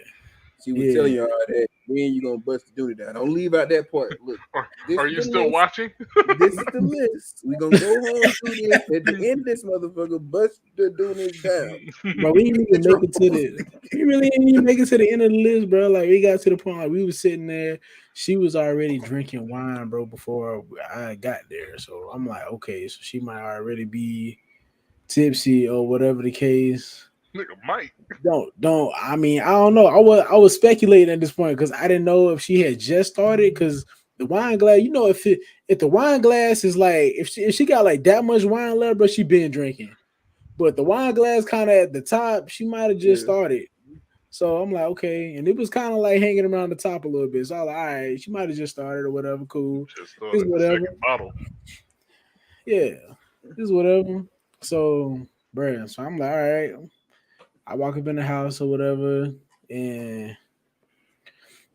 she was yeah. telling you all that. Then you gonna bust the duty down. Don't leave out that part. Look, this Are is you the still list. watching? This is the list. We gonna go home through this. At the end, this motherfucker bust the duties down. Bro, we didn't even make it to the. We really didn't even make it to the end of the list, bro. Like we got to the point like we was sitting there. She was already drinking wine, bro, before I got there. So I'm like, okay, so she might already be tipsy or whatever the case. Nigga, Mike. Don't. I mean, I don't know. I was speculating at this point because I didn't know if she had just started. Because the wine glass, you know, if the wine glass is like if she got like that much wine left, but she been drinking. But the wine glass kind of at the top, she might have just Yeah. started. So I'm like, okay, and it was kind of like hanging around the top a little bit. So I'm like, all right, she might have just started or whatever. Cool, Just it's started the whatever. second bottle. Yeah, it's whatever. So, bruh, so I'm like, all right. I walk up in the house or whatever, and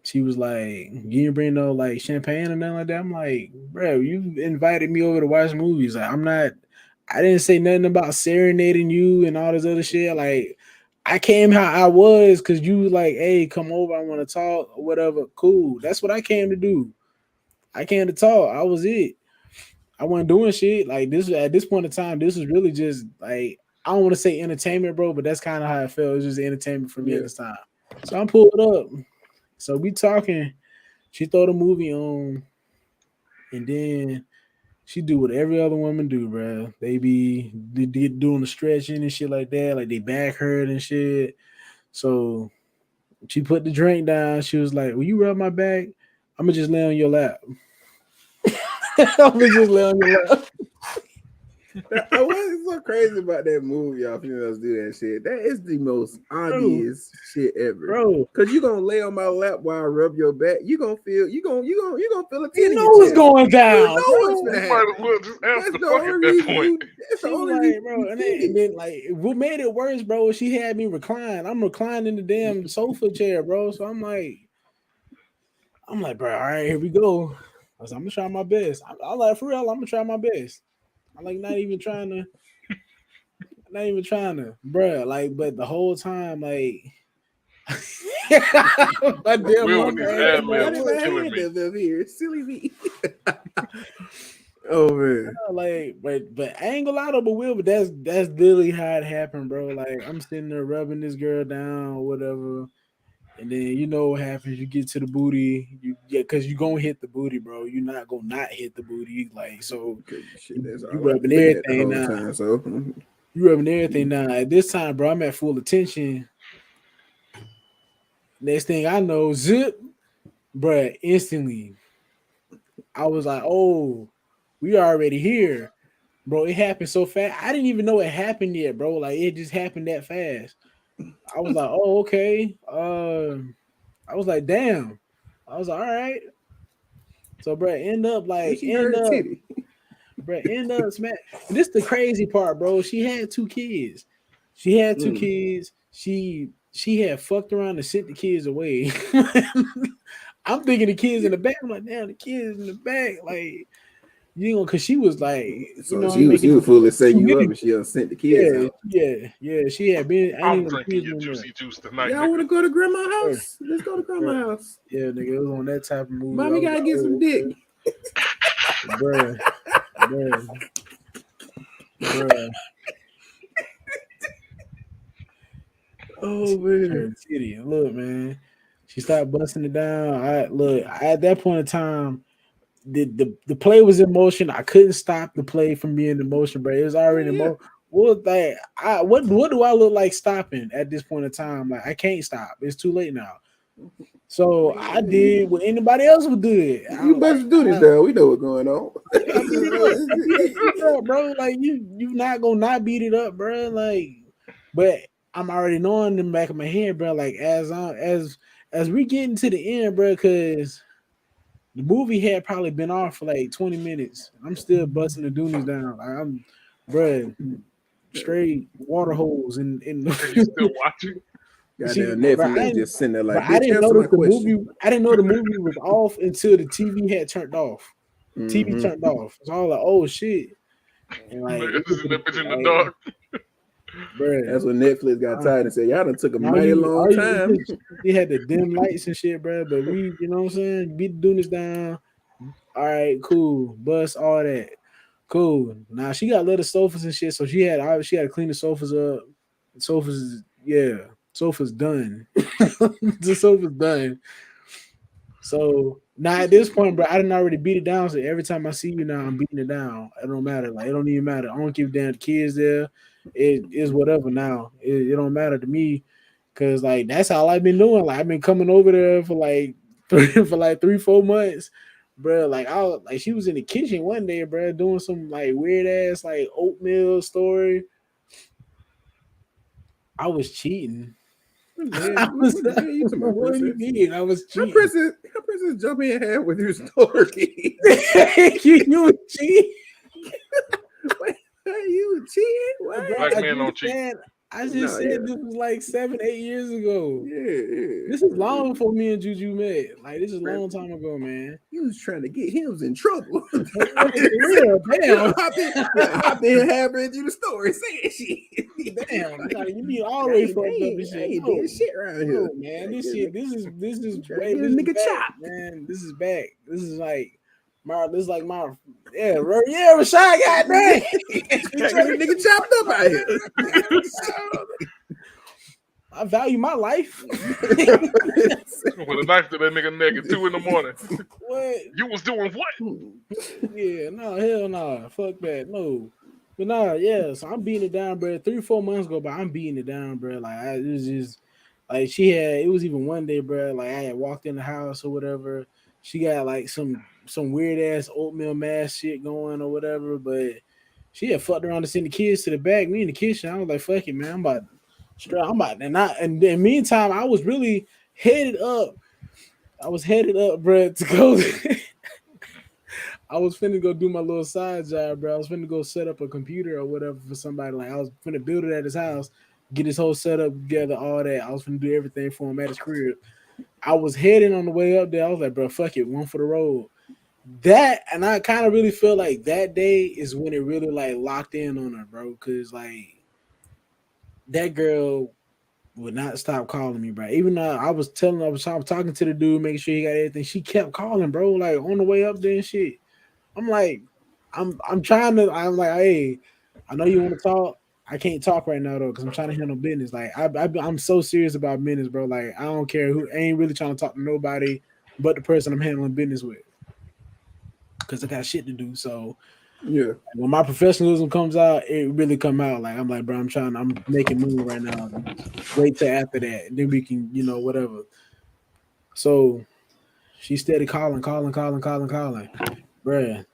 she was like, "You didn't bring no like champagne or nothing like that." I'm like, "Bro, you invited me over to watch movies. Like, I'm not. I didn't say nothing about serenading you and all this other shit. Like, I came how I was because you was like, hey, come over. I want to talk or whatever. Cool. That's what I came to do. I came to talk. I was it. I wasn't doing shit like this. At this point in time, this was really just like I don't want to say entertainment, bro, but that's kind of how I felt. It was just entertainment for me at Yeah. this time. So I'm pulled up. So we talking. She throw the movie on, and then she do what every other woman do, bro. They be doing the stretching and shit like that, like they back hurt and shit. So she put the drink down. She was like, "Will you rub my back? I'm gonna just lay on your lap. I'm gonna just lay on your lap." What's so crazy about that movie? Y'all females do that shit. That is the most obvious shit ever. Bro, Cause you gonna lay on my lap while I rub your back. You gonna feel you gonna feel a you tin in know your what's chest. going You down, know what's bro. gonna You might happen. as well just That's answer the the fuck at only that reason point. that's the She was only like, reason bro, you and did it. then like what made it worse, bro, was she had me recline. I'm reclining the damn sofa chair, bro. So I'm like, bro, all right, here we go. I was like, I'm gonna try my best. I'm like, for real, I'm gonna try my best. I'm like, not even trying to, bro. Like, but the whole time, like, my damn Will with mama these asked ad me, like, libs Got in is my what? killing hand me. up here. Silly me. Oh man. Like, but I ain't gonna lie though, but Will, but that's literally how it happened, bro. Like, I'm sitting there rubbing this girl down or whatever. And then you know what happens. You get to the booty, because you gonna hit the booty, bro. You're not gonna not hit the booty, like so. Cause shit, You, that's you all I've rubbing been looking at the everything whole now. time. So You rubbing everything now. At this time, bro, I'm at full attention. Next thing I know, zip, bro. Instantly, I was like, "Oh, we already here, bro." It happened so fast. I didn't even know it happened yet, bro. Like it just happened that fast. I was like, "Oh, okay." I was like, "Damn." I was like, "All right." So, bro, and she heard titty. end up smack. And this the crazy part, bro. She had two kids. She had two Mm. kids. She had fucked around and sent the kids away. I'm thinking the kids in the back. I'm like, damn, the kids in the back, like because she was like, So I'm she making was fully setting you up, really, and she sent the kids out. yeah. She had been. I I'm didn't know the drinking kids your were in juicy juice tonight, Y'all want to nigga. go to grandma's there. house? Let's go to grandma's house. Yeah, nigga, it was on that type of movie. I Mommy was gotta like, get some oh, dick. okay, bruh, bruh, bruh. Oh man. Turned titty. Look, man, she started busting it down. At that point in time, the play was in motion. I couldn't stop the play from being in motion, bro. It was already in Yeah. motion. What do I look like stopping at this point in time? Like I can't stop. It's too late now. So I did what anybody else would do. You bust do this down. We know what's going on. I beat it up. Beat it up, bro. Like you not gonna not beat it up, bro. Like, but I'm already knowing in the back of my head, bro. Like as we get into the end, bro, because the movie had probably been off for like 20 minutes. I'm still busting the doonies down. Like I'm, bro, straight water holes in. And you still watching? See, Goddamn but Netflix just sitting there like, I bitch, didn't answer my notice the question. movie. I didn't know the movie was off until the TV had turned off. TV Mm-hmm. turned off. So I was like, oh shit. And like, it Niggas was in that bitch in the like, dark. bruh, That's when Netflix got tired and said, "Y'all done took a mighty you, long time." they had the dim lights and shit, bro. But we, you know what I'm saying? Beat the Dunes down. All right, cool. Bust all that. Cool. Now she got little sofas and shit, so she had to clean the sofas up. Sofas, yeah, sofas done. The sofa's done. So now at this point, bro, I didn't already beat it down. So every time I see you now, I'm beating it down. It don't matter. Like it don't even matter. I don't give a damn the kids there. It is whatever now. It don't matter to me. Cause like that's all I've been doing. Like I've been coming over there for like for like 3-4 months, bro. Like she was in the kitchen one day, bro, doing some like weird ass like oatmeal story. I was cheating. What the hell? I was, What the hell you talking about, what do you princess? mean? I was How cheating. princess jump in half with your story? you was cheating. Wait, you cheating? What? Bro, Black men don't cheat. I just No, said yeah. this was like 7-8 years ago. Yeah. This is long before me and Juju met. Like this is a Bro. long time ago, man. He was trying to get him in trouble. Like, for real, damn. Hop in halfway through the story saying shit. Damn, like, you be all the way fucked up and I shit. ain't No, did shit around no, here. man. Like, This shit, this is trying to way get this a is nigga back, chopped. man. This is back. This is like this is like my Rashad, goddamn. Trying to get a nigga chopped up out here. I value my life. With a knife to that nigga neck at 2 a.m. What? You was doing what? Yeah, no, hell no. Fuck that. No. But nah, yeah. So I'm beating it down, bro. 3-4 months go by, I'm beating it down, bro. Like it was just like it was even one day, bro. Like I had walked in the house or whatever. She got like some weird ass oatmeal mash shit going or whatever, but she had fucked around to send the kids to the back. Me in the kitchen. I was like, fuck it, man. I'm about and in the meantime, I was really headed up. I was headed up, bro, to go. I was finna go do my little side job, bro. I was finna go set up a computer or whatever for somebody. Like I was finna build it at his house, get his whole setup together, all that. I was finna do everything for him at his crib. I was heading on the way up there. I was like, bro, fuck it, one for the road. That and I kind of really feel like that day is when it really like locked in on her, bro. Cause like that girl would not stop calling me, bro. Even though I was talking to the dude, making sure he got everything. She kept calling, bro. Like on the way up there and shit. I'm like, I'm like, hey, I know you want to talk. I can't talk right now though, because I'm trying to handle business. Like I'm so serious about business, bro. Like I don't care who. I ain't really trying to talk to nobody but the person I'm handling business with, because I got shit to do. So Yeah. when my professionalism comes out, it really come out. Like I'm like, bro, I'm making money right now. Wait till after that, then we can, whatever. So she steady calling, bruh.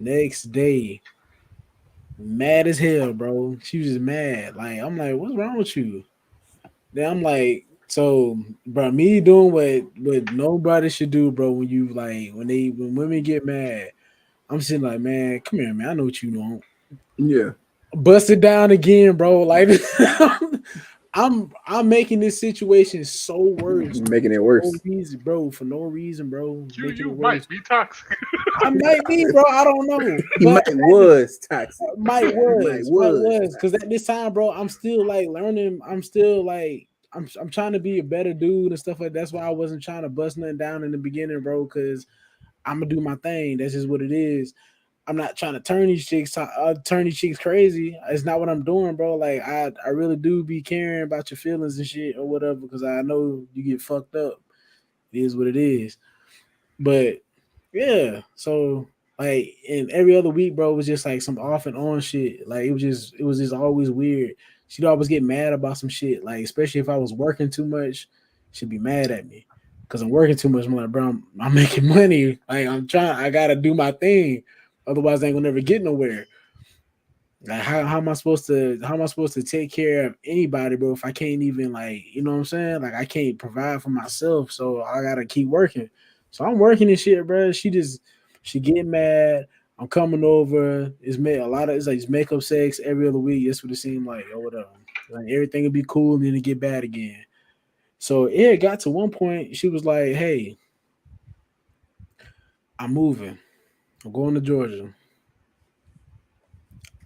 Next day, mad as hell, bro. She was just mad. Like I'm like, what's wrong with you? Then I'm like, so, bro, me doing what nobody should do, bro. When you like when women get mad, I'm sitting like, man, come here, man. I know what you want. Yeah. Bust it down again, bro. Like I'm making this situation so worse. Making it worse. For no reason, bro. You might be toxic. I might be, bro. I don't know. He was toxic. Might was. Because at this time, bro, I'm still like learning. I'm still like I'm trying to be a better dude and stuff like that. That's why I wasn't trying to bust nothing down in the beginning, bro. Because I'm gonna do my thing. That's just what it is. I'm not trying to turn these chicks crazy. It's not what I'm doing, bro. Like I really do be caring about your feelings and shit or whatever, because I know you get fucked up. It is what it is. But yeah, so like and every other week, bro, was just like some off and on shit. Like it was just always weird. She'd always get mad about some shit. Like especially if I was working too much, she'd be mad at me because I'm working too much. I'm like, bro, I'm making money. Like I gotta do my thing. Otherwise, I ain't gonna never get nowhere. Like how am I supposed to take care of anybody, bro, if I can't even like, you know what I'm saying? Like I can't provide for myself, so I gotta keep working. So I'm working and shit, bro. She get mad. I'm coming over. It's like makeup sex every other week. That's what it seemed like, or whatever. Like everything would be cool and then it get bad again. So it got to one point. She was like, "Hey, I'm moving. I'm going to Georgia.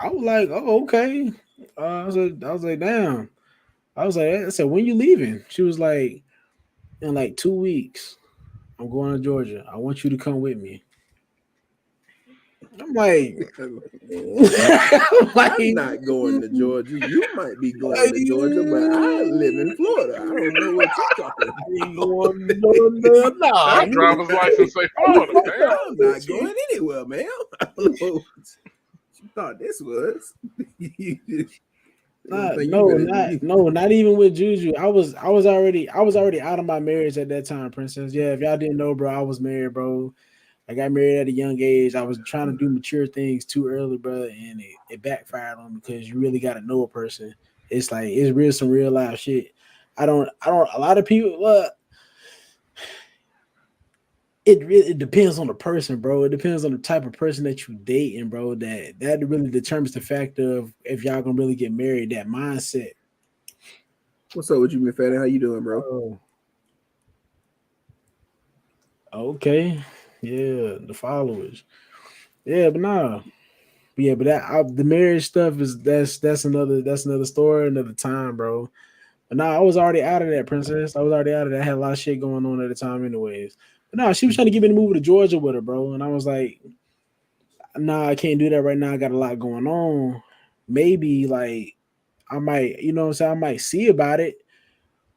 I was like, oh, okay. I was like, damn. I said, when you leaving? She was like, in like 2 weeks. I'm going to Georgia. I want you to come with me. I'm like, I'm I'm like, not going to Georgia. You might be going to Georgia, but I live in Florida. I don't know what you're talking I about. ain't going no, nah. Your driver's license say Florida, man. I'm not going anywhere, man. I don't know what you thought this was. You don't think you better Not even with Juju. I was already out of my marriage at that time, Princess. Yeah, if y'all didn't know, bro, I was married, bro. I got married at a young age. I was trying to do mature things too early, bro, and it backfired on me because you really got to know a person. It's like it's real some real life shit. I don't. A lot of people. It depends on the person, bro. It depends on the type of person that you dating, bro. That really determines the factor of if y'all gonna really get married. That mindset. What's up with you, McFadden? How you doing, bro? Oh, okay. Yeah, the followers. Yeah, but nah. But yeah, but the marriage stuff is that's another story, another time, bro. But nah, I was already out of that, Princess. I was already out of that. I had a lot of shit going on at the time, anyways. But nah, she was trying to get me to move to Georgia with her, bro, and I was like, nah, I can't do that right now. I got a lot going on. Maybe like I might, you know what I'm saying? I might see about it.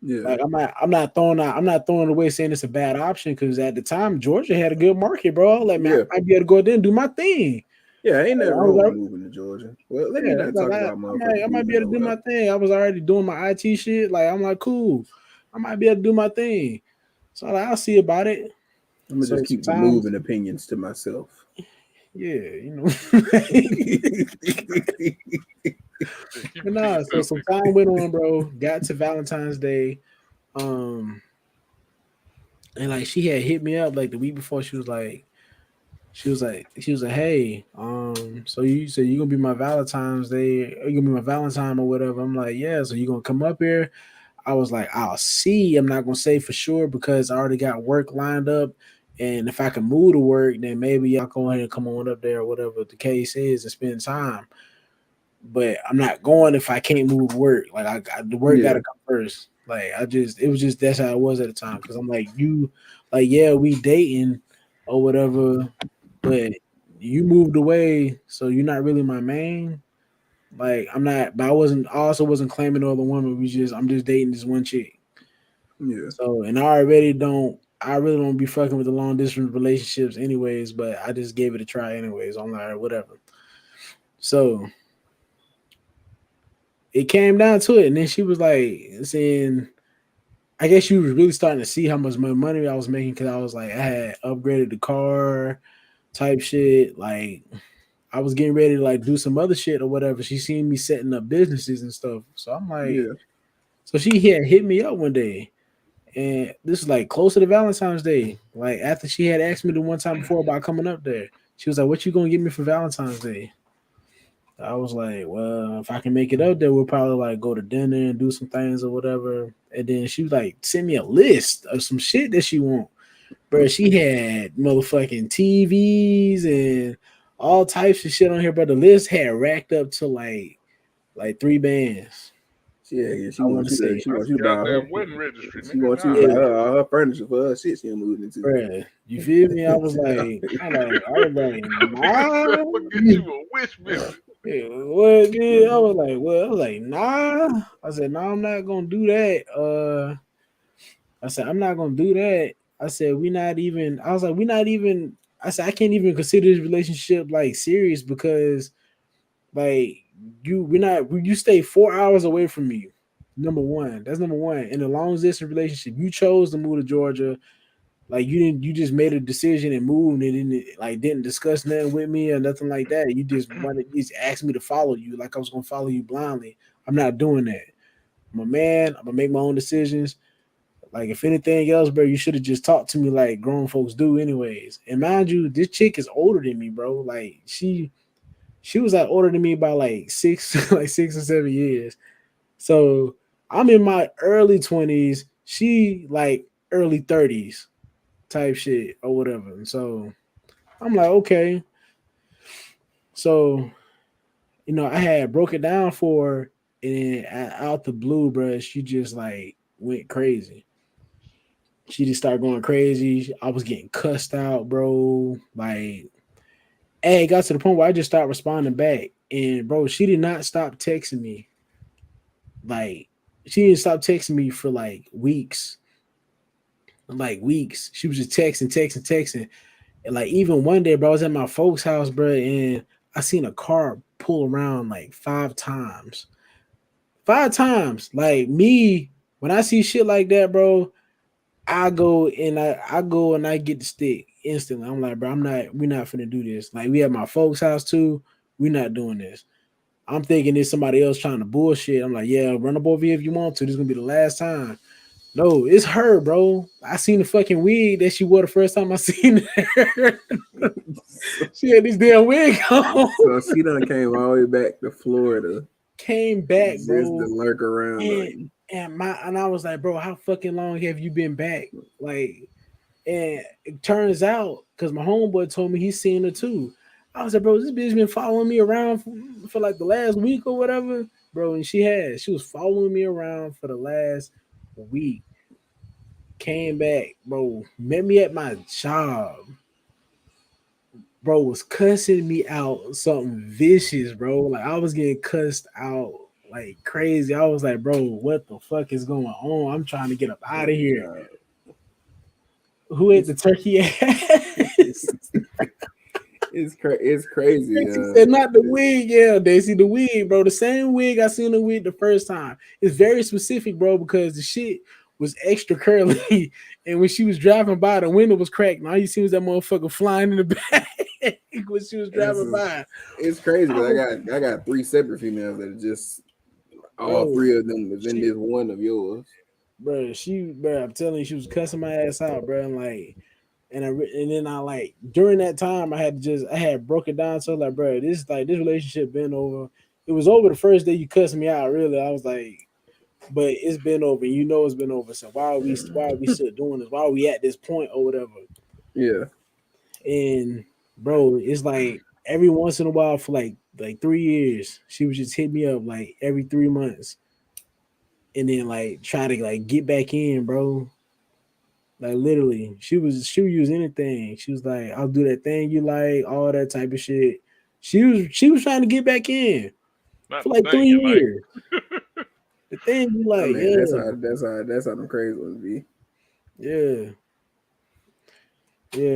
Yeah, Like I'm not throwing it away saying it's a bad option because at the time Georgia had a good market, bro. Like man, yeah, I might be able to go there and do my thing. yeah. Ain't nothing I wrong with was moving to Georgia. Well, let me Yeah, not like talk about I motherfuckers might be moving able to or do my whatever. thing. I was already doing my IT shit. Like I'm like, cool. I might be able to do my thing. So like, I'll see about it. I'm gonna So just keep the sometimes, moving opinions to myself. yeah, you know. Yeah, keep But it to nah, so yourself, some nigga. time went on, bro. Got to Valentine's Day. Um, and like she had hit me up like the week before. She was like, hey, so you said you gonna be my Valentine's Day, you gonna be my Valentine or whatever. I'm like, yeah, so you gonna come up here? I was like, I'll see. I'm not gonna say for sure because I already got work lined up. And if I can move to work, then maybe y'all go ahead and come on up there or whatever the case is and spend time. But I'm not going if I can't move to work. Like the work Yeah, gotta come first. Like it was just that's how it was at the time. Cause I'm like, like, yeah, we dating or whatever, but you moved away, so you're not really my main. Like I'm not, but I also wasn't claiming no other woman. I'm just dating this one chick. yeah, So, and I really don't be fucking with the long distance relationships, anyways. But I just gave it a try, anyways. I'm like, whatever. So it came down to it, and then she was like saying, I guess she was really starting to see how much money I was making because I was like, I had upgraded the car, type shit. Like I was getting ready to like do some other shit or whatever. She seen me setting up businesses and stuff. So I'm like, yeah. so she had hit me up one day. And this is like closer to Valentine's Day. Like after she had asked me the one time before about coming up there, she was like, "What you gonna get me for Valentine's Day?" I was like, "Well, if I can make it up there, we'll probably like go to dinner and do some things or whatever." And then she was like, "Send me a list of some shit that she want." Bro, she had motherfucking TVs and all types of shit on here, but the list had racked up to like 3 bands. Yeah, yeah. I want to say, She That's wants you to buy her. goddamn wedding registry, She nigga. wants you to God buy yeah, her damn. all her furniture for her shit she moving into. bruh, you feel me? I was like, Nigga said, nah. I'm gonna get you a wish visit. Yeah, what? Yeah, I was like, well, I was like, nah. I said, no, I'm not gonna do that. I said, I'm not gonna do that. I said, we not even. I was like, we not even. I said, I can't even consider this relationship like serious because like you stay 4 hours away from me. Number one, that's number one. In a long distance relationship, you chose to move to Georgia. Like you just made a decision and moved and didn't discuss nothing with me or nothing like that. You just asked me to follow you like I was gonna follow you blindly. I'm not doing that. I'm a man. I'm gonna make my own decisions. Like if anything else, bro, you should have just talked to me like grown folks do, anyways. And mind you, this chick is older than me, bro. Like she was like older than me by like six like 6 or 7 years. So I'm in my early 20s. She like early 30s type shit or whatever. And so I'm like, okay. So, I had broke it down for her, and out the blue, bro, she just like went crazy. She just started going crazy. I was getting cussed out, bro. Like, hey, it got to the point where I just stopped responding back. And bro, she did not stop texting me. Like, she didn't stop texting me for like weeks. Like weeks. She was just texting. And like even one day, bro, I was at my folks' house, bro, and I seen a car pull around like 5 times. 5 times. Like me, when I see shit like that, bro, I get the stick instantly. I'm like, bro, we're not finna do this. Like we at my folks' house too. We're not doing this. I'm thinking it's somebody else trying to bullshit. I'm like, yeah, run up over here if you want to. This is gonna be the last time. No, it's her, bro. I seen the fucking wig that she wore the first time I seen her. She had this damn wig on. So she done came all the way back to Florida Came back, just bro. to lurk around. And I was like, bro, how fucking long have you been back? Like, and it turns out because my homeboy told me he's seen her too. I was like, bro, this bitch been following me around for like the last week or whatever, bro. And she was following me around for the last week. Came back, bro. Met me at my job. Bro was cussing me out something vicious, bro. Like I was getting cussed out like crazy. I was like, bro, what the fuck is going on? I'm trying to get up out of here. Who ate the turkey ass? It's crazy. Said not the wig, yeah, Daisy, the wig, bro. The same wig I seen the wig the first time. It's very specific, bro, because the shit was extra curly, and when she was driving by, the window was cracked. And all you see was that motherfucker flying in the back when she was driving by. It's crazy because I got 3 separate females that are just all 3 of them was in this one of yours. Bro, I'm telling you, she was cussing my ass out, bro. And like, and then I like during that time I had broken down. So like, bro, this relationship been over. It was over the first day you cussed me out. Really, I was like, but it's been over. You know it's been over. So why are we still doing this? Why are we at this point or whatever? Yeah. And bro, it's like every once in a while for like 3 years, she would just hit me up like every 3 months. And then like try to like get back in, bro. Like literally, she would use anything. She was like, "I'll do that thing you like," all that type of shit. She was trying to get back in for like 3 years. The thing you like, I mean, yeah, that's how them crazy ones be. Yeah,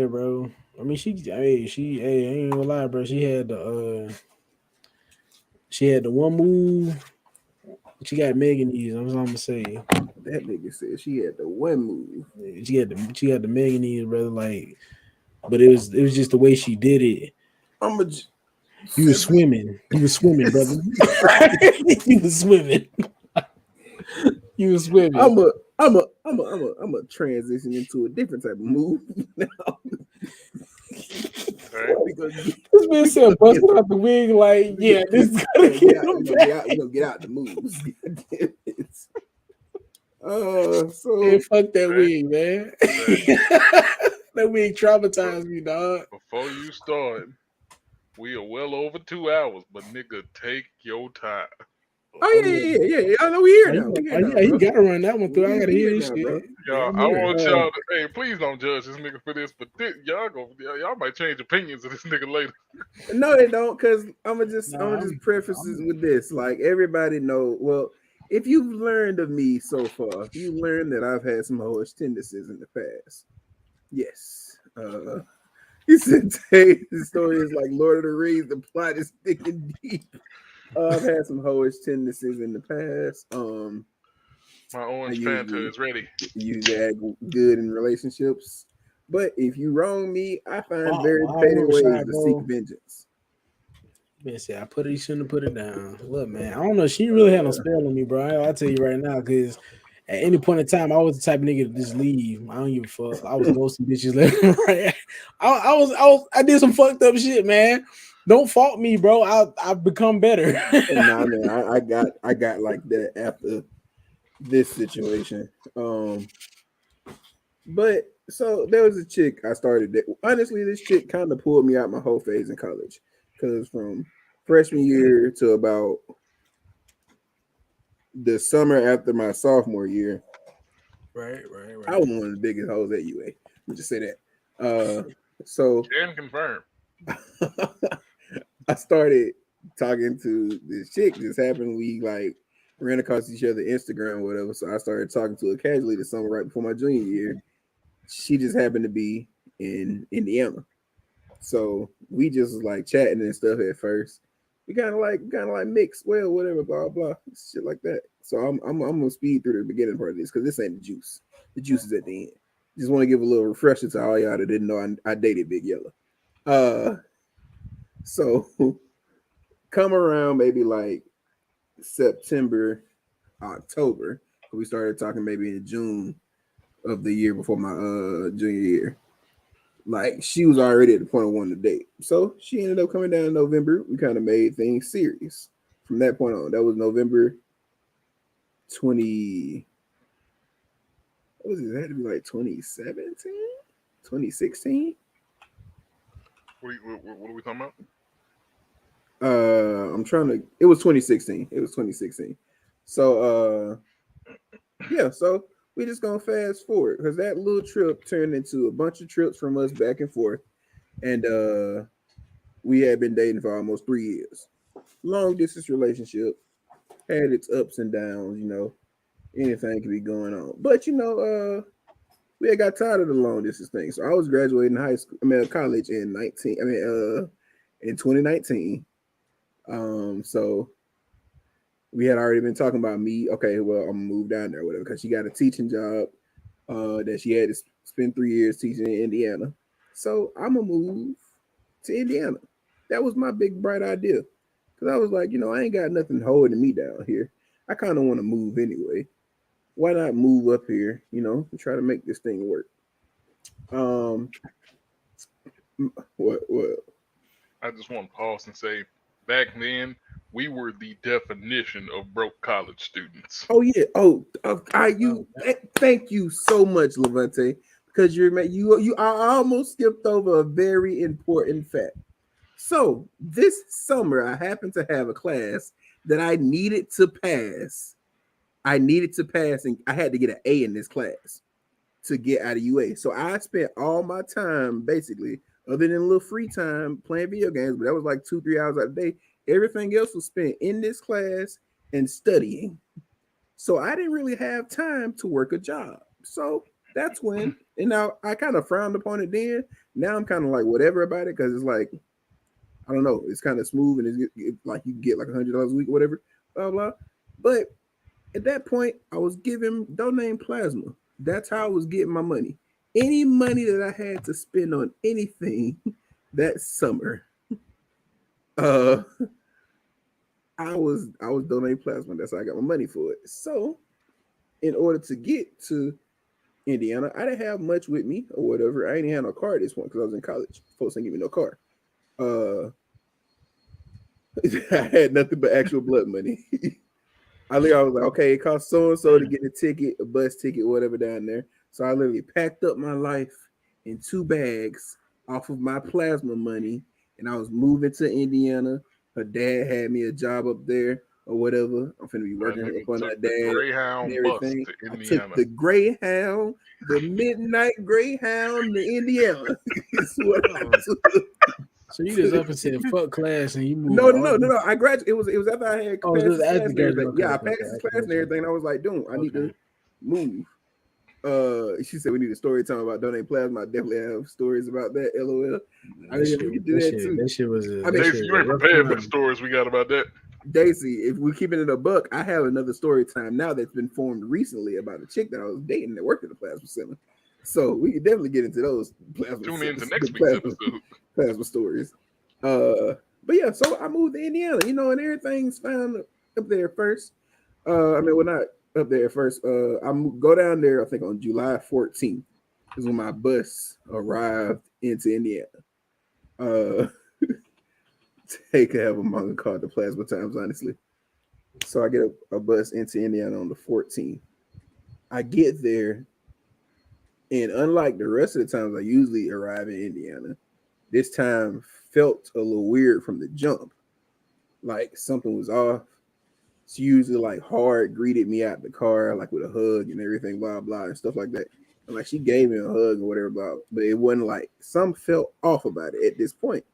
bro. I mean, I ain't gonna lie, bro. She had the one move. She got Meganese. That's what I'm gonna say. That nigga said she had the one move. She had the Meganese, brother. Like, but it was just the way she did it. You was swimming. You was swimming, brother. You was swimming. You was swimming. I'm a transition into a different type of move now. This man said busting out the wig like, yeah, this is gonna get out the moves. So fuck that wig, man. That wig traumatized me, dog. Before you start, we are well over 2 hours, but nigga, take your time. Oh yeah. I know we here now. You gotta run that one through. I gotta hear this shit. Y'all, I want y'all to, hey, please don't judge this nigga for this, but y'all might change opinions of this nigga later. No, they don't, because I'm gonna just preface this with this. Like everybody know, well, if you've learned of me so far, you learned that I've had some hoish tendencies in the past. Yes. He said the story is like Lord of the Rings, the plot is thick and deep. I've had some hoish tendencies in the past. My orange Fanta is ready. You act good in relationships, but if you wrong me, I find very petty ways to seek vengeance. Man, say I shouldn't have put it down. Look, man, I don't know. She really had no spell on me, bro. I'll tell you right now, because at any point in time, I was the type of nigga to just leave. I don't give a fuck. I was ghosting bitches left and right. I did some fucked up shit, man. Don't fault me, bro. I've become better. Nah, man, I got like that after this situation. But so there was a chick I started that honestly, this chick kind of pulled me out my whole phase in college. Because from freshman year to about the summer after my sophomore year, Right. I was one of the biggest hoes at UA. Let me just say that. So Can confirm. I started talking to this chick. Just happened we like ran across each other Instagram or whatever. So I started talking to her casually the summer right before my junior year. She just happened to be in Indiana. So we just was like chatting and stuff at first. We kind of like mixed, well, whatever, blah blah, shit like that. So I'm gonna speed through the beginning part of this because this ain't the juice. The juice is at the end. Just want to give a little refresher to all y'all that didn't know I dated Big Yellow. So come around maybe like September, October. We started talking maybe in June of the year before my junior year. Like she was already at the point of wanting to date. So she ended up coming down in November. We kind of made things serious from that point on. That was November 20. What was it? It had to be like 2017, 2016. What are we talking about? I'm trying to. It was 2016. It was 2016. So yeah. So we just gonna fast forward because that little trip turned into a bunch of trips from us back and forth, and we had been dating for almost 3 years. Long distance relationship, had its ups and downs. Anything could be going on, but we had got tired of the long distance thing. So I was graduating high school. College in 19. In 2019. So we had already been talking about me. Okay, well, I'm gonna move down there, or whatever, because she got a teaching job that she had to spend 3 years teaching in Indiana. So I'm gonna move to Indiana. That was my big bright idea, because I was like, I ain't got nothing holding me down here. I kind of want to move anyway. Why not move up here, and try to make this thing work? What? I just want to pause and say, back then we were the definition of broke college students. Oh yeah. Thank you so much, Levante, because I almost skipped over a very important fact. So this summer, I happened to have a class that I needed to pass. And I had to get an A in this class to get out of UA. So I spent all my time basically, other than a little free time, playing video games, but that was like 2-3 hours a day. Everything else was spent in this class and studying. So I didn't really have time to work a job. So that's when, and now I kind of frowned upon it then. Now I'm kind of like whatever about it because it's like, I don't know, it's kind of smooth and it's like you get like $100 a week or whatever, blah, blah. But at that point, I was giving donating plasma. That's how I was getting my money. Any money that I had to spend on anything that summer, uh, I was donating plasma. That's how I got my money for it. So, in order to get to Indiana, I didn't have much with me or whatever. I didn't have no car at this point because I was in college. Folks didn't give me no car. I had nothing but actual blood money. I was like, okay, it costs so and so to get a ticket, a bus ticket, whatever down there. So I literally packed up my life in 2 bags off of my plasma money, and I was moving to Indiana. Her dad had me a job up there or whatever. I'm finna be working up on her dad Greyhound and everything. bus to I Indiana. took the Greyhound, the midnight Greyhound to Indiana. Is what I took. So you just up and said fuck class and you moved. No. I graduated. It was after I had passed this class and everything. Okay, I passed this class and everything. I was like, dude, I need to move. She said we need a story time about donating plasma. I definitely have stories about that. LOL. That shit was. Daisy, you ain't prepared for the stories we got about that. Daisy, if we keep it in a buck, I have another story time now that's been formed recently about a chick that I was dating that worked at the plasma center. So we can definitely get into those plasma. Tune in to next week's episode. Plasma stories. But yeah, so I moved to Indiana, and everything's found up there first. We're not up there first. I go down there, I think on July 14th is when my bus arrived into Indiana. Take a have a manga called the Plasma Times, honestly. So I get a bus into Indiana on the 14th. I get there, and unlike the rest of the times I usually arrive in Indiana, this time felt a little weird from the jump. like something was off. She usually like hard greeted me out the car, like with a hug and everything, blah blah and stuff like that. And like she gave me a hug or whatever, blah. But it wasn't like some felt off about it at this point.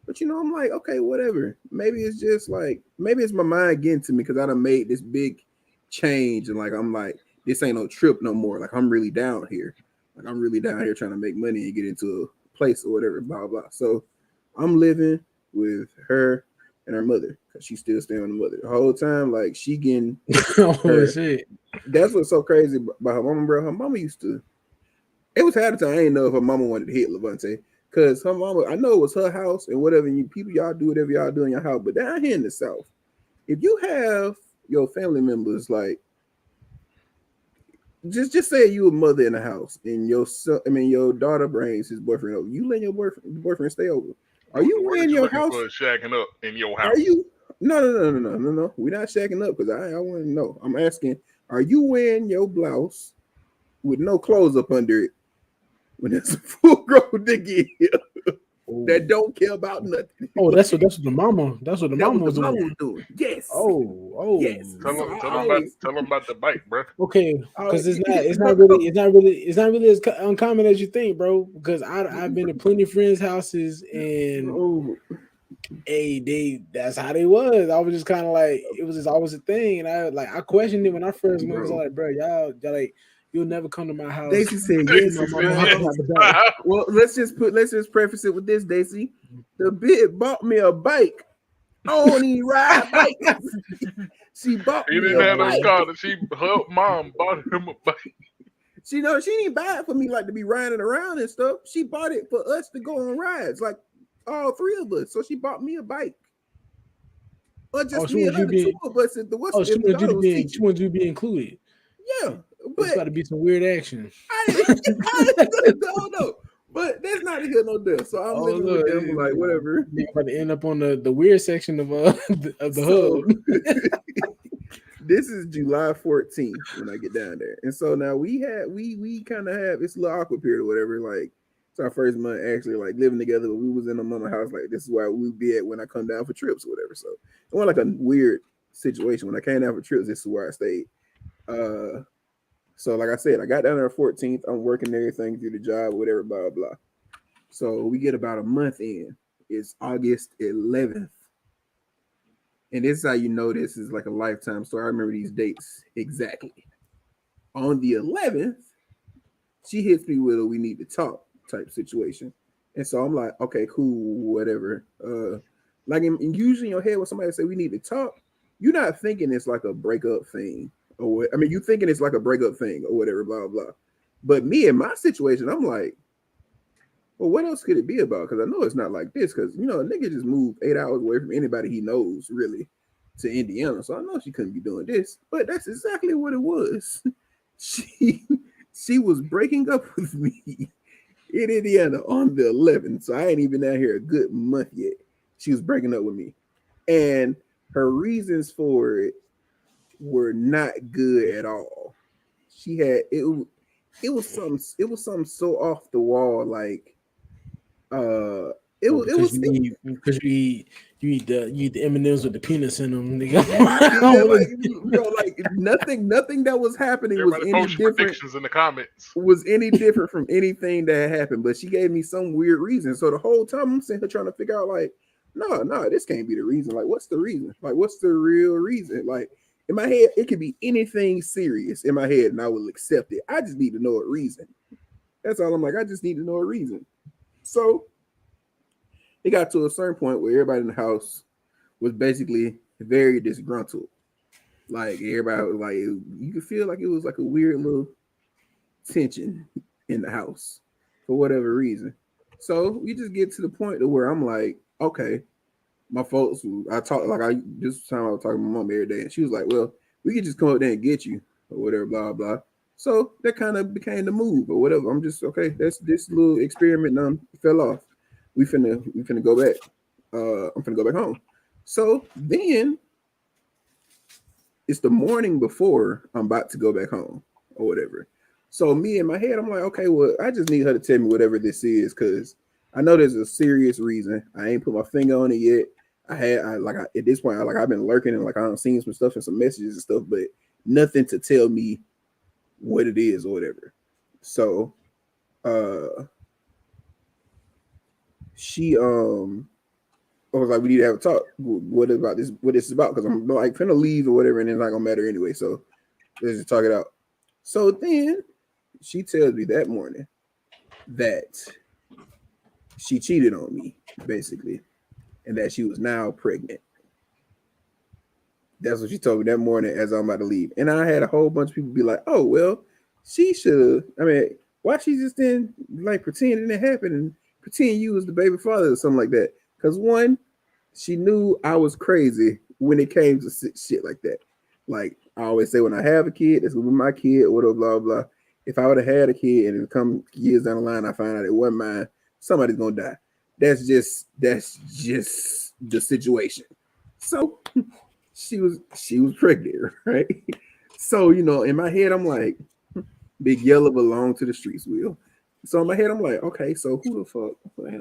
But I'm like, okay, whatever. Maybe it's just like maybe it's my mind getting to me because I done made this big change and like I'm like, this ain't no trip no more. Like I'm really down here. Like I'm really down here trying to make money and get into a place or whatever, blah blah. So I'm living with her and her mother because she's still staying with the mother the whole time. Like she getting Oh shit. That's what's so crazy about her mama, bro. Her mama used to. It was half the time I didn't know if her mama wanted to hit Levante because her mama. I know it was her house and whatever. And people, y'all do whatever y'all do in your house. But down here in the South, if you have your family members like, just say you a mother in the house and your son, your daughter brings his boyfriend over. You letting your boyfriend stay over? Are The you word in you're your looking house? for is shacking up in your house. Are you? No. We're not shacking up because I want to know. I'm asking, are you wearing your blouse with no clothes up under it when there's a full grown nigga here that don't care about nothing? Oh, that's what the mama. That's what the mama was doing. Yes. Oh. Yes. Tell So them about the bike, bro. Okay, because it's not really as uncommon as you think, bro. Because I've been to plenty of friends' houses and that's how they was. I was just kind of like it was just always a thing, and I questioned it when I first went. I was like, bro, y'all like you'll never come to my house. Daisy said yes. Well, let's just preface it with this, Daisy. The bitch bought me a bike. I don't even ride bikes. She bought me a bike. He didn't have no car. Her mom bought him a bike. She didn't buy it for me like to be riding around and stuff. She bought it for us to go on rides, like all three of us. So she bought me a bike. Or just me and the two of us at the West. She wanted you to be included. Yeah. But it's got to be some weird action. I don't know. But that's not here no there. So I'm living with them like whatever. You're about to end up on the weird section of the hub. This is July 14th when I get down there. And so now we kind of have it's a little awkward period or whatever. Like it's our first month actually like living together, but we was in a mama house. Like this is where we be at when I come down for trips or whatever. So it was like a weird situation. When I came down for trips, this is where I stayed. So like I said, I got down there 14th. I'm working everything through the job, whatever, blah, blah. So we get about a month in. It's August 11th. And this is how you know this is like a lifetime story. I remember these dates exactly. On the 11th, she hits me with a we need to talk type situation. And so I'm like, okay, cool, whatever. Like usually in your head when somebody say we need to talk, you're not thinking it's like a breakup thing. Or what, I mean, you thinking it's like a breakup thing or whatever, blah, blah. But me in my situation, I'm like, well, what else could it be about? Because I know it's not like this. Because, a nigga just moved 8 hours away from anybody he knows, really, to Indiana. So I know she couldn't be doing this. But that's exactly what it was. She was breaking up with me in Indiana on the 11th. So I ain't even out here a good month yet. She was breaking up with me. And her reasons for it were not good at all. She had it was something so off the wall, like because you eat the M&Ms with the peanuts in them, nigga. like nothing that was happening Everybody was any different. Predictions in the comments was any different from anything that happened, but she gave me some weird reason. So the whole time I'm sitting here trying to figure out, like, no, this can't be the reason. Like, what's the reason? Like, what's the real reason? Like, in my head, it could be anything serious in my head, and I will accept it. I just need to know a reason. That's all I'm like. I just need to know a reason. So it got to a certain point where everybody in the house was basically very disgruntled. Like everybody was like, you could feel like it was like a weird little tension in the house for whatever reason. So we just get to the point to where I'm like, okay, my folks, this time I was talking to my mom every day, and she was like, well, we could just come up there and get you or whatever, blah, blah. So that kind of became the move or whatever. I'm just, okay, that's this little experiment fell off. We finna go back. I'm finna go back home. So then it's the morning before I'm about to go back home or whatever. So me in my head, I'm like, okay, well, I just need her to tell me whatever this is because I know there's a serious reason. I ain't put my finger on it yet. at this point, I've been lurking and like I've seen some stuff and some messages and stuff, but nothing to tell me what it is or whatever. So she I was like, we need to have a talk. What about this? What this is about? Because I'm like finna leave or whatever, and it's not gonna matter anyway. So let's just talk it out. So then she tells me that morning that she cheated on me, basically, and that she was now pregnant. That's what she told me that morning as I'm about to leave. And I had a whole bunch of people be like, oh, well, she should. I mean, why she just didn't like pretend it didn't happen and pretend you was the baby father or something like that? Because one, she knew I was crazy when it came to shit like that. Like I always say, when I have a kid, it's gonna be my kid, or whatever, blah, blah. If I would have had a kid and it come years down the line, I find out it wasn't mine, somebody's gonna die. That's just the situation. So she was pregnant, right? So, in my head, I'm like, Big Yellow belonged to the streets, Will. So in my head, I'm like, okay, so who the fuck?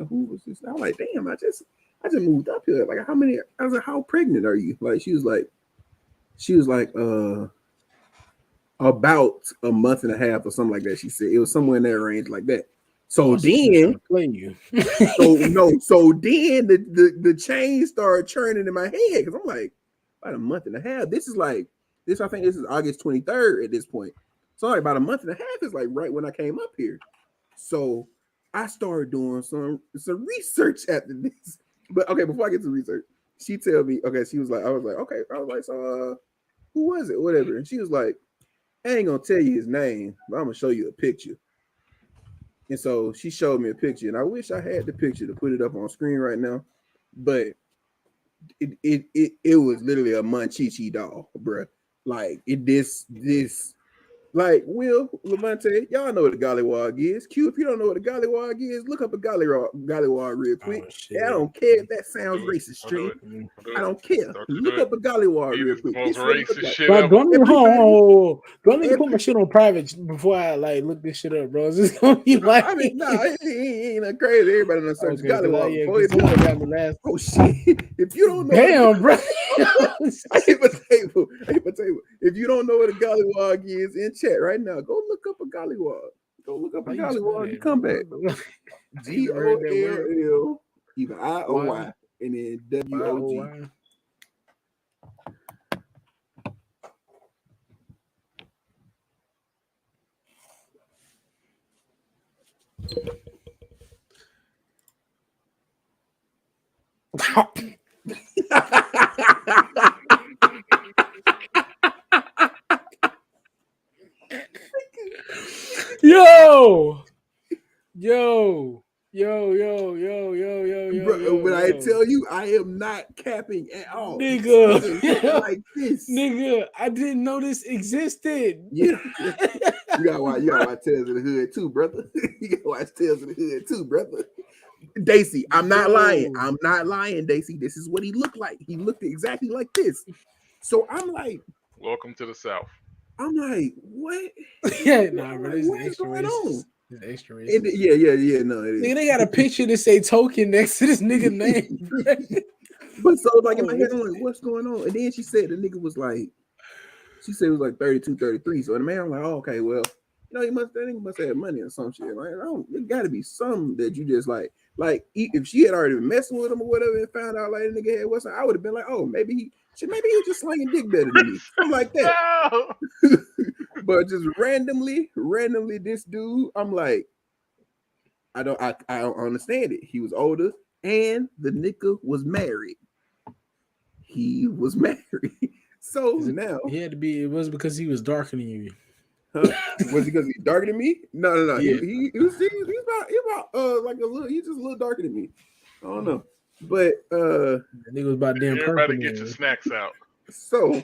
Who was this? I'm like, damn, I just moved up here. Like, how many? I was like, how pregnant are you? Like, she was like, about a month and a half or something like that. She said it was somewhere in that range like that. So then, play you. so then the chain started churning in my head because I'm like, about a month and a half. This is like this. I think this is August 23rd at this point. So like about a month and a half is like right when I came up here. So I started doing some research after this. But okay, before I get to research, she tell me, okay, she was like, I was like, okay, I was like, so who was it? Whatever. And she was like, I ain't gonna tell you his name, but I'm gonna show you a picture. And so she showed me a picture, and I wish I had the picture to put it up on screen right now, but it was literally a Munchichi doll, bruh. Like this like Will Levante, y'all know what a gollywog is. Q, if you don't know what a gollywog is, look up a gollywog real quick. I don't care if that sounds racist, stream. I don't care. Look up a gollywog real quick. Most racist shit Bro, ever. don't need to put my shit on private before I like look this shit up, bro. Is this gonna be like? I mean, nah, it ain't that crazy. Everybody done search gollywog before it got me last. Oh shit! If you don't know, damn, bro. I hit my table. If you don't know what a gollywog is, in chat right now, go look up a gollywog. Go look up a gollywog and come back. GOLL, either IOY and then WOG. Yo. Bro, when I tell you, I am not capping at all. Nigga. Like this. Nigga, I didn't know this existed. Yeah. You gotta watch Tales of the Hood too, brother. You gotta watch Tales of the Hood too, brother. Daisy, I'm not lying. I'm not lying, Daisy. This is what he looked like. He looked exactly like this. So I'm like, welcome to the South. I'm like, what? Yeah, nah, bro. What is going on? It's extra racist. Yeah. No, it is. Nigga, they got a picture to say token next to this nigga name. But so like in my head, I'm like, what's going on? And then she said the nigga was like, she said it was like 32, 33. So the man, I'm like, oh, okay, well, that nigga must have money or some shit. Like, it gotta be some that you just like if she had already been messing with him or whatever and found out like the nigga had what's, I would have been like, oh, maybe he was just slinging dick better than me. Something like that. No. But just randomly, this dude, I'm like, I don't understand it. He was older and the nigga was married. He was married. So now he had to be. It was because he was darker than you. Huh? Was it because he's darker than me? No. Yeah. He was about like a little. He's just a little darker than me. I don't know, but the nigga was about damn purple. Everybody get your snacks out. So,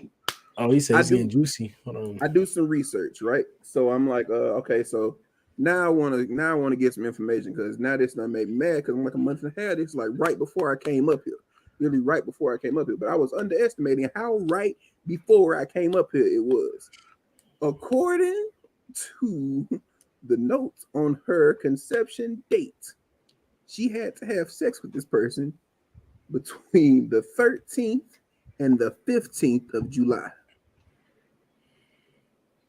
he said it's getting juicy. Hold on. I do some research, right? So I'm like, okay, so now I want to get some information because now this done made me mad because I'm like a month and a half. This is like right before I came up here. Really right before I came up here, but I was underestimating how right before I came up here it was. According to the notes on her conception date, she had to have sex with this person between the 13th and the 15th of July.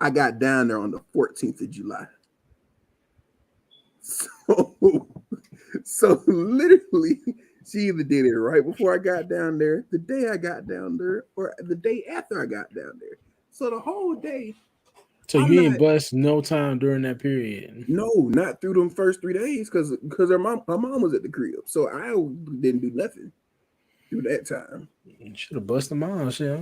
I got down there on the 14th of July. So literally, she either did it right before I got down there, the day I got down there, or the day after I got down there. So the whole day. So you ain't bust no time during that period. No, not through them first 3 days, because her mom was at the crib, so I didn't do nothing through that time. You should have busted mom, shit.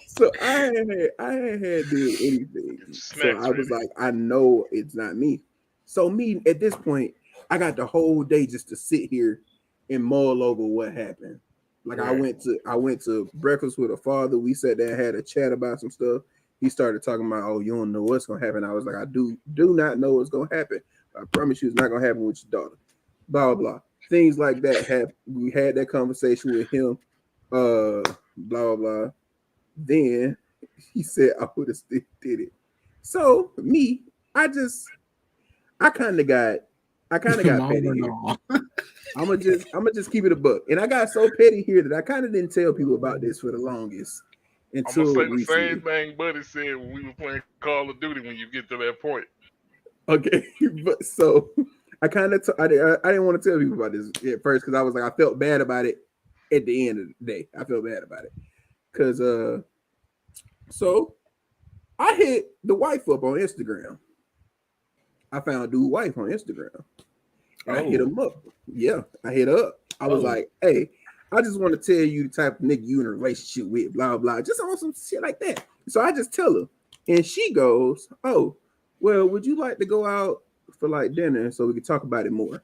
So I had did anything. So I was like, I know it's not me. So me at this point, I got the whole day just to sit here and mull over what happened. Like I went to breakfast with her father. We sat there, had a chat about some stuff. He started talking about, oh, you don't know what's gonna happen. I was like, I do not know what's gonna happen. I promise you, it's not gonna happen with your daughter. Blah blah blah. Things like that. We had that conversation with him. Blah blah blah. Then he said I would have still did it. So me, I kind of got petty here. I'm gonna just keep it a buck. And I got so petty here that I kind of didn't tell people about this for the longest. Until I'm gonna say recently. the same thing Buddy said when we were playing Call of Duty when you get to that point. Okay, but so I didn't want to tell people about this at first because I was like I felt bad about it at the end of the day. I felt bad about it because so I hit the wife up on Instagram. I found dude wife on Instagram. I hit him up. Yeah, I hit her up. I was like, hey, I just want to tell you the type of nigga you in a relationship with, blah, blah, just on some shit like that. So I just tell her. And she goes, oh, well, would you like to go out for like dinner so we can talk about it more?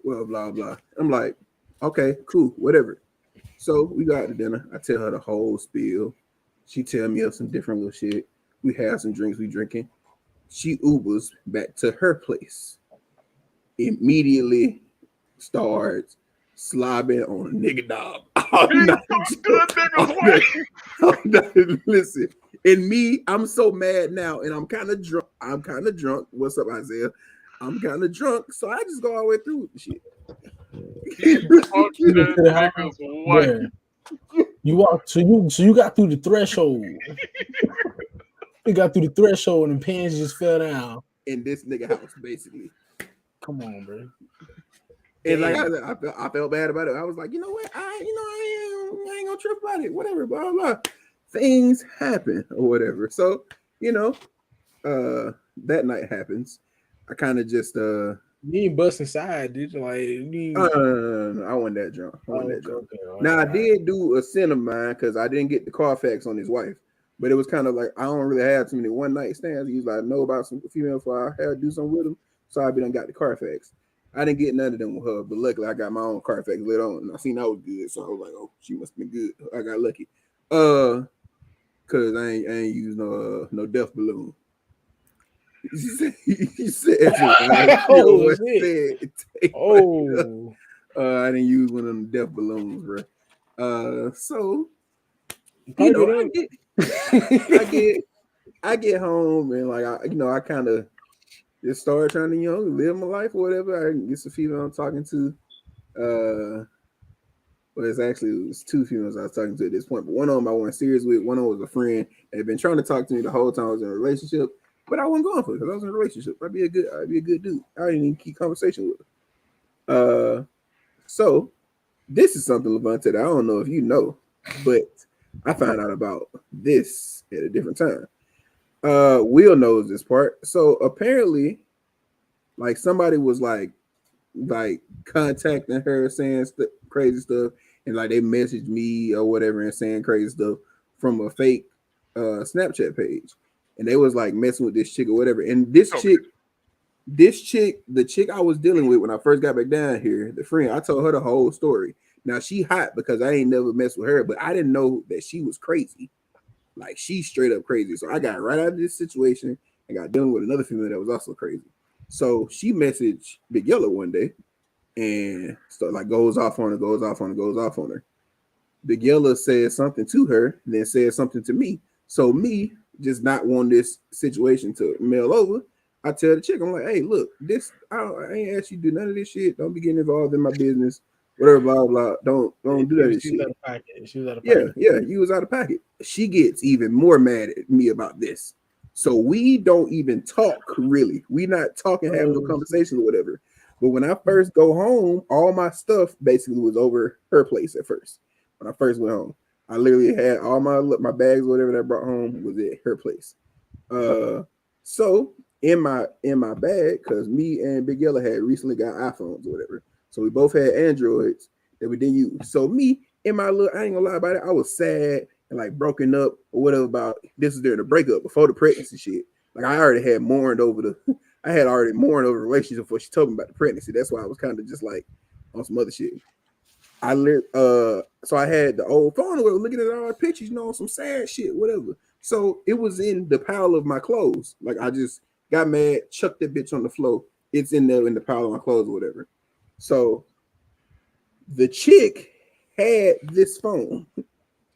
Well, blah, blah. I'm like, okay, cool, whatever. So we go out to dinner. I tell her the whole spiel. She tell me of some different little shit. We have some drinks we drinking. She Ubers back to her place. Immediately starts slobbing on a nigga dog. Listen, and me, I'm so mad now, and I'm kind of drunk. What's up, Isaiah? I'm kind of drunk, so I just go all the way through with the shit. You walked, so you got through the threshold. You got through the threshold, and the pants just fell down in this nigga house, basically. Come on, bro. And like I felt bad about it. I was like, you know what? I ain't gonna trip about it. Whatever, blah blah. Things happen or whatever. So that night happens. I kind of just you ain't bust inside, did you? Like no, I wasn't that drunk. Okay, now I did do a sin of mine because I didn't get the Carfax on his wife. But it was kind of like I don't really have too many one night stands. He was like, I know about some female before I had to do something with them. So I done got the Carfax. I didn't get none of them with her, but luckily I got my own Carfax later on, and I seen that was good. So I was like, oh, she must have been good. I got lucky. Cause I ain't used no death balloon. He said, I didn't use one of them death balloons, bro. So you know, I get home and like I kind of just started trying to live my life or whatever. I get some female I'm talking to. Well, it was two females I was talking to at this point, but one of them I wasn't serious with. One of them was a friend that had been trying to talk to me the whole time I was in a relationship, but I wasn't going for it because I was in a relationship. I'd be a good dude. I didn't even keep conversation with her. So this is something, Levante, that I don't know if you know, but I found out about this at a different time. Will knows this part. So apparently, like somebody was like contacting her saying crazy stuff, and like they messaged me or whatever and saying crazy stuff from a fake Snapchat page, and they was like messing with this chick or whatever. And the chick I was dealing with when I first got back down here, the friend, I told her the whole story. Now she hot because I ain't never messed with her, but I didn't know that she was crazy. Like she's straight up crazy. So I got right out of this situation and got dealing with another female that was also crazy. So she messaged Big Yellow one day and so like goes off on her. Big Yellow said something to her, and then said something to me. So me just not wanting this situation to mail over, I tell the chick, I'm like, hey, look, this I ain't asked you to do none of this shit. Don't be getting involved in my business. Whatever, blah blah. Don't do that She was shit. out of pocket. She was out of Yeah, pocket. yeah, you was out of pocket. She gets even more mad at me about this. So we don't even talk really. We not talking, having no conversation or whatever. But when I first go home, all my stuff basically was over her place at first. When I first went home, I literally had all my bags, whatever that I brought home, was at her place. So in my bag, because me and Big Yellow had recently got iPhones or whatever, so we both had Androids that we didn't use. So me in my little, I ain't gonna lie about it, I was sad and like broken up or whatever about this is during the breakup before the pregnancy shit. Like I already had mourned over the, I had already mourned over the relationship before she told me about the pregnancy. That's why I was kind of just like on some other shit. So I had the old phone where I was looking at all the pictures, some sad shit, whatever. So it was in the pile of my clothes. Like I just got mad, chucked that bitch on the floor. It's in there in the pile of my clothes or whatever. So the chick had this phone.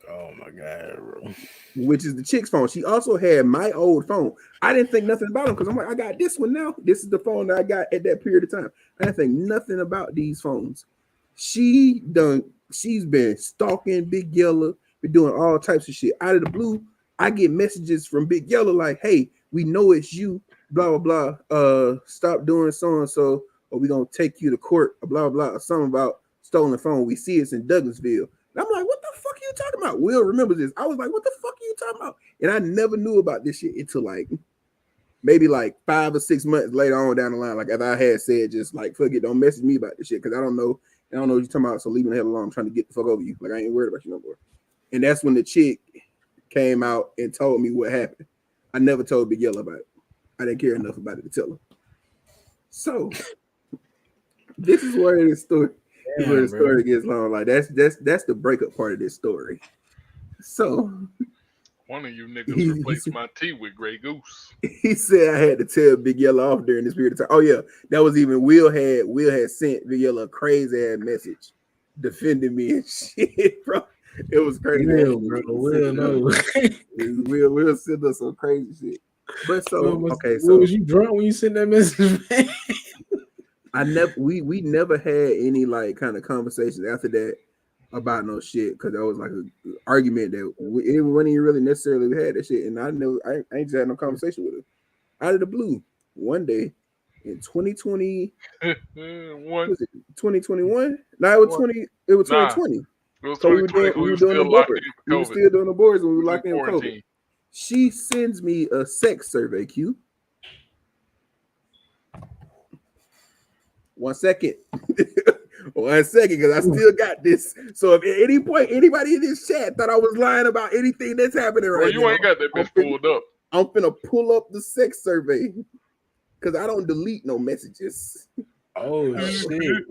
Oh my god, bro. Which is the chick's phone. She also had my old phone. I didn't think nothing about them because I'm like, I got this one now. This is the phone that I got at that period of time. I didn't think nothing about these phones. She's been stalking Big Yellow, been doing all types of shit. Out of the blue, I get messages from Big Yellow like, hey, we know it's you, blah, blah, blah. Stop doing so and so, or we're gonna take you to court, blah, blah, or something about stolen phone. We see it's in Douglasville. And I'm like, what the fuck are you talking about? Will remembers this. I was like, what the fuck are you talking about? And I never knew about this shit until like maybe like 5 or 6 months later on down the line. Like, as I had said, just like, fuck it, don't message me about this shit because I don't know what you're talking about. So leave me the hell alone. I'm trying to get the fuck over you. Like, I ain't worried about you no more. And that's when the chick came out and told me what happened. I never told Big Yellow about it. I didn't care enough about it to tell her. So this is where this story. Damn, where the story gets long. Like that's the breakup part of this story. So one of you niggas replaced my tea with Grey Goose. He said I had to tell Big Yellow off during this period of time. Oh yeah, that was even Will had sent Big Yellow a crazy ass message defending me and shit, bro. It was crazy. Will, bro. Will, no. Will send us some crazy shit. But so was you drunk when you sent that message, man? We never had any like kind of conversations after that about no shit because that was like an argument that it wasn't even really necessarily we had that shit, and I ain't just had no conversation with her out of the blue one day in 2020. Was it 2021? No, it was 20. It was 2020. It was 2020. We were doing the boards. We were still doing the boards when we were locked in COVID. She sends me a sex survey, Q. 1 second. 1 second, because I still got this. So if at any point anybody in this chat thought I was lying about anything that's happening right now, you ain't got that bitch pulled up. I'm finna pull up the sex survey because I don't delete no messages. Oh shit!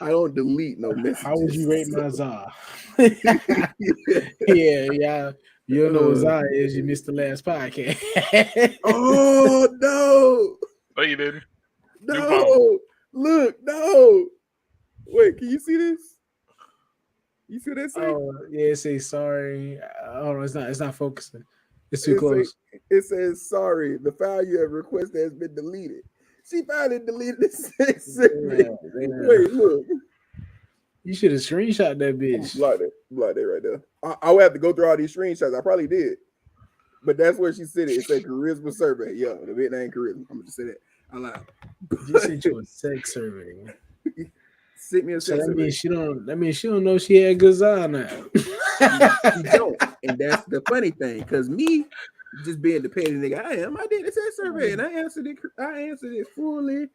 I don't delete no messages. How would you rate my Zah? yeah. You don't know what Zah is. You missed the last podcast. Oh no! No, you didn't. No, look, no. Wait, can you see this? You see that? Oh, yeah, it says sorry. Oh, it's not focusing. It's too close. It says sorry. The file you have requested has been deleted. She finally deleted the sex survey. Wait, look. You should have screenshot that bitch. Block that right there. I would have to go through all these screenshots. I probably did, but that's where she said it. It said charisma survey. Yeah, the bit ain't charisma. I'm gonna just say that. She sent you a sex survey. Sent me a sex survey. That means she don't know she had good eye now. She don't, and that's the funny thing. Because me, just being the petty nigga I am, I did a sex survey and I answered it fully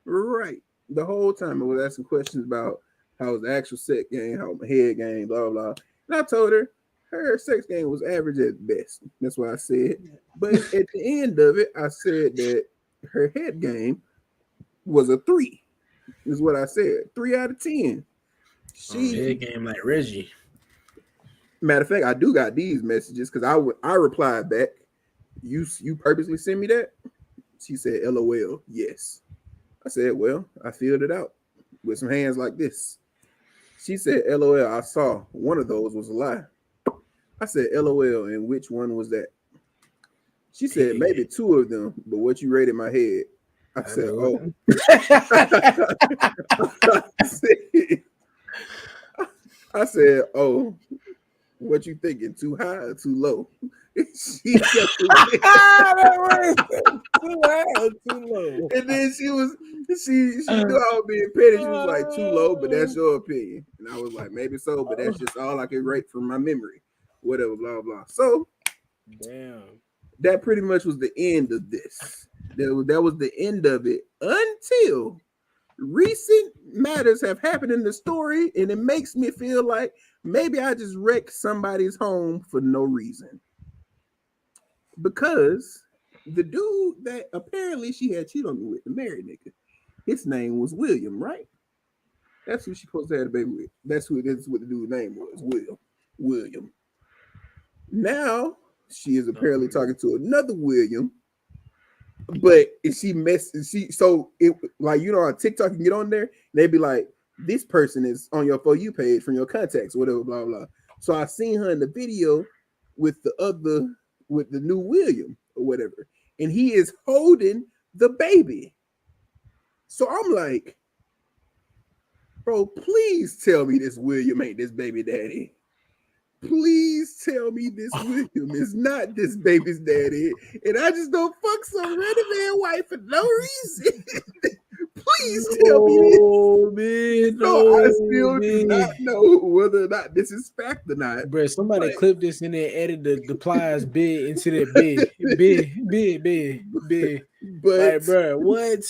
right the whole time. I was asking questions about how was the actual sex game, how my head game, blah blah. And I told her sex game was average at best. That's what I said. But at the end of it, I said that her head game was a 3. Is what I said. 3 out of 10. She head game like Reggie. Matter of fact, I do got these messages because I replied back. You purposely sent me that? She said, LOL, yes. I said, well, I filled it out with some hands like this. She said, LOL, I saw one of those was a lie. I said, LOL, and which one was that? She said maybe 2 of them, but what you rated my head? I said, oh. I said, oh, what you thinking? Too high or too low? She kept too high or too low. And then she knew I was being petty. She was like, too low, but that's your opinion. And I was like, maybe so, but that's just all I can rate from my memory. Whatever, blah, blah. So, damn. That pretty much was the end of this. That was the end of it until recent matters have happened in the story, and it makes me feel like maybe I just wrecked somebody's home for no reason. Because the dude that apparently she had cheated on me with, the married nigga, his name was William, right? That's who she supposed to have a baby with. That's what the dude's name was, William. Now she is apparently talking to another William, but so it like on TikTok you can get on there, they be like, this person is on your For You page from your contacts, whatever, blah blah. So I seen her in the video with the new William or whatever, and he is holding the baby. So I'm like, bro, please tell me this William ain't this baby daddy. Please tell me this William is not this baby's daddy, and I just don't fuck some random man wife for no reason. Please tell me this. Man, I still do not know whether or not this is fact or not. Bro, somebody clip this in there, edit the pliers big into that big. But like, bro, what?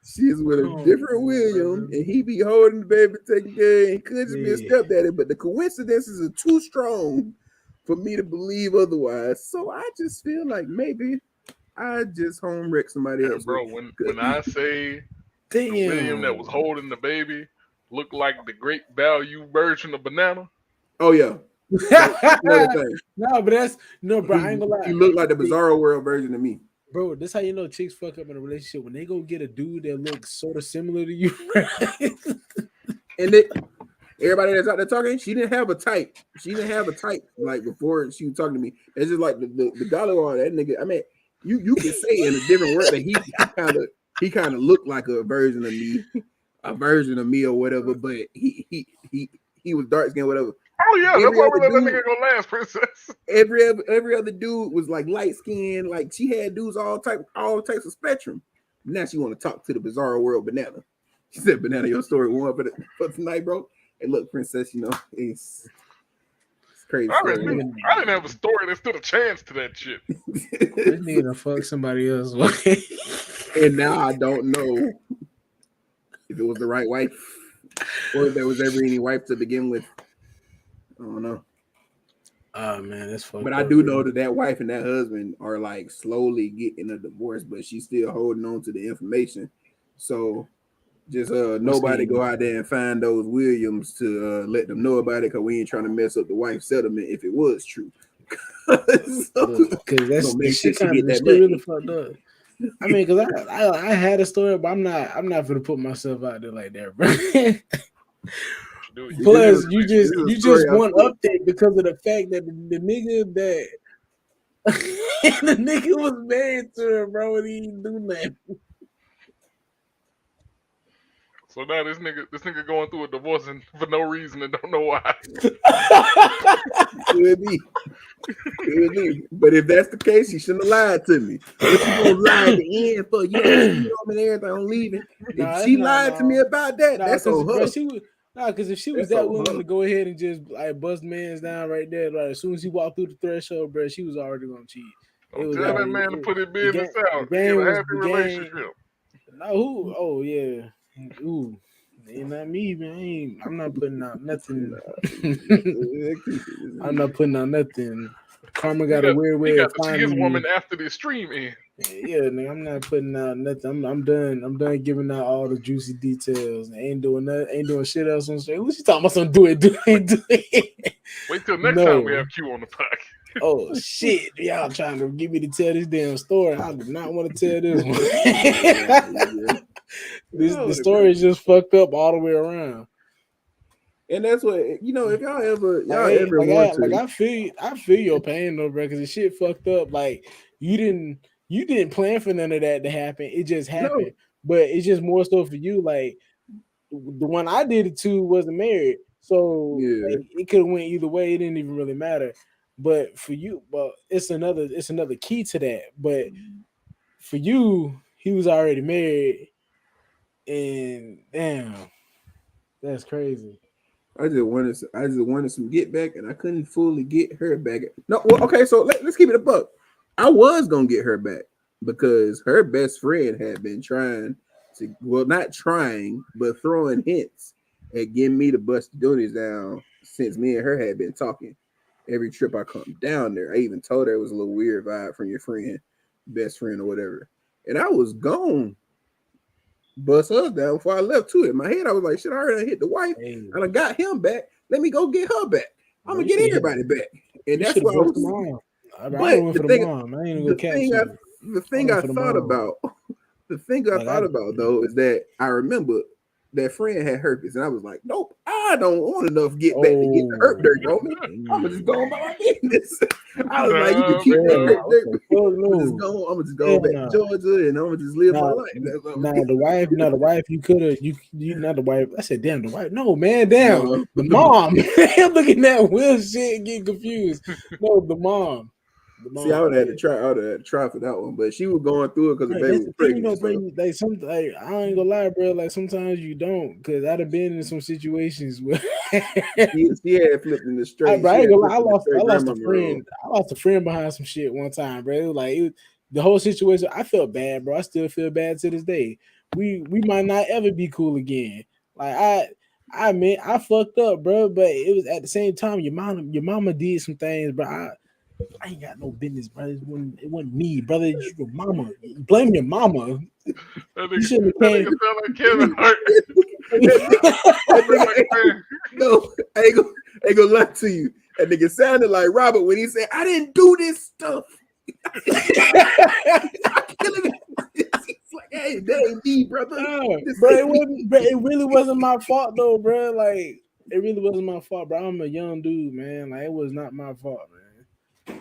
She's with a different William, and he be holding the baby, taking care, and could just be a stepdaddy. But the coincidences are too strong for me to believe otherwise. So I just feel like maybe I just home wrecked somebody else. Bro, when I say the William that was holding the baby looked like the great value version of Banana. Oh yeah. No, but that's bro. I ain't gonna lie. He looked like the Bizarro World version of me. Bro, that's how you know chicks fuck up in a relationship when they go get a dude that looks sort of similar to you. And everybody that's out there talking, she didn't have a type. She didn't have a type like before she was talking to me. It's just like the dollar on that nigga. I mean, you can say in a different word that he kind of looked like a version of me or whatever. But he was dark skinned, whatever. Oh yeah, that's why we let that nigga go last, princess. Every other dude was like light skinned, like she had dudes all types of spectrum. Now she want to talk to the Bizarro World Banana. She said, "Banana, your story one for tonight, bro." Hey, look, princess, it's crazy. I didn't have a story that stood a chance to that shit. This nigga to fuck somebody else. And now I don't know if it was the right wife or if there was ever any wife to begin with. I don't know. Oh man, that's fucked. But I do know that wife and that husband are like slowly getting a divorce, but she's still holding on to the information. So just nobody go out there and find those Williams to let them know about it, because we ain't trying to mess up the wife's settlement if it was true. Because that's the shit really fucked up. I mean, because I had a story, but I'm not gonna put myself out there like that, bro. Plus, you just want update because of the fact that the nigga the nigga was married to her, bro, and he didn't do nothing. So now this nigga going through a divorce for no reason and don't know why. Could be. But if that's the case, he shouldn't have lied to me. What you gonna lie at the end for? You know and everything. I'm leaving. If she lied to me about that, that's on her. Because if she was that willing to go ahead and just like bust man's down right there, like as soon as he walked through the threshold, bro, she was already gonna cheat. Tell that man to put his business out. Get a happy relationship. No, who? Oh yeah. Ooh, ain't not me, man. I'm not putting out nothing. I'm not putting out nothing. Karma got a weird way of finding his woman after this stream in. Yeah, nigga, I'm not putting out nothing. I'm done. I'm done giving out all the juicy details. I ain't doing nothing. Ain't doing shit else on stream. What you talking about? Some do it. Wait till next time we have Q on the podcast. Oh shit! Y'all trying to get me to tell this damn story? I do not want to tell this one. The story is just fucked up all the way around. And that's what if y'all ever want to. Like I feel your pain though, bro, because the shit fucked up. Like you didn't plan for none of that to happen. It just No. happened. But it's just more so for you. Like the one I did it to wasn't married, so Yeah. like, it could have went either way. It didn't even really matter. But for you, well, it's another key to that. But for you, he was already married, and damn, that's crazy. I just wanted some get back, and I couldn't fully get her back. No, well, okay, so let's keep it a buck. I was gonna get her back because her best friend had been trying to, well, not trying, but throwing hints at getting me to bust the doonies down since me and her had been talking. Every trip I come down there, I even told her it was a little weird vibe from your friend, best friend or whatever, and I was gone. Bust her down before I left too. In my head, I was like, shit, I already hit the wife Hey, and I got him back. Let me go get her back. I'm bro, gonna you get should everybody back. And you that's should have why I bust the was. mom. I would have But went for the mom. I ain't gonna the go catch thing I you. the I thing went I for the thought mom. about the thing I Like thought about though is that I remember that friend had herpes, and I was like, nope, I don't want enough get back to get the herp dirt on me. I'm gonna just go about my business. I was like, you can Nah, keep that Hell man. herp no. What dirt. the fuck I'm just no? going. I'm gonna just go Hell back to no. Georgia, and I'm gonna just live my Now, life. That's what I'm now gonna the wife, now the wife, you could have, you not the wife. I said, damn, the wife. No, man, damn, do. the No, mom. I'm looking at Will shit and getting confused. No, the mom, see, I would have had yeah. to try. I would have had to try for that one, but she was going through it because the Right, baby that's was the thing, you know, pregnant. bro. So Like like I ain't gonna lie, bro. Like sometimes you don't, because I'd have been in some situations where she had flipped in the straight. bro, I She ain't had gonna lie. flipped in the I straight lost a grandmama role. friend. I lost a friend behind some shit one time, bro. It was like the whole situation. I felt bad, bro. I still feel bad to this day. We might not ever be cool again. Like I mean, I fucked up, bro. But it was at the same time, your mama did some things, bro. I ain't got no business, bro. It wasn't me, brother. It's your mama. Blame your mama. That You nigga, shouldn't that have nigga came. sound like Kevin Hart. That Bring nigga, back man. no, I ain't gonna lie to you. That nigga sounded like Robert when he said, "I didn't do this stuff." I killing it. It's like, hey, that ain't me, brother. No, This bro, ain't it me. wasn't. Bro, it really wasn't my fault though, bro. Like it really wasn't my fault, bro. I'm a young dude, man. Like it was not my fault, man.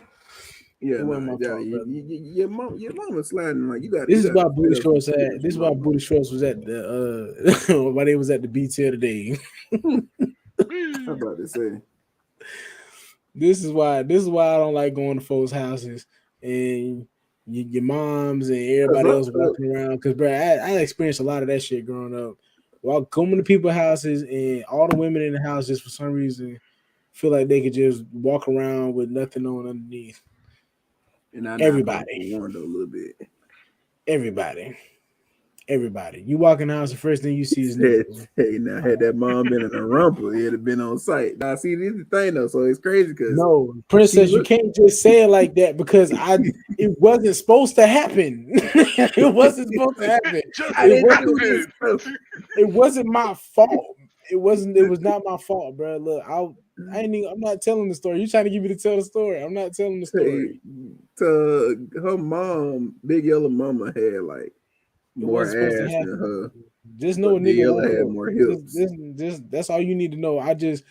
Yeah, It nah, wasn't my yeah, fault, brother. your mom was sliding like you This is gotta why straight Booty up Shorts stick had. with This is your why mama. Booty Shorts was at the why they was at the BT today. I'm about to say, This is why I don't like going to folks' houses and your moms and cause everybody else walking around. Because bro, I experienced a lot of that shit growing up. While coming to people's houses and all the women in the house just for some reason feel like they could just walk around with nothing on underneath. and I knock on Everybody, Wanda a little bit. everybody, everybody. You walk in the house, the first thing you see is Said, nipples. hey, now had that mom been in a rumple, it'd have been on site. Now, see, this is the thing though, so it's crazy because No, she princess, you looked. can't just say it like that because it wasn't supposed to happen. It wasn't supposed to happen. It just I It didn't do wasn't. this happened. stuff. It wasn't my fault. It wasn't. It was not my fault, bro. Look, I ain't. I'm not telling the story. You trying to get me to tell the story? I'm not telling the Hey, story. to her mom, Big Yellow Mama had like It more wasn't supposed to ass than happen. her, Just know but a Big nigga Yellow woke had up. more Just, hips. just, just that's all you need to know. I just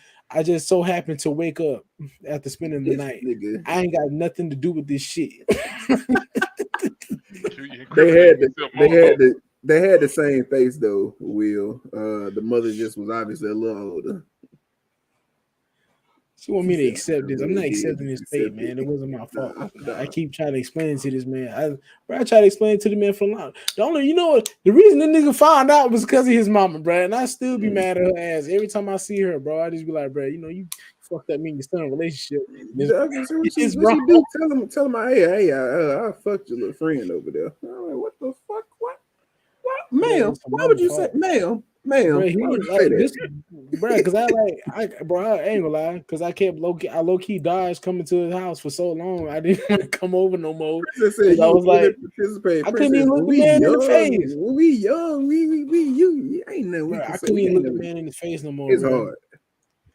so happened to wake up after spending the This night. nigga, I ain't got nothing to do with this shit. You they incriminating had the, yourself they more had though. the, they had the same face though. Will the mother just was obviously a little older. She want She me to said, accept "I this. I'm not really did accepting just this fate, accept it." man. It wasn't my fault. Nah, I nah. keep trying to explain to this man. I try to explain to the man for long. The only, you know what? The reason the nigga found out was because of his mama, bro. And I still be mad at her ass every time I see her, bro. I just be like, bro, you fucked up me and your son in a relationship. And So it's what wrong. she do? Tell him, hey, I fucked your little friend over there. I'm like, what the fuck? What, Bro, ma'am? it's her Why would mama's you say, fault. ma'am? Bro, Why he would you say like that? this, bro. Because I ain't gonna lie. Because I kept low key dodged coming to his house for so long. I didn't want to come over no more. Princess said Because I you was really like, participate. I couldn't Princess, even look the man in the face. when we young, you ain't nothing we Bro, can I say. couldn't We even ain't look the never. man in the face no more, It's bro. hard.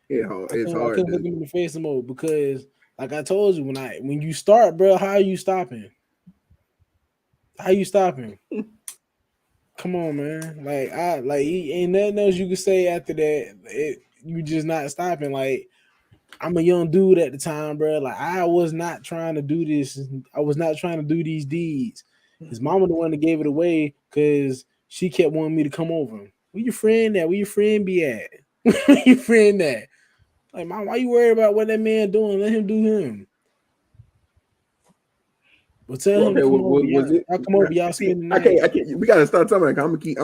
It's I hard couldn't look to. him in the face no more because, like I told you, when you start, bro, how are you stopping? How you stopping? Come on, man. Ain't nothing else you can say after that. You just not stopping. Like I'm a young dude at the time, bro. Like I was not trying to do this. I was not trying to do these deeds. His mama the one that gave it away because she kept wanting me to come over. Where your friend at? Where your friend be at? Where your friend at? Like, mom, why you worried about what that man doing? Let him do him. Well, tell him to come over. Was it? I'll come over. Y'all See, spend the I night. can't. We gotta start talking. I'm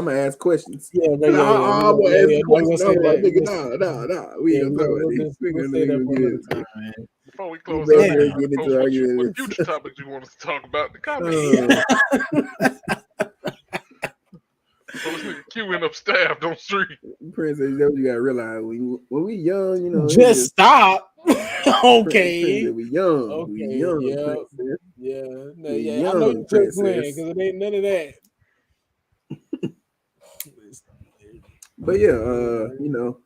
gonna ask questions. Yeah, bro. I'm gonna ask Yeah. questions. I'm like, nigga, That. nah. We ain't gonna talk about this. We'll say that for another time, man. Before we We close back out, here you getting into post what arguments. future topics you want us to talk about in the comments. So this nigga Q end up stabbed on the street. Princess, that's what you gotta realize. When we young, you know, Just stop. Okay. Princess, we young. Okay. We young. Yeah. Princess. Yeah. No, We yeah. I young, know you just princess. playing because it ain't none of that. But yeah, you know,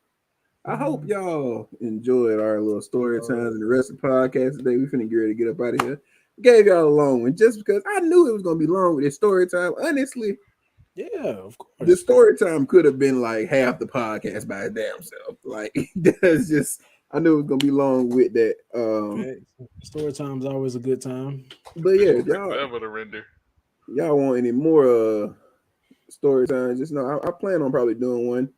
I hope y'all enjoyed our little story times and the rest of the podcast today. We finna get ready to get up out of here. Gave y'all a long one just because I knew it was gonna be long with this story time. Honestly, Yeah, of course. the story time could have been like half the podcast by its damn self. Like that's just I knew it was gonna be long with that. Story time's always a good time. But yeah, if Forever to render. y'all want any more story times, just know I plan on probably doing one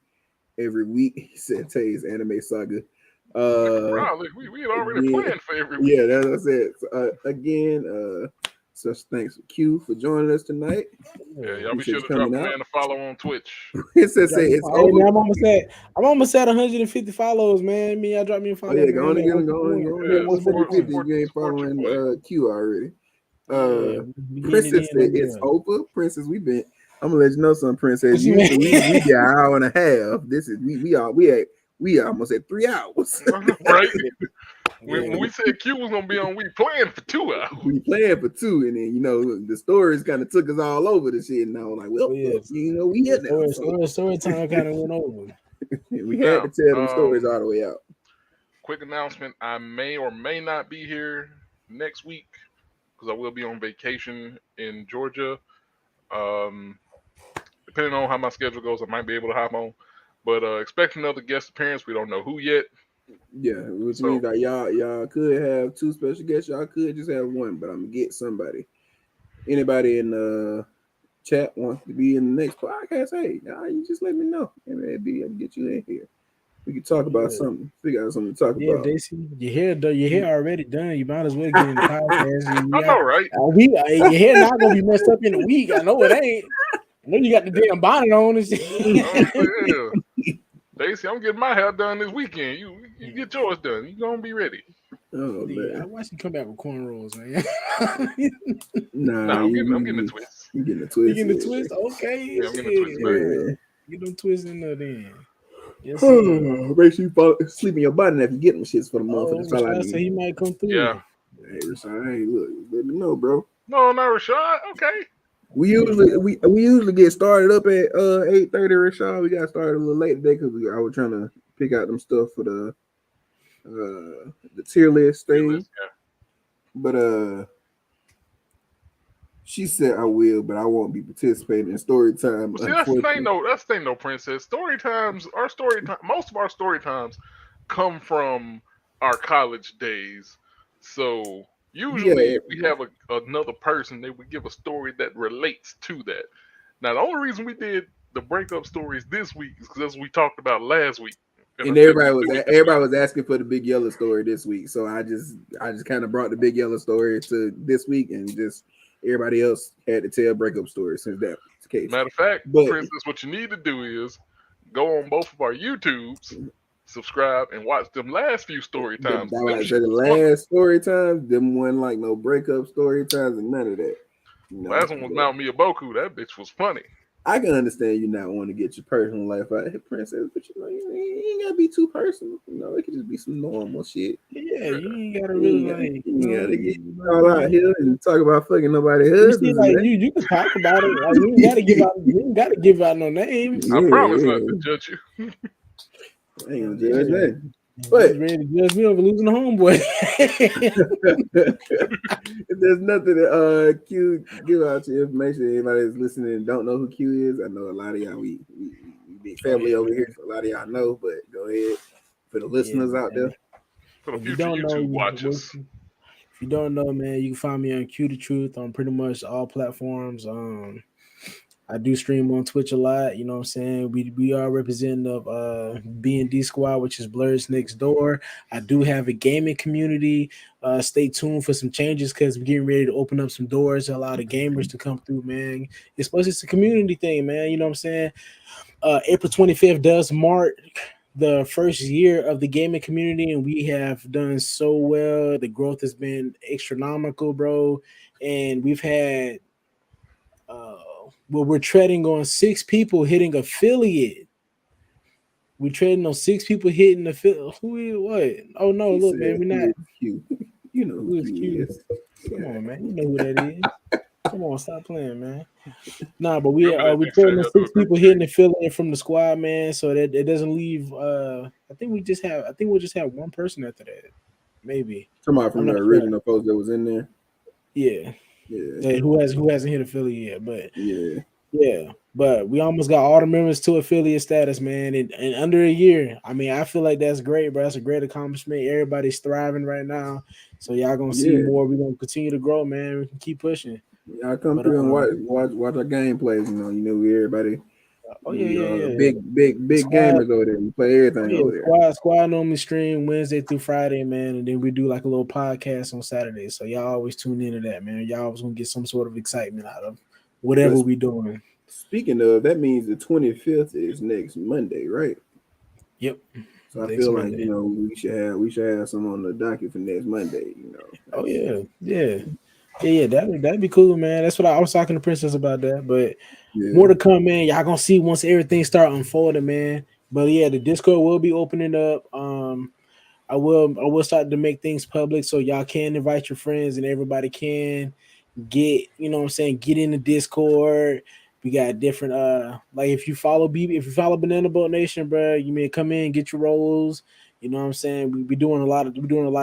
every week. He said Tay's anime saga. Probably we had already planned for every week. Yeah, that's what I said. So, again, such thanks to Q for joining us tonight. Yeah, y'all be sure to drop a man a follow on Twitch. It says it's over. Man, I'm almost at 150 follows, man. Me, y'all drop me a follow. Oh yeah, go on. Yeah, 150 if you ain't following Q already. Princess said it's over. Princess, I'm gonna let you know something, Princess. We get an hour and a half. This is we almost at 3 hours. Right. When we said Q was gonna be on, we planned for 2 hours. We planned for 2, and then the stories kind of took us all over the shit. And I was like, well, we hit that. Story time kind of went over. We had to tell them stories all the way out. Quick announcement: I may or may not be here next week because I will be on vacation in Georgia. Depending on how my schedule goes, I might be able to hop on. But expect another guest appearance. We don't know who yet. Yeah, which means that y'all could have 2 special guests. Y'all could just have 1, but I'm gonna get somebody. Anybody in the chat wants to be in the next podcast? Hey, you just let me know. Maybe I can get you in here. We can talk about something. Figure out something to talk about. Yeah, Daisy, your hair already done. You might as well get in the podcast. I know, right? Your hair not gonna be messed up in a week. I know it ain't. I know you got the damn bonnet on and shit. Yeah. Daisy, I'm getting my hair done this weekend. You get yours done. You gonna be ready. Oh man, I watch you come back with cornrows, man. Nah, I'm getting the twist. You getting the twist? You getting the twist? Okay. Yeah, I'm getting the twist. Man. Get them twists in there then. Yes, make sure you sleep in your body if you get them shits for the motherfuckers. Rashad said he might come through. Yeah. Hey, Rashad, hey, look, let me know, bro. No, not Rashad. Okay. We usually get started up at 8:30, Rashad. We got started a little late today because I was trying to pick out them stuff for the tier list thing. Yeah. But she said I will, but I won't be participating in story time. Well, see, that's the thing, though, Princess. Story times, most of our story times come from our college days. So usually we have another person that would give a story that relates to that. Now, the only reason we did the breakup stories this week is because we talked about last week. And everybody was asking for the Big Yellow story this week, so I just kind of brought the Big Yellow story to this week, and just everybody else had to tell breakup stories since that was the case. Matter of fact, Princess, what you need to do is go on both of our YouTubes, subscribe, and watch them last few story times. The last story times, them wasn't like no breakup story times and none of that. Last one was Mount Miyaboku. That bitch was funny. I can understand you not wanting to get your personal life out here, Princess, but you ain't gotta be too personal. It could just be some normal shit. Yeah, you ain't gotta really gotta get all out here and talk about fucking nobody else. You can talk about it. Like, you ain't gotta give out no names. I promise not to judge you. I ain't gonna judge that. But ready to judge me over losing a homeboy. If there's nothing to Q give out your information, anybody that's listening and don't know who Q is, I know a lot of y'all we big family over here, so a lot of y'all know, but go ahead for the listeners out there. For the If you future don't know, YouTube watchers. if you don't know, man, you can find me on Q the Truth on pretty much all platforms. I do stream on Twitch a lot. You know what I'm saying? We are representative of B&D Squad, which is Blurs Next Door. I do have a gaming community. Stay tuned for some changes because we're getting ready to open up some doors to allow the gamers to come through, man. It's supposed it's a community thing, man. You know what I'm saying? April 25th does mark the first year of the gaming community, and we have done so well. The growth has been astronomical, bro. And we've had we're treading on 6 people hitting affiliate. We're treading on 6 people hitting affiliate. Who is what? Oh no, He look, said, man, we're "Who not. is Q?" You know Who who is Q Q? is. Come Yeah. on, man. You know who that is. Come on, stop playing, man. Nah, but Remember that we next time treading on y'all do a 6 group people stream. hitting affiliate from the squad, man. So that it doesn't leave. I think we'll just have one person after that, maybe. Somebody I'm from the not sure. original post that was in there. Yeah. Yeah, Yeah, who hasn't hit affiliate yet, but yeah, yeah, but we almost got all the members to affiliate status, man, in under a year. I mean, I feel like that's great, bro. That's a great accomplishment. Everybody's thriving right now, so y'all gonna see yeah. more. We're gonna continue to grow, man. We can keep pushing. Y'all come But through and watch our gameplays. You know, we everybody. oh We yeah. big Squad, gamers over there. We play oh everything yeah, over there. squad normally stream Wednesday through Friday, man, and then we do like a little podcast on Saturday. So y'all always tune into that, man. Y'all always gonna get some sort of excitement out of whatever But we doing. speaking of, that means the 25th is next Monday, right? Yep, So I next feel like Monday. we should have some on the docket for next Monday. Oh yeah. That'd be cool, man. That's what I was talking to Princess about that. But more yeah, to come, man. Y'all gonna see once everything start unfolding, man. But yeah, the Discord will be opening up. I will start to make things public so y'all can invite your friends and everybody can get, you know what I'm saying, get in the Discord. We got different like if you follow Banana Boat Nation, bro, you may come in, get your roles. You know what I'm saying? We're doing a lot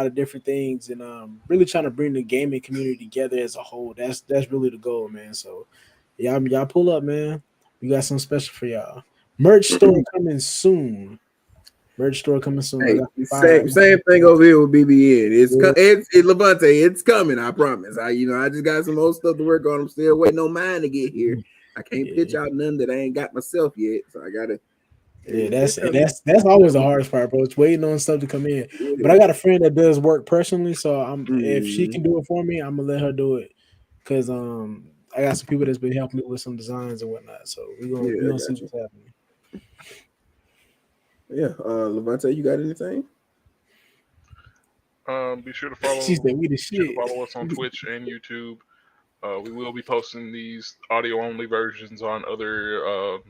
of different things and really trying to bring the gaming community together as a whole. That's really the goal, man. So y'all pull up, man. We got something special for y'all. Merch store coming soon. Merch store coming soon. I hey, got fire. same thing over here with BBN. Yeah. It's Levante. It's coming. I promise. I just got some old stuff to work on. I'm still waiting on mine to get here. I can't pitch out none that I ain't got myself yet. So I gotta. Yeah, It's coming. that's always the hardest part, bro. It's waiting on stuff to come in. But I Yeah. got a friend that does work personally, so if she Mm, can do it for me, I'm gonna let her do it. Cause I got some people that's been helping me with some designs and whatnot. So we yeah, I gonna see got you. what's happening. Yeah, Levante, you got anything? Be sure to She said we the shit. follow us on Twitch and YouTube. We will be posting these audio only versions on other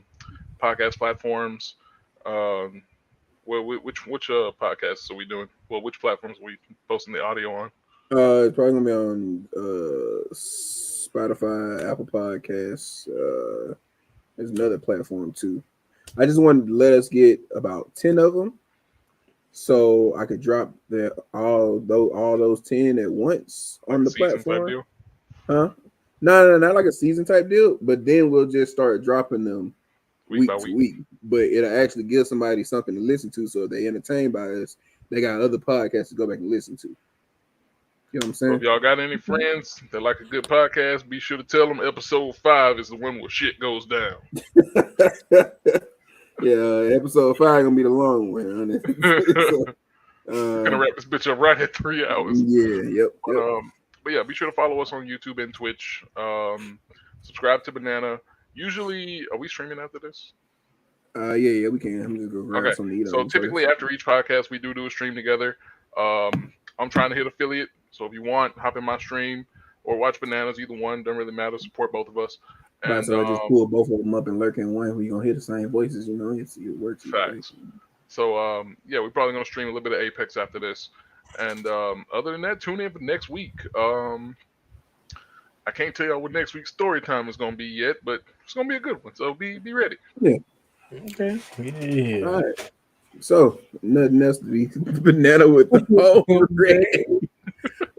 podcast platforms. Um, which podcasts are we doing? Well, which platforms are we posting the audio on? It's probably gonna be on Spotify, Apple Podcasts. There's another platform too. I just wanted to let us get about 10 of them, so I could drop all those 10 at once Like on a the season type platform. deal? Huh? No, not like a season type deal, but then we'll just start dropping them Week by week to week. week. But it'll actually give somebody something to listen to, so if they entertained by us, they got other podcasts to go back and listen to. You know what I'm So if saying? y'all got any friends that like a good podcast, be sure to tell them episode 5 is the one where shit goes down. Yeah, episode 5 gonna be the long one. We're gonna wrap this bitch up right at 3 hours. Yeah, yep. But yeah, be sure to follow us on YouTube and Twitch. Subscribe to Banana. Usually, are we streaming after this? Yeah, we can. I'm just gonna grab Okay. something to eat So on typically first. after each podcast, we do a stream together. I'm trying to hit affiliate, so if you want, hop in my stream or watch Bananas. Either one, doesn't really matter. Support both of us. And So I just pull both of them up and lurk in one. We gonna hear the same voices, and see it works. facts. So yeah, we're probably gonna stream a little bit of Apex after this. And other than that, tune in for next week. I can't tell y'all what next week's story time is gonna be yet, but it's gonna be a good one. So be ready. Yeah. Okay. Yeah. All right. So nothing else to be banana with the whole red.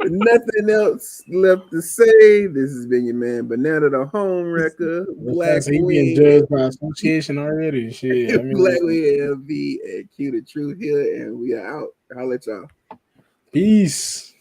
Nothing else left to say. This has been your man Banana, the home wrecker, Black He being Wing, judged by association already. Shit. I Black mean, Wing LV, and Q the Truth here, and we are out. I'll let y'all. Peace.